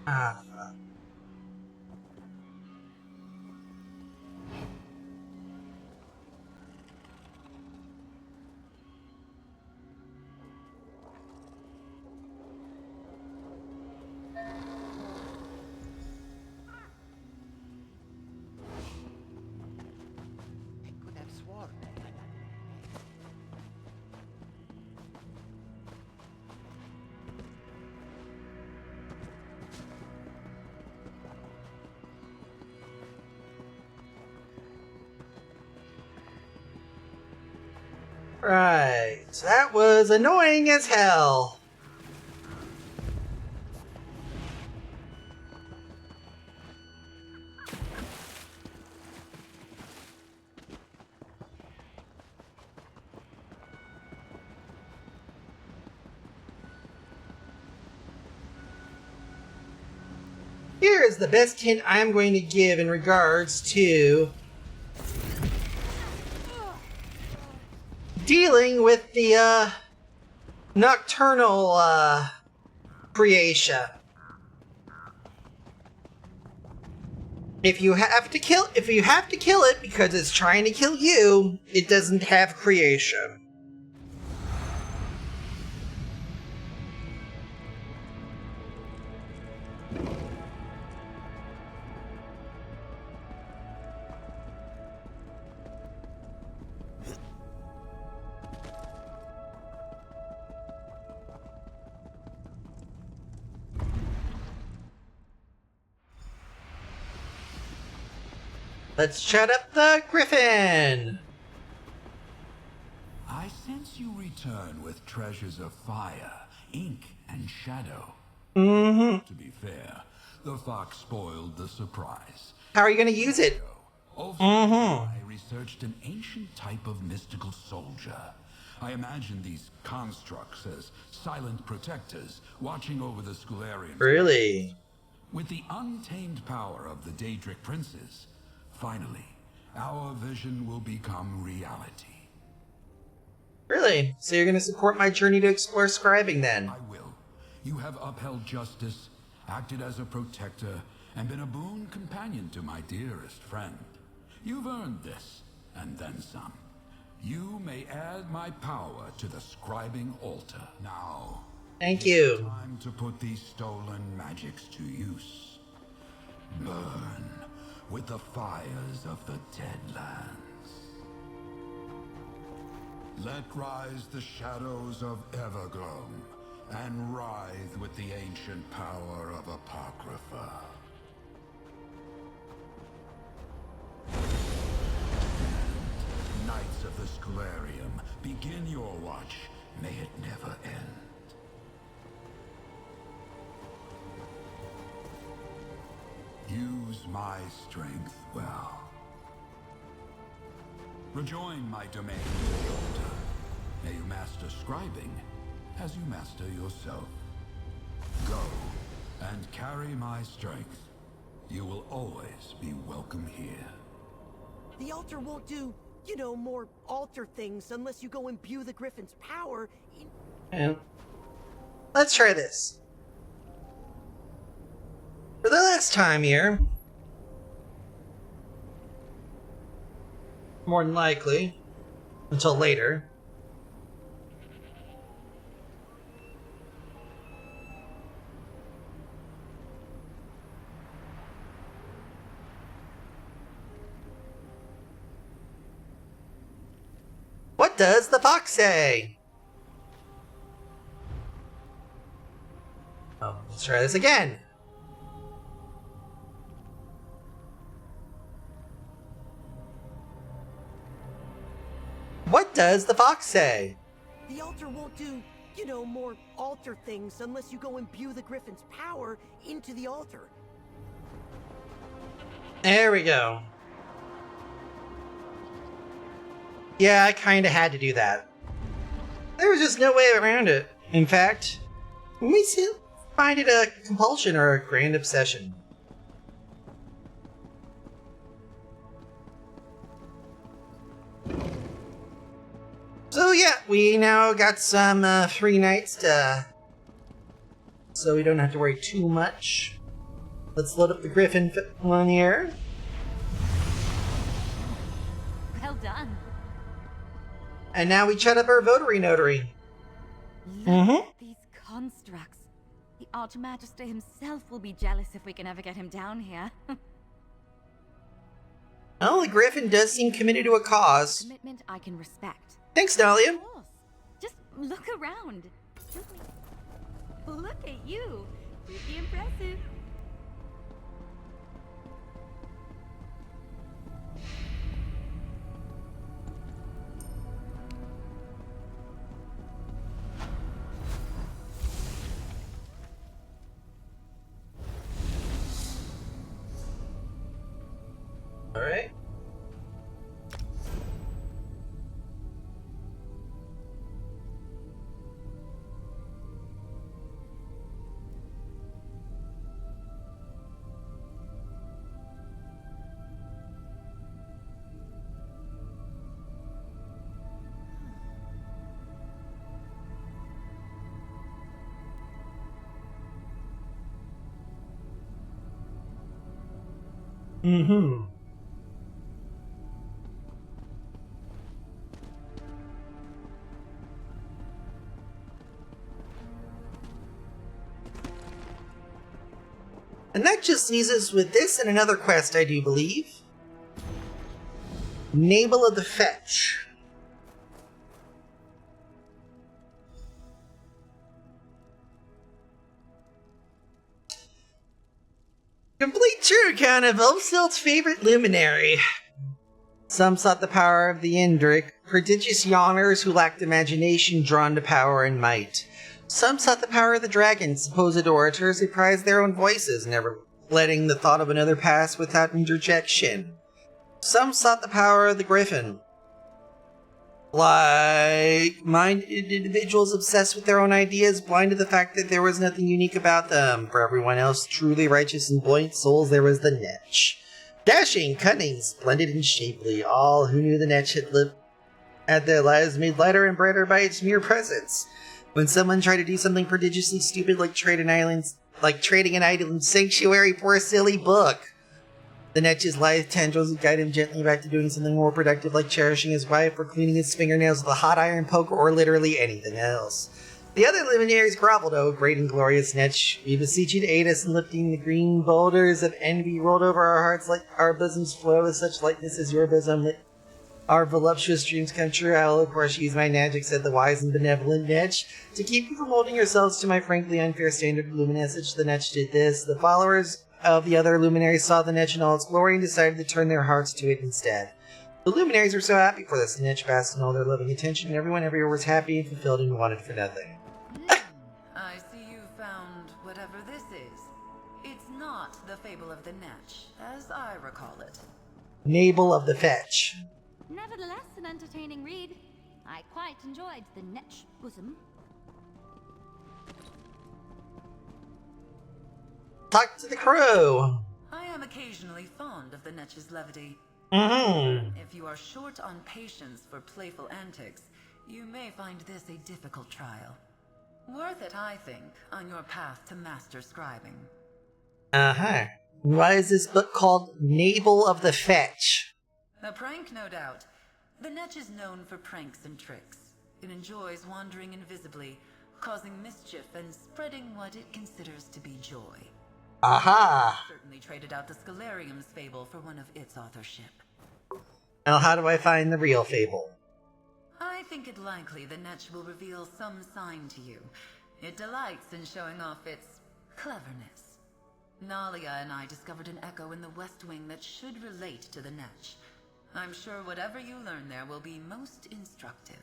Speaker 1: Ah, fuck.
Speaker 8: I could have sworn.
Speaker 1: Right. That was annoying as hell. Here is the best hint I'm going to give in regards to dealing with the nocturnal creation. If you have to kill it because it's trying to kill you, it doesn't have creation. Let's chat up the Griffin!
Speaker 9: I sense you return with treasures of fire, ink, and shadow. To be fair, the fox spoiled the surprise.
Speaker 1: How are you going to use it?
Speaker 9: Also, I researched an ancient type of mystical soldier. I imagine these constructs as silent protectors watching over the Scolarians.
Speaker 1: Really?
Speaker 9: With the untamed power of the Daedric princes, finally, our vision will become reality.
Speaker 1: Really? So you're going to support my journey to explore scribing then?
Speaker 9: I will. You have upheld justice, acted as a protector, and been a boon companion to my dearest friend. You've earned this, and then some. You may add my power to the scribing altar. Now,
Speaker 1: thank you.
Speaker 9: It's time to put these stolen magics to use. Burn with the fires of the Deadlands. Let rise the shadows of Evergloam, and writhe with the ancient power of Apocrypha. Knights of the Scholarium, begin your watch. May it never end. Use my strength well. Rejoin my domain to the altar. May you master scribing as you master yourself. Go and carry my strength. You will always be welcome here.
Speaker 8: The altar won't do, more altar things unless you go imbue the Griffin's power in...
Speaker 1: And let's try this. For the last time here, more than likely, until later. What does the fox say? Oh, let's try this again. What does the fox say?
Speaker 8: The altar won't do, more altar things unless you go imbue the Griffin's power into the altar.
Speaker 1: There we go. Yeah, I kinda had to do that. There was just no way around it. In fact, we still find it a compulsion or a grand obsession. So yeah, we now got some free nights to... so we don't have to worry too much. Let's load up the Griffin one here.
Speaker 2: Well done.
Speaker 1: And now we chat up our votary notary.
Speaker 2: Look at these constructs. The Archmagister himself will be jealous if we can ever get him down here.
Speaker 1: Well, the Griffin does seem committed to a cause.
Speaker 2: Commitment I can respect.
Speaker 1: Thanks, Dahlia.
Speaker 2: Of course. Just look around. Look at you. Pretty impressive.
Speaker 1: Alright. Mm-hmm. And that just leaves us with this and another quest, I do believe. Nabal of the Fetch. Complete true account of Ulfsild's favorite luminary. Some sought the power of the Indrik, prodigious yawners who lacked imagination drawn to power and might. Some sought the power of the dragon, supposed orators who prized their own voices, never letting the thought of another pass without interjection. Some sought the power of the griffin, like-minded individuals obsessed with their own ideas, blind to the fact that there was nothing unique about them. For everyone else, truly righteous and buoyant souls, there was the Netch. Dashing, cunning, splendid and shapely, all who knew the Netch had their lives made lighter and brighter by its mere presence. When someone tried to do something prodigiously stupid like trading an island sanctuary for a silly book, the Netch's lithe tendrils would guide him gently back to doing something more productive like cherishing his wife or cleaning his fingernails with a hot iron poker or literally anything else. The other luminaries groveled, "Oh, great and glorious Netch, we beseech you to aid us in lifting the green boulders of envy rolled over our hearts like our bosoms flow with such lightness as your bosom. Let our voluptuous dreams come true. I will of course use my magic," said the wise and benevolent Netch, "to keep you from holding yourselves to my frankly unfair standard of luminescence." The Netch did this. The followers of the other luminaries saw the Netch in all its glory and decided to turn their hearts to it instead. The luminaries were so happy for this. The Netch basked in all their loving attention, and everyone everywhere was happy and fulfilled and wanted for nothing.
Speaker 4: I see you found whatever this is. It's not the Fable of the Netch, as I recall it.
Speaker 1: Nabal of the Fetch.
Speaker 2: Nevertheless, an entertaining read. I quite enjoyed the Netch bosom.
Speaker 1: Talk to the crow.
Speaker 4: I am occasionally fond of the Netch's levity.
Speaker 1: Mm-hmm.
Speaker 4: If you are short on patience for playful antics, you may find this a difficult trial. Worth it, I think, on your path to master scribing.
Speaker 1: Uh-huh. Why is this book called Nabal of the Fetch?
Speaker 4: A prank, no doubt. The Netch is known for pranks and tricks. It enjoys wandering invisibly, causing mischief and spreading what it considers to be joy.
Speaker 1: Aha!
Speaker 4: Certainly traded out the Scalarium's fable for one of its authorship.
Speaker 1: Now how do I find the real fable?
Speaker 4: I think it likely the Netch will reveal some sign to you. It delights in showing off its cleverness. Nalia and I discovered an echo in the West Wing that should relate to the Netch. I'm sure whatever you learn there will be most instructive.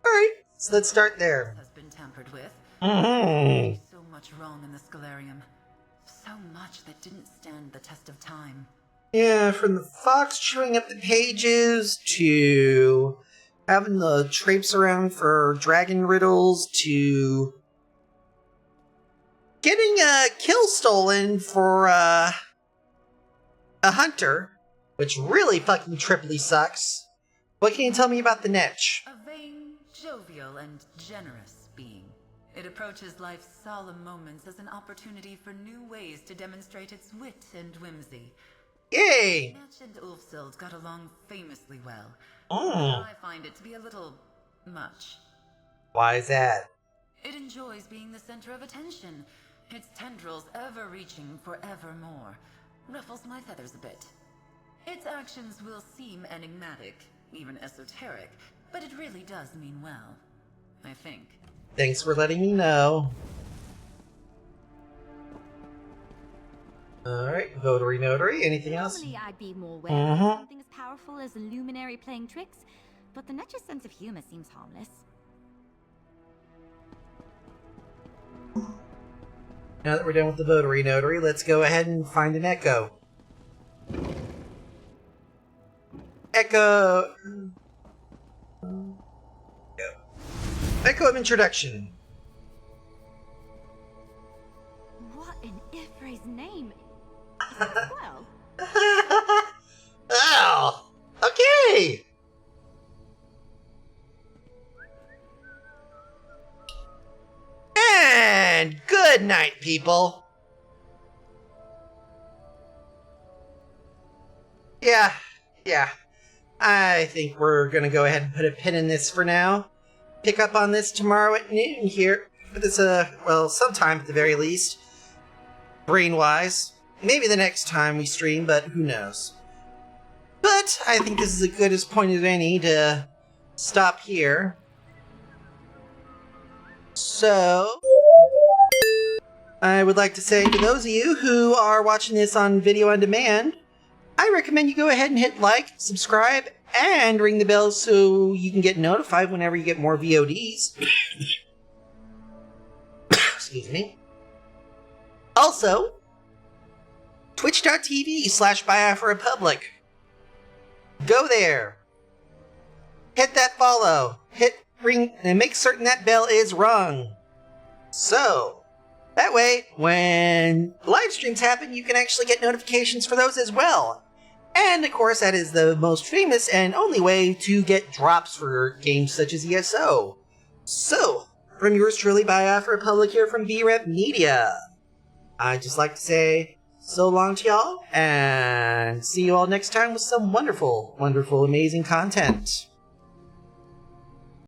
Speaker 1: Alright, so let's start there.
Speaker 4: Has been tampered with.
Speaker 1: Mm-hmm.
Speaker 4: So much wrong in the Scalarium. So much that didn't stand the test of time.
Speaker 1: Yeah, from the fox chewing up the pages, to having the traipse around for dragon riddles, to getting a kill stolen for a hunter, which really fucking triply sucks. What can you tell me about the Netch?
Speaker 4: A vain, jovial, and generous being. It approaches life's solemn moments as an opportunity for new ways to demonstrate its wit and whimsy.
Speaker 1: Yay!
Speaker 4: Netch and Ulfsild got along famously well.
Speaker 1: Oh.
Speaker 4: I find it to be a little much.
Speaker 1: Why is that?
Speaker 4: It enjoys being the center of attention. Its tendrils ever reaching for evermore. Ruffles my feathers a bit. Its actions will seem enigmatic, even esoteric, but it really does mean well, I think.
Speaker 1: Thanks for letting me know. Alright, votary notary, anything else?
Speaker 2: Normally I'd be more wary of something as powerful as a luminary playing tricks, but the Netch's sense of humor seems harmless.
Speaker 1: Now that we're done with the votary notary, let's go ahead and find an echo. Echo of introduction.
Speaker 2: What in Ifre's name? Well.
Speaker 1: Oh, okay. And good night, people. Yeah. I think we're gonna go ahead and put a pin in this for now. Pick up on this tomorrow at noon here. But it's sometime at the very least. Brain-wise. Maybe the next time we stream, but who knows. But I think this is as good as point as any to stop here. So, I would like to say to those of you who are watching this on video on demand, I recommend you go ahead and hit like, subscribe, and ring the bell so you can get notified whenever you get more VODs. Excuse me. Also, twitch.tv/BiafraRepublic. Go there. Hit that follow. Hit ring and make certain that bell is rung. So, that way, when live streams happen, you can actually get notifications for those as well. And of course, that is the most famous and only way to get drops for games such as ESO. So, from yours truly, Biafra Republic here from VREP Media. I'd just like to say so long to y'all, and see you all next time with some wonderful, wonderful, amazing content.